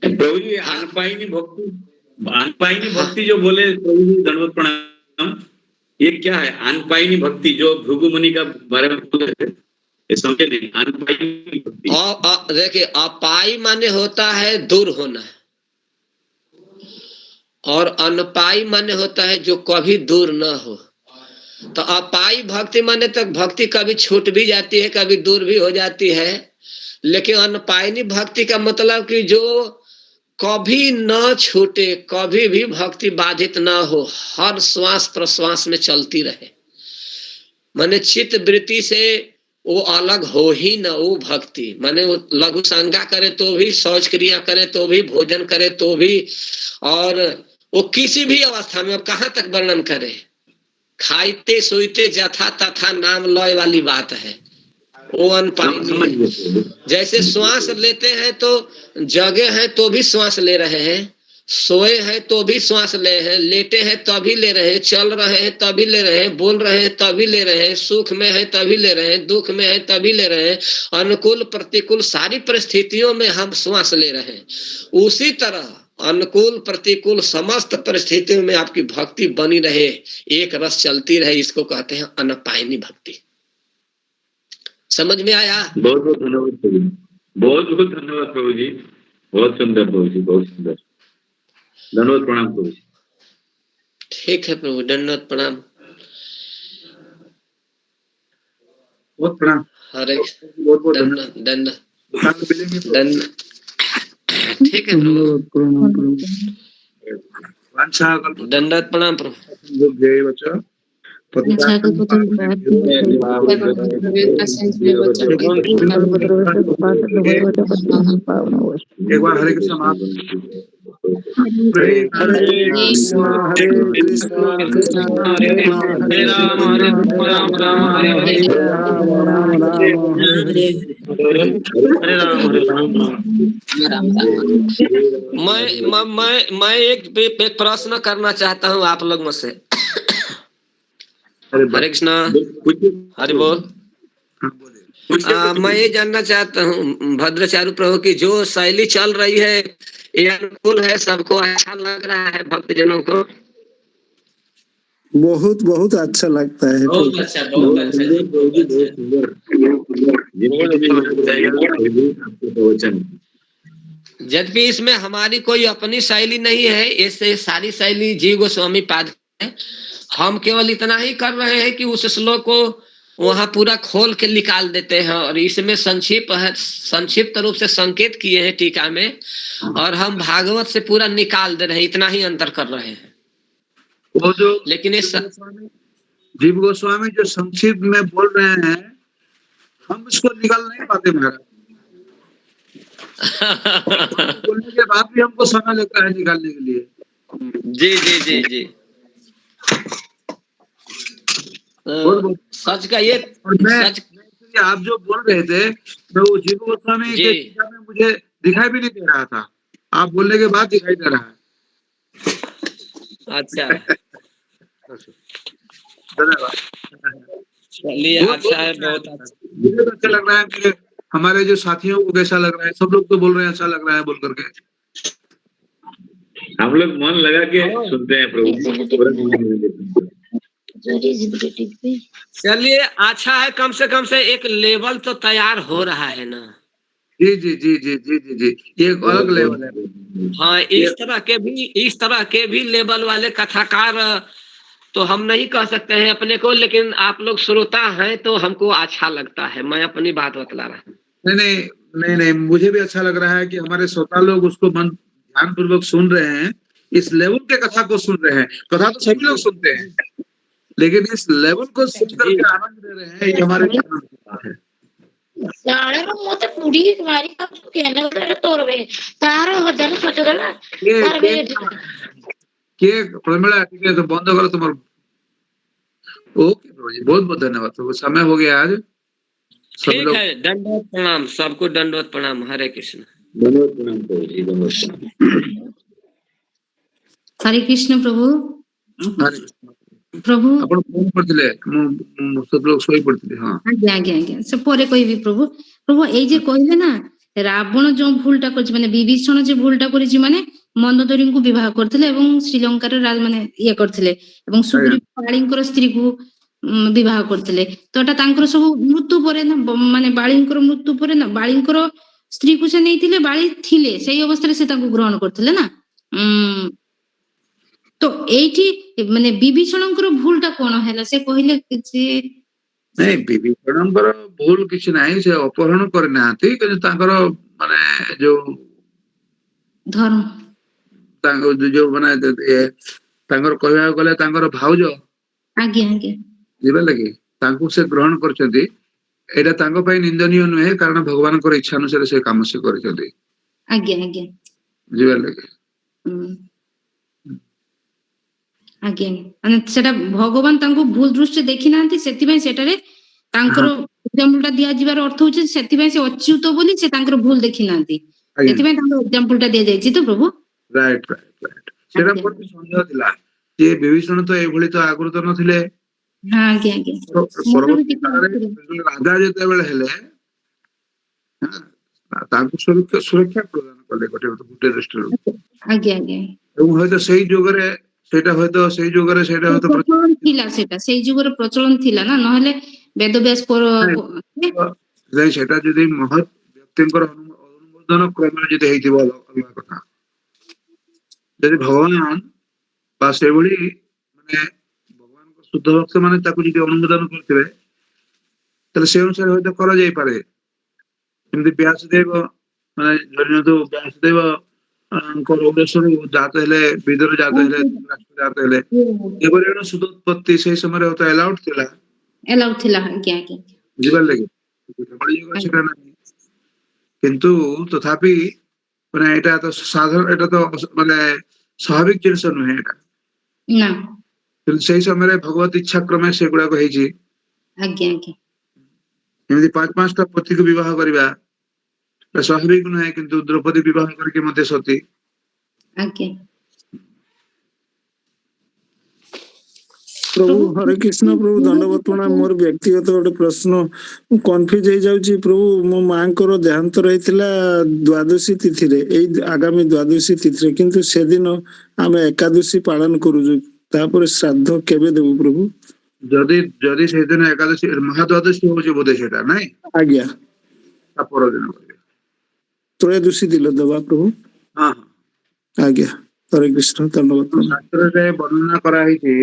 प्रभु जी। अनपाइनी भक्ति जो बोले प्रभु जी, दंडवत प्रणाम। ये क्या है अनपाइनी भक्ति जो भृगु मुनि का बारे में बोले थे? ये समझे नहीं। अनपाइनी भक्ति देखिए, अपाई माने होता है दूर होना, और अनपाई माने होता है जो कभी दूर न हो। तो अपाई भक्ति माने तक भक्ति कभी छूट भी जाती है, कभी दूर भी हो जाती है। लेकिन अनपाइनी भक्ति का मतलब कि जो कभी न छूटे, कभी भी भक्ति बाधित न हो, हर श्वास प्रश्वास में चलती रहे। माने चित्त वृत्ति से वो अलग हो ही न वो भक्ति। माने वो लघु संज्ञा करे तो भी, शौच क्रिया करे तो भी, भोजन करे तो भी, और वो किसी भी अवस्था में, अब कहाँ तक वर्णन करे, खाइते सोइते जथा तथा नाम लय वाली बात है। वो अनपाई है। जैसे श्वास लेते हैं तो जगे हैं तो भी श्वास ले रहे हैं, सोए हैं तो भी श्वास ले हैं, लेटे हैं तभी ले रहे हैं, चल रहे हैं तभी ले रहे हैं, बोल रहे हैं तभी ले रहे हैं, सुख में है तभी ले रहे हैं, दुख में है तभी ले रहे हैं, अनुकूल प्रतिकूल सारी परिस्थितियों में हम श्वास ले रहे हैं। उसी तरह अनुकूल प्रतिकूल समस्त परिस्थितियों में आपकी भक्ति बनी रहे, एक रस चलती रहे, इसको कहते हैं अनपायनी भक्ति। समझ में आया? बहुत बहुत धन्यवाद प्रभु जी, बहुत बहुत धन्यवाद प्रभु जी, बहुत सुंदर प्रभु जी, बहुत सुंदर। धन्यवाद, प्रणाम प्रभु जी। ठीक है प्रभु, दंडवत प्रणाम। बहुत प्रणाम। हरे बहुत बहुत धन्यवाद। दंड साथ में मिलेंगे तो। दंड। ठीक है प्रभु, प्रणाम प्रभु। वांछा कल्प दंडवत प्रणाम प्रभु। जो जय बच्चा एक बार हरे कृष्ण हरे कृष्ण हरे कृष्ण कृष्ण हरे हरे राम राम राम हरे हरे राम राम हरे हरे राम मैं एक प्रश्न करना चाहता हूँ आप लोग में से। हरे कृष्णा, हरि बोल। मैं ये जानना चाहता हूँ भद्राचार्य प्रभु की जो शैली चल रही है, ये अनुकूल है, सबको अच्छा लग रहा है भक्तजनों को? बहुत बहुत अच्छा लगता है। बहुत अच्छा, बहुत अच्छा। जबकि इसमें हमारी कोई अपनी शैली नहीं है, इससे सारी शैली जीव गोस्वामी पाद है। हम केवल इतना ही कर रहे हैं कि उस श्लोक को वहां पूरा खोल के निकाल देते हैं, और इसमें संक्षिप्त रूप से संकेत किए हैं टीका में, और हम भागवत से पूरा निकाल दे रहे हैं, इतना ही अंतर कर रहे हैं। वो जो लेकिन ये जीव गोस्वामी जो संक्षिप्त में बोल रहे हैं, हम इसको निकाल नहीं पाते महाराज। बोलने के बाद भी हमको समय लगता है निकालने के लिए। जी जी जी जी। सच का ये सच। आप जो बोल रहे थे तो वो जीव गोस्वामी के टीका में मुझे दिखाई भी नहीं दे रहा था, आप बोलने के बाद दिखाई दे रहा है। अच्छा, धन्यवाद। चलिए, अच्छा है, बहुत अच्छा। मुझे तो अच्छा लग रहा है कि हमारे जो साथियों को कैसा लग रहा है, सब लोग तो बोल रहे हैं अच्छा लग रहा है बोल करके। हम लोग मन लगा के सुनते हैं प्रभु। चलिए, अच्छा है, कम से एक लेवल तो तैयार हो रहा है ना। जी जी जी जी जी जी जी, ये एक अलग लेवल है। हाँ, इस तरह के भी लेवल वाले कथाकार तो हम नहीं कह सकते हैं अपने को, लेकिन आप लोग श्रोता हैं तो हमको अच्छा लगता है। मैं अपनी बात बतला रहा हूँ। नहीं, मुझे भी अच्छा लग रहा है कि हमारे श्रोता लोग उसको मन ध्यान पूर्वक सुन रहे हैं, इस लेवल के कथा को सुन रहे हैं। कथा तो सभी लोग सुनते हैं, लेकिन इस लेवल को सुन करके आनंद ले रहे हैं, ये हमारे है। प्रमिला, ठीक है, तो बंद करो तुम्हारा। ओके प्रभु जी, बहुत बहुत धन्यवाद। तो समय हो गया आज। ठीक है, दंडवत प्रणाम, सबको दंडवत प्रणाम। हरे कृष्ण। धन्यवाद, प्रणाम प्रभु जी, धन्यवाद। हरे कृष्ण प्रभु। प्रभु आपण फोन करथिले, सब लोग सोई पड़थिले। हां, आज्ञा से परे कहबी प्रभु। प्रभु एई जे कहले ना, रावण जो भूलटा करछि, माने विभीषण जे भूलटा करिछि, माने मंदोदरी को विवाह करथिले एवं श्रीलंकार राज माने ये करथिले, एवं सुग्रीव बाळींकर स्त्री को विवाह करथिले। तो एटा तांकर सब मृत्यु परे ना, माने बाळींकर मृत्यु परे ना, बाळींकर स्त्री को से नैथिले, बाळी थिले सेई अवस्था रे से तांको ग्रहण करथिले ना। तो एठी माने विभीषणकर भूलटा कोन हैला, से कहिले जे नहीं, विभीषणकर भूल किछि नाही, से अपहरण करनाथि, कि तांकर माने जो धर्म तांको जो माने तांकर कहया गले तांकर भाउज आज्ञा जीवे लगे तांको से ग्रहण करछथि, एटा तांको ପାଇଁ निंदनीय नुहे कारण भगवान को इच्छा अनुसार से काम से करछथि आज्ञा आज्ञा बुझिबले हम्म, आज्ञा ମାନେ ସେଟା ଭଗବାନ ତାଙ୍କୁ ଭୁଲ ଦୃଷ୍ଟି ଦେଖି ନାହାନ୍ତି ସେଥିପାଇଁ ସେଟାରେ ତାଙ୍କର ଏକ୍ସାମ୍ପଲ ଟା ଦିଆଯିବାର ଅର୍ଥ ହଉଛି ସେଥିପାଇଁ ସେ ଅଚ୍ୟୁତ ବୋଲି ସେ ତାଙ୍କର ଭୁଲ ଦେଖି ନାହାନ୍ତି ସେଥିପାଇଁ ତାଙ୍କର ଏକ୍ସାମ୍ପଲ ଟା ଦିଆଯାଇଛି ତ ପ୍ରଭୁ राइट राइट राइट सेटा आज्ञा पर संदेह थिला जे विभीषण तो एभली तो आगुर तो नथिले हाँ आज्ञा आज्ञा ମୋର ବି परवर्ती ଟିକେ काल रे राजा जेतेबेले हेले तांको सुरक्षा प्रदान कले गोटे दृष्टि आज्ञा आज्ञा এবং হয়তো সেই যুগরে সেটা হয়তো সেই যুগরে সেটা হয়তো ପ୍ରଚଳନ ଥିଲା ସେଟା ସେଇ ଯୁଗର ପ୍ରଚଳନ ଥିଲା ନା ନହେଲେ ବେଦବ୍ୟାସ ନାଇଁ ସେଟା ଯଦି ମହତ୍ ବ୍ୟକ୍ତିଙ୍କର ଅନୁମୋଦନ କ୍ରମରେ ଯଦି ହେଇଥିବ ଅଲଗା କଥା ଯଦି ଭଗବାନ ବା ସେଭଳି ମାନେ ଭଗବାନଙ୍କ ଶୁଦ୍ଧ ଭକ୍ତ ମାନେ ତାକୁ ଯଦି ଅନୁମୋଦନ କରିଥିବେ ତାହେଲେ ସେ ଅନୁସାରେ ହয়তো କରାଯାଇପାରେ ଯେମିତି ବ୍ୟାସଦେବ ମାନେ ଧରି ନିଅନ୍ତୁ ବ୍ୟାସଦେବ ଔରସରୁ ଜାତ ହେଲେ ବିଦର ଜାତ ହେଲେ ଜାତ ହେଲେ ଏଭଳି ଜଣେ ସୁଦୋତ୍ପତ୍ତି ସେଇ ସମୟରେ ହয়তো ଆଲାଉଡ ଥିଲା ଏଲାଉ ଥିଲା ଆଜ୍ଞା ଆଜ୍ଞା ବୁଝିପାରିଲେ କି ଏଭଳି ଯୁଗରେ ସେଟା ନାହିଁ କିନ୍ତୁ ତଥାପି ମାନେ ଏଇଟା ତ ସାଧାରଣ ଏଇଟା ତ ମାନେ ସ୍ୱାଭାବିକ ଜିନିଷ ନୁହେଁ ଏଇଟା ନା କିନ୍ତୁ ସେଇ ସମୟରେ ଭଗବତ ଇଚ୍ଛା କ୍ରମେ ସେଗୁଡାକ ହେଇଛି ଆଜ୍ଞା ଆଜ୍ଞା ଏମିତି ପାଞ୍ଚଟା ପତିକୁ ବିବାହ କରିବା ଏଟା ସ୍ୱାଭାବିକ ନୁହେଁ କିନ୍ତୁ ଦ୍ରୌପଦୀ ବିବାହ କରିକି ମଧ୍ୟ ସତୀ ଆଜ୍ଞା प्रभु हरे कृष्ण प्रभु दंडवत प्रणाम मोर व्यक्तिगत गोटे प्रश्न कन्फ्यूज हो जाउची प्रभु मो मांकर देहांत रहितला द्वादशी तिथि रे एई आगामी द्वादशी तिथि रे किंतु से दिन आमे एकादशी पालन करूजु तापर श्राद्ध केबे देबु प्रभु ଯଦି ଯଦି ସେଇଦିନ ଏକାଦଶୀ ମହାଦ୍ୱାଦଶୀ ହଉଛି ବୋଧେ ସେଟା ନାଇଁ आज्ञा ତା ପରଦିନ କରିବେ त्रयोदशी दिल दबा प्रभु ହଁ आज्ञा हरे कृष्ण दंडवत ହଁ प्रणाम ଶାସ୍ତ୍ରରେ ବର୍ଣ୍ଣନା କରାହେଇଛି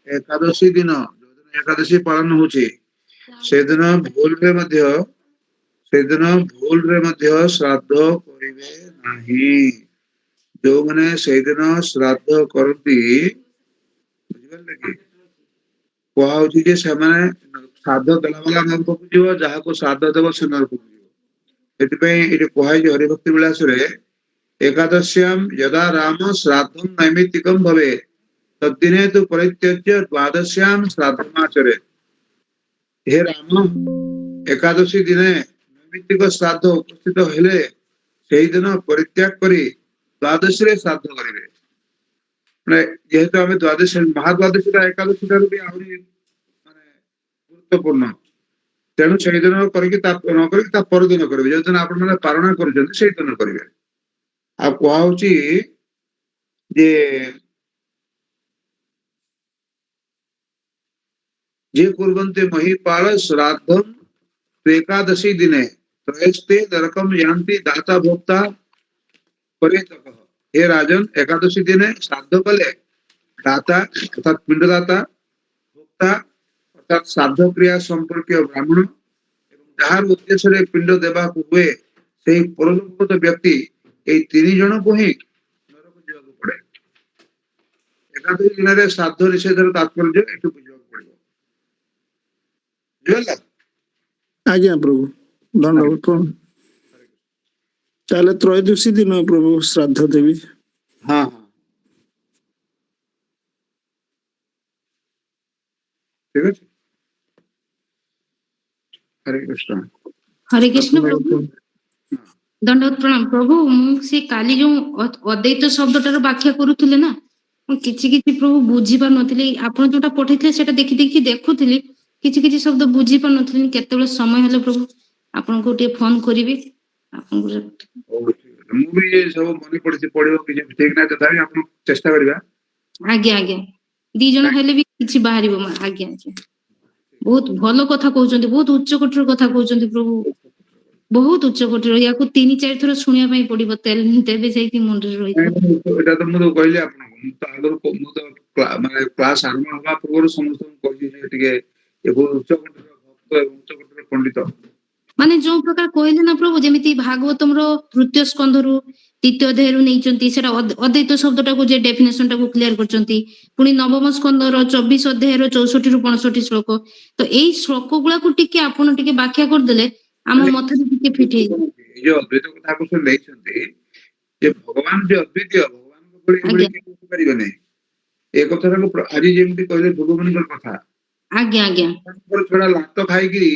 ଏକାଦଶୀ ଦିନ ଯୋଉଦିନ ଏକାଦଶୀ ପାଳନ ହଉଛି ସେଦିନ ଭୁଲରେ ମଧ୍ୟ ଶ୍ରାଦ୍ଧ କରିବେ ନାହିଁ ଯୋଉମାନେ ସେଇଦିନ ଶ୍ରାଦ୍ଧ କରନ୍ତି ବୁଝିପାରିଲେ କି କୁହା ହଉଛି ଯେ ସେମାନେ ଶ୍ରାଦ୍ଧ ଦେଲା ବାଲା ନରକକୁ ଯିବ ଯାହାକୁ ଶ୍ରାଦ୍ଧ ଦେବ ସେ ନରକକୁ ଯିବ ସେଥିପାଇଁ ଏଠି କୁହାଯାଇଛି ହରିଭକ୍ତି ବିଳାସରେ ଏକାଦଶ୍ୟାମ ଯଦା ରାମ ଶ୍ରାଦ୍ଧଂ ନୈମିତ୍ତିକଂ ଭବେ तद्दिने तु परित्यज्य द्वादश्याम श्राद्धमाचरे हे राम एकादशी दिने नैमित्तिक श्राद्ध उपस्थित हेले सेही दिन परित्याग करी द्वादशी रे श्राद्ध करिवे माने जेहेतु आमे द्वादशी महाद्वादशी रा एकादशी ठाରୁ ବି ଆହୁରି ମାନେ ଗୁରୁତ୍ୱପୂର୍ଣ୍ଣ ତେଣୁ ସେଇ ଦିନ କରିକି ତା ନ କରିକି ତା ପରଦିନ କରିବେ ଯୋଉ ଦିନ ଆପଣ ମାନେ ପାଳନ କରୁଛନ୍ତି ସେଇ ଦିନ କରିବେ ଆଉ କୁହା ହଉଛି ଯେ जे कुर्वन्ते महीपाल श्राद्धं एकादशी दिने त्रयस्ते नरकम यान्ति दाता भोक्ता परितकः हे राजन एकादशी दिने श्राद्ध कले दाता अर्थात पिंडदाता भोक्ता अर्थात श्राद्ध क्रिया संपर्कीय ब्राह्मण एवं जहार उद्देश्य पिंड देवा हुए सेही परलोकगत व्यक्ति एई तीन जन को ही नरक जीवाक पड़े एकादशी दिन रे श्राद्ध निषेधर तात्पर्य एठु बुझिବାକୁ पड़िବ आज्ञा प्रभु दंडवत प्रणाम ताले त्रयोदशी दिन प्रभु श्राद्ध देवी हाँ ठीक है हरे कृष्ण प्रभु दंडवत प्रणाम प्रभु ମୁଁ ସେ କାଲି ଯୋଉ ଅଦ୍ୱୈତ ଶବ୍ଦଟାର ବ୍ୟାଖ୍ୟା କରୁଥିଲେ ନା ମୁଁ କିଛି କିଛି ପ୍ରଭୁ ବୁଝି ପାରୁନଥିଲି ଆପଣ ଯୋଉଟା ପଠେଇଥିଲେ ସେଟା ଦେଖି ଦେଖି ଦେଖୁଥିଲି କିଛି କିଛି ଶବ୍ଦ ବୁଝି ପାରୁନଥିଲି କେତେବେଳେ ସମୟ ହେଲେ ପ୍ରଭୁ ଆପଣଙ୍କୁ ଟିକେ ଫୋନ କରିବି ଆପଣଙ୍କୁ ମୁଁ ବି ଏ ସବୁ ମନେ ପଡିଛି ପଢିବ କିଛି ଠିକ ନାହିଁ ତଥାପି ଆପଣ ଚେଷ୍ଟା କରିବା ଆଜ୍ଞା ଆଜ୍ଞା ଦି ଜଣ ହେଲେ ବି କିଛି ବାହାରିବ ଆଜ୍ଞା ଆଜ୍ଞା ବହୁତ ଭଲ କଥା କହୁଛନ୍ତି ବହୁତ ଉଚ୍ଚ କୋଟିର କଥା କହୁଛନ୍ତି ପ୍ରଭୁ ବହୁତ ଉଚ୍ଚ କୋଟିର ୟାକୁ 3-4 ଥର ଶୁଣିବା ପାଇଁ ପଡିବ ତେବେ ଯାଇକି ମୁଣ୍ଡରେ ରହିବ ଏଇଟା ତ ମୁଁ କହିଲି ଆପଣଙ୍କୁ ମୁଁ ତ ଆଗରୁ ମୁଁ ତ ମାନେ କ୍ଲାସ ଆରମ୍ଭ ହେବା ପୂର୍ବରୁ ସମସ୍ତଙ୍କୁ କହିଲି ଯେ ଟିକେ ଉଚ୍ଚ କୋଟିର ଭକ୍ତ ଏବଂ ଉଚ୍ଚ କୋଟିର ପଣ୍ଡିତ ମାନେ ଯୋଉ ପ୍ରକାର କହିଲେ ନା ପ୍ରଭୁ ଯେମିତି ଭାଗବତମର ତୃତୀୟ ସ୍କନ୍ଧରୁ ତୃତୀୟ ଅଧ୍ୟାୟରୁ ନେଇଛନ୍ତି ସେଟା ଅଦ୍ୱୈତ ଶବ୍ଦଟାକୁ ଯେ ଡେଫିନେସନ ଟାକୁ କ୍ଲିୟର କରିଛନ୍ତି। ପୁଣି ନବମ ସ୍କନ୍ଧର 24 ଅଧ୍ୟାୟର 64 ରୁ 65 ଶ୍ଲୋକ। ତ ଏଇ ଶ୍ଲୋକ ଗୁଡାକୁ ଟିକେ ଆପଣ ଟିକେ ବ୍ୟାଖ୍ୟା କରିଦେଲେ ଆମ ମତରେ ଟିକେ ଫିଟ୍ ହେଇଯିବ। ଏଇ ଯୋଉ ଅଦ୍ୱୈତ କଥାକୁ ସେ ନେଇଛନ୍ତି ଯେ ଭଗବାନ ଯେ ଅଦ୍ୱିତୀୟ, ଭଗବାନଙ୍କ ଭଳି ଏଭଳି କେହି କହିପାରିବେ ନାହିଁ। ଏ କଥାଟାକୁ ଆଜି ଯେମିତି କହିଲେ ଭଗବାନଙ୍କର କଥା, ଆଜ୍ଞା ଆଜ୍ଞା ତାଙ୍କର ଛଡା ଲାତ ଖାଇକିରି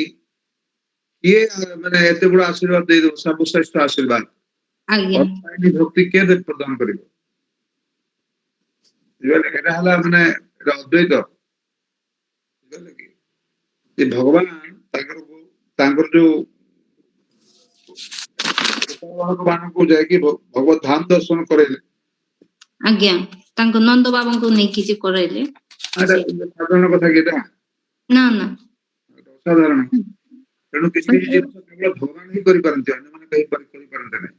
କିଏ ମାନେ ଏତେ ବଡ ଆଶୀର୍ବାଦ ଦେଇଦବ, ସର୍ବଶ୍ରେଷ୍ଠ ଆଶୀର୍ବାଦ ଆଜ୍ଞା ଅପାୟନୀ ଭକ୍ତି କିଏ ପ୍ରଦାନ କରିବ? ବୁଝିପାରିଲେ? ଏଟା ହେଲା ମାନେ ଏଟା ଅଦ୍ୱୈତ। ବୁଝିପାରିଲେ କି? ଯେ ଭଗବାନ ତାଙ୍କର ଯୋଉ ମାନଙ୍କୁ ଯାଇକି ଭଗବତ ଧାମ ଦର୍ଶନ କରେଇଲେ, ଆଜ୍ଞା ତାଙ୍କ ନନ୍ଦ ବାବାଙ୍କୁ ନେଇକି ଯେ କରାଇଲେ ଏଟା ସାଧାରଣ କଥା କି ଏଟା? ନା ନା ଅସାଧାରଣ। ତେଣୁ କିଛି କିଛି ଜିନିଷ କେବଳ ଭଗବାନ ହିଁ କରିପାରନ୍ତି, ଅନ୍ୟମାନେ କରିପାରନ୍ତି ନାହିଁ।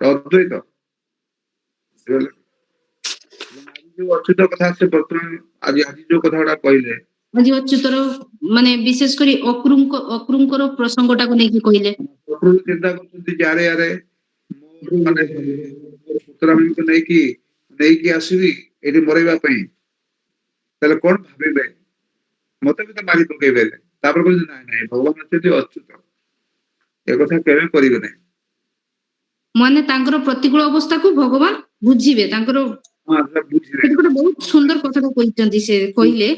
ଅଦ୍ୱୈତ। ବୁଝିପାରିଲେ? ଆଜି ଯୋଉ ଅଚ୍ୟୁତ କଥା ସେ ବର୍ତ୍ତମାନ ଆଜି ଯୋଉ କଥା ଗୁଡା କହିଲେ, ଆଜି ଅଚ୍ୟୁତର ମାନେ ବିଶେଷ କରି ଅକ୍ରୁଙ୍କର ପ୍ରସଙ୍ଗଟାକୁ ନେଇକି କହିଲେ। ପ୍ରକୃତି ଚିନ୍ତା କରୁଛନ୍ତି ଯେ ଆରେ ଆରେ ମୁଁ ମାନେ ପୁତ୍ରମାନଙ୍କୁ ନେଇକି ଆସିବି ଏଠି ମରେଇବା ପାଇଁ, ତାହେଲେ କଣ ଭାବିବେ? ମତେ ବି ତ ମାରି ପକେଇବେ। ତାପରେ କହୁଛନ୍ତି ନାଇଁ ନାଇଁ ଭଗବାନ ଅଛନ୍ତି ଅଚ୍ୟୁତ, ଏ କଥା କେବେ କରିବେ ନାହିଁ। ମାନେ ତାଙ୍କର ପ୍ରତିକୂଳ ଅବସ୍ଥାକୁ ଭଗବାନ ବୁଝିବେ। ତାଙ୍କର ବୁଝିବେ ସେଠି ଗୋଟେ ବହୁତ ସୁନ୍ଦର କଥାଟା କହିଛନ୍ତି। ସେ କହିଲେ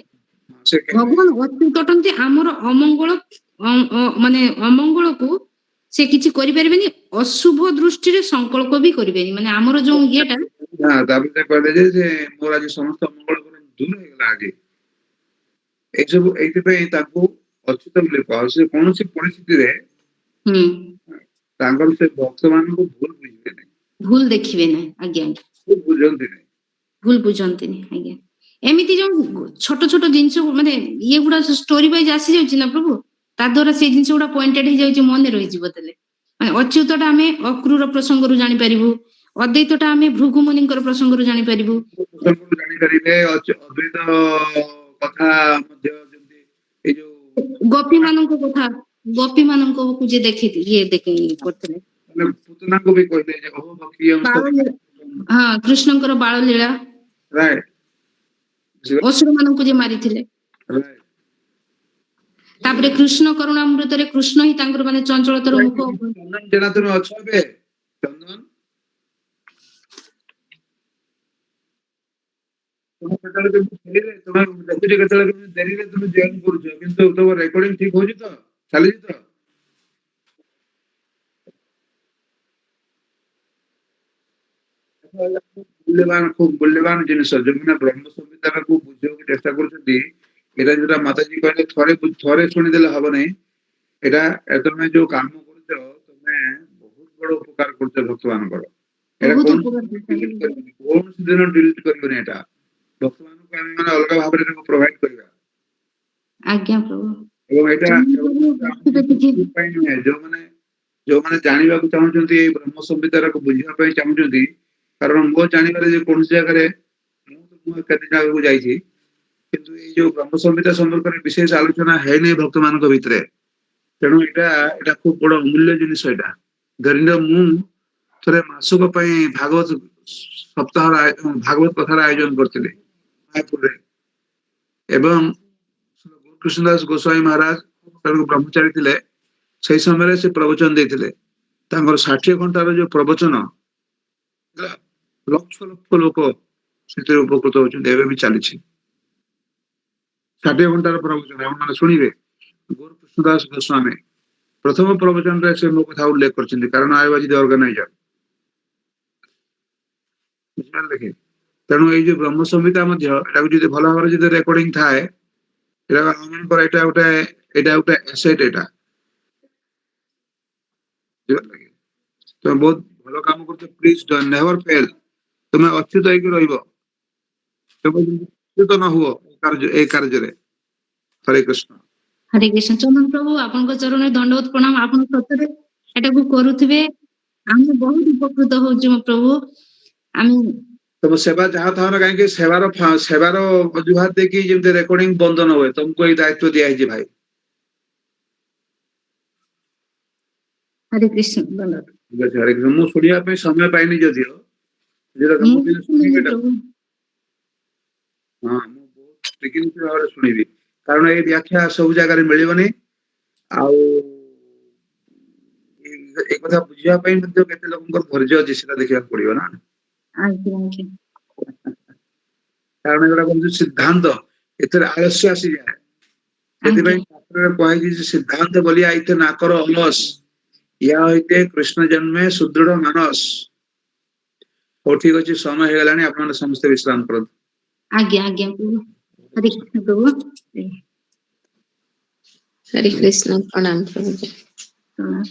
ସେ ଭଗବାନ ଅଚ୍ୟୁତ ଅଟନ୍ତି, ଆମର ଅମଙ୍ଗଳ ମାନେ ଅମଙ୍ଗଳକୁ ସେ କିଛି କରିପାରିବେନି, ଅଶୁଭ ଦୃଷ୍ଟିରେ ସଂକଳ୍ପ ବି କରିବେନି। ମାନେ ଆମର ଯୋଉ ଇଏଟା ତାପରେ କହିଲେ ଯେ ମୋର ଆଜି ସମସ୍ତ ମଙ୍ଗଳ ଦୂର ହେଇଗଲା ଆଜି। ଏଇସବୁ ଏଇଥିପାଇଁ ତାଙ୍କୁ ଅଚ୍ୟୁତ ବୋଲି କୁହା। ସେ କୌଣସି ପରିସ୍ଥିତିରେ ତାଙ୍କର ସେ ଭକ୍ତ ମାନଙ୍କୁ ଭୁଲ ବୁଝିବେ ନାହିଁ, ଭୁଲ ଦେଖିବେ ନାହିଁ। ଆଜ୍ଞା ଭୁଲ ବୁଝନ୍ତି ନାହିଁ। ଭୁଲ ବୁଝନ୍ତିନି। ଆଜ୍ଞା ଏମିତି ଯୋଉ ଛୋଟ ଛୋଟ ଜିନିଷ ମାନେ ଇଏ ଗୁଡା ଷ୍ଟୋରି ୱାଇଜ ଆସିଯାଉଛି ନା ପ୍ରଭୁ, ତା ଦ୍ୱାରା ସେ ଜିନିଷ ଗୁଡା ପଏଣ୍ଟେଡ ହେଇଯାଉଛି, ମନେ ରହିଯିବ। ତାହେଲେ ମାନେ ଅଚ୍ୟୁତଟା ଆମେ ଅକ୍ରୁର ପ୍ରସଙ୍ଗରୁ ଜାଣିପାରିବୁ, ଅଦ୍ୱୈତଟା ଆମେ ଭୃଗୁମୁନିଙ୍କର ପ୍ରସଙ୍ଗରୁ ଜାଣିପାରିବୁ। ଜାଣିପାରିବେ ଅଦ୍ୱୈତ କଥା ମଧ୍ୟ ଯେମିତି ଏଇ ଯୋଉ ଗୋପୀ ମାନଙ୍କ କଥା, ଗୋପୀ ମାନଙ୍କୁ ଯେ ଦେଖି କରୁଥିଲେ, ପୁତନାଙ୍କୁ ବି କହିଲେ ଯେ ଓହୋ ଭକ୍ତି ହଁ କୃଷ୍ଣଙ୍କର ବାଳ ଲୀଳା, ରାଇଟ ଅସୁର ମାନଙ୍କୁ ଯେ ମାରିଥିଲେ। ତାପରେ କୃଷ୍ଣ କରୁଣାମୃତରେ କୃଷ୍ଣ ହିଁ ତାଙ୍କର ମାନେ ଚଞ୍ଚଳତାର ମୁଖ। ଚନ୍ଦନ ଜେନା ତୁମେ ଅଛ ଏବେ ଚନ୍ଦନ, ତୁମେ କେତେବେଳେ ଦେଖୁଛ କେତେବେଳେ ଡେରିରେ ତୁମେ ଜଏନ୍ କରୁଛ, କିନ୍ତୁ ତମ ରେକର୍ଡିଂ ଠିକ ହଉଛି ତ, ଚାଲିଛି ତ? ଖୁବ ମୂଲ୍ୟବାନ ଜିନିଷ ଯୋଉମାନେ ବ୍ରହ୍ମ ସଂହିତାକୁ ବୁଝିବାକୁ ଚେଷ୍ଟା କରୁଛନ୍ତି। ଏଇଟା ଯୋଉଟା ମାତାଜୀ କହିଲେ ଥରେ ଶୁଣିଦେଲେ ହବ ନାହିଁ। ଏଇଟା ତମେ ଯୋଉ କାମ କରୁଛ, ତମେ ବହୁତ ବଡ ଉପକାର କରୁଛ ଭକ୍ତମାନଙ୍କର। ଏଇଟା କୌଣସି ଦିନ ଡିଲିଟ କରିବନି। ଏଇଟା ଭକ୍ତମାନଙ୍କୁ ଆମେ ମାନେ ଅଲଗା ଭାବରେ ପ୍ରୋଭାଇଡ କରିବା। ଆଜ୍ଞା ପ୍ରଭୁ। ଏବଂ ଏଇଟା ଯୋଉମାନେ ଜାଣିବାକୁ ଚାହୁଁଛନ୍ତି, ଏଇ ବ୍ରହ୍ମ ସଂହିତାକୁ ବୁଝିବା ପାଇଁ ଚାହୁଁଛନ୍ତି, କାରଣ ମୋ ଜାଣିବାରେ ଯେ କୌଣସି ଜାଗାରେ ମୁଁ କେତେ ଜାଗାକୁ ଯାଇଛି, କିନ୍ତୁ ଏଇ ଯୋଉ ବ୍ରହ୍ମ ସଂହିତା ସମ୍ପର୍କରେ ବିଶେଷ ଆଲୋଚନା ହେଇନି ଭକ୍ତମାନଙ୍କ ଭିତରେ। ତେଣୁ ଏଇଟା ଖୁବ ବଡ ଅମୂଲ୍ୟ ଜିନିଷ। ଏଇଟା ଧରିନିଅ ମୁଁ ଥରେ ମାସକ ପାଇଁ ଭାଗବତ ସପ୍ତାହର ଭାଗବତ କଥାର ଆୟୋଜନ କରିଥିଲି ମାୟାପୁରରେ, ଏବଂ କୃଷ୍ଣ ଦାସ ଗୋସ୍ୱାମୀ ମହାରାଜ ତେଣୁ ବ୍ରହ୍ମଚାରୀ ଥିଲେ। ସେଇ ସମୟରେ ସେ ପ୍ରବଚନ ଦେଇଥିଲେ। ତାଙ୍କର 60 ଘଣ୍ଟାର ଯୋଉ ପ୍ରବଚନ, ଲକ୍ଷ ଲକ୍ଷ ଲୋକ ସେଥିରେ ଉପକୃତ ହଉଛନ୍ତି, ଏବେ ବି ଚାଲିଛି। 60 ଘଣ୍ଟାର ପ୍ରବଚନ ଆପଣମାନେ ଶୁଣିବେ। କୃଷ୍ଣ ଦାସ ଗୋସ୍ୱାମୀ ପ୍ରଥମ ପ୍ରବଚନରେ ସେ ମୋ କଥା ଉଲ୍ଲେଖ କରିଛନ୍ତି, କାରଣ ଆଇ ୱାଜ ଦି ଅର୍ଗାନାଇଜର। ବୁଝିପାରିଲେ କି? ତେଣୁ ଏଇ ଯୋଉ ବ୍ରହ୍ମ ସଂହିତା ମଧ୍ୟ ଏଟାକୁ ଯଦି ଭଲ ଭାବରେ ଯଦି ରେକର୍ଡିଂ ଥାଏ, ଏଇଟା ଗୋଟେ ଏସେଟ। ଏଇଟା ତମେ ବହୁତ ଭଲ କାମ କରୁଛ। Please never fail. ତମେ ଅଚ୍ୟୁତ ହେଇକି ରହିବ, ଅଚ୍ୟୁତ ନ ହୁଅ ଏଇ କାର୍ଯ୍ୟରେ। ହରେ କୃଷ୍ଣ। ହରେ କୃଷ୍ଣ। ଚନ୍ଦନ ପ୍ରଭୁ ଆପଣଙ୍କ ଚରଣରେ ଦଣ୍ଡବତ ପ୍ରଣାମ। ଆପଣ ସତରେ ଏଟାକୁ କରୁଥିବେ, ଆମେ ବହୁତ ଉପକୃତ ହଉଛୁ ପ୍ରଭୁ। ଆମେ ତମ ସେବା ଯାହା ଥାଉ ନା କାହିଁକି, ସେବାର ଅଜୁହାତ ଦେଇକି ଯେମିତି ରେକର୍ଡିଂ ବନ୍ଦ ନ ହୁଏ, ତମକୁ ଏଇ ଦାୟିତ୍ୱ ଦିଆହେଇଛି ଭାଇ। ହରେ କୃଷ୍ଣ। ଠିକ ଅଛି ହରେ କୃଷ୍ଣ। ମୁଁ ଶୁଣିବା ପାଇଁ ସମୟ ପାଇନି ଯଦିଓ ଯେଟା ମୁଁ ତମ ଦିନ ଶୁଣିବି ଏଟା। ପ୍ରଭୁ ହଁ ମୁଁ ବହୁତ ଟିକିନିକି ଭାବରେ ଶୁଣିବି କାରଣ ଏଇ ବ୍ୟାଖ୍ୟା ସବୁ ଜାଗାରେ ମିଳିବନି ଆଉ ଏ କଥା ବୁଝିବା ପାଇଁ ମଧ୍ୟ କେତେ ଲୋକଙ୍କର ଧୈର୍ଯ୍ୟ ଅଛି ସେଟା ଦେଖିବାକୁ ପଡିବ ନା। ଆଜ୍ଞା ଆଜ୍ଞା କାରଣ ଏଗୁଡା କହୁଛି ସିଦ୍ଧାନ୍ତ ଏଥିରେ ଆଳସ୍ୟ ଆସିଯାଏ। ଆଜ୍ଞା ସେଥିପାଇଁ ଶାସ୍ତ୍ରରେ କୁହାଯାଇଛି ଯେ ସିଦ୍ଧାନ୍ତ ବୋଲି ଆଇତେ ନାକର ଅଲସ ୟା ହଇତେ କୃଷ୍ଣ ଜନ୍ମେ ସୁଦୃଢ ମାନସ। ହଉ ଠିକ ଅଛି ସମୟ ହେଇଗଲାଣି ଆପଣମାନେ ସମସ୍ତେ ବିଶ୍ରାମ କରନ୍ତୁ। ଆଜ୍ଞା ଆଜ୍ଞା ପ୍ରଭୁ ହରେ କୃଷ୍ଣ ପ୍ରଭୁ हरे कृष्ण प्रणाम प्रभु जी। ପ୍ରଣାମ।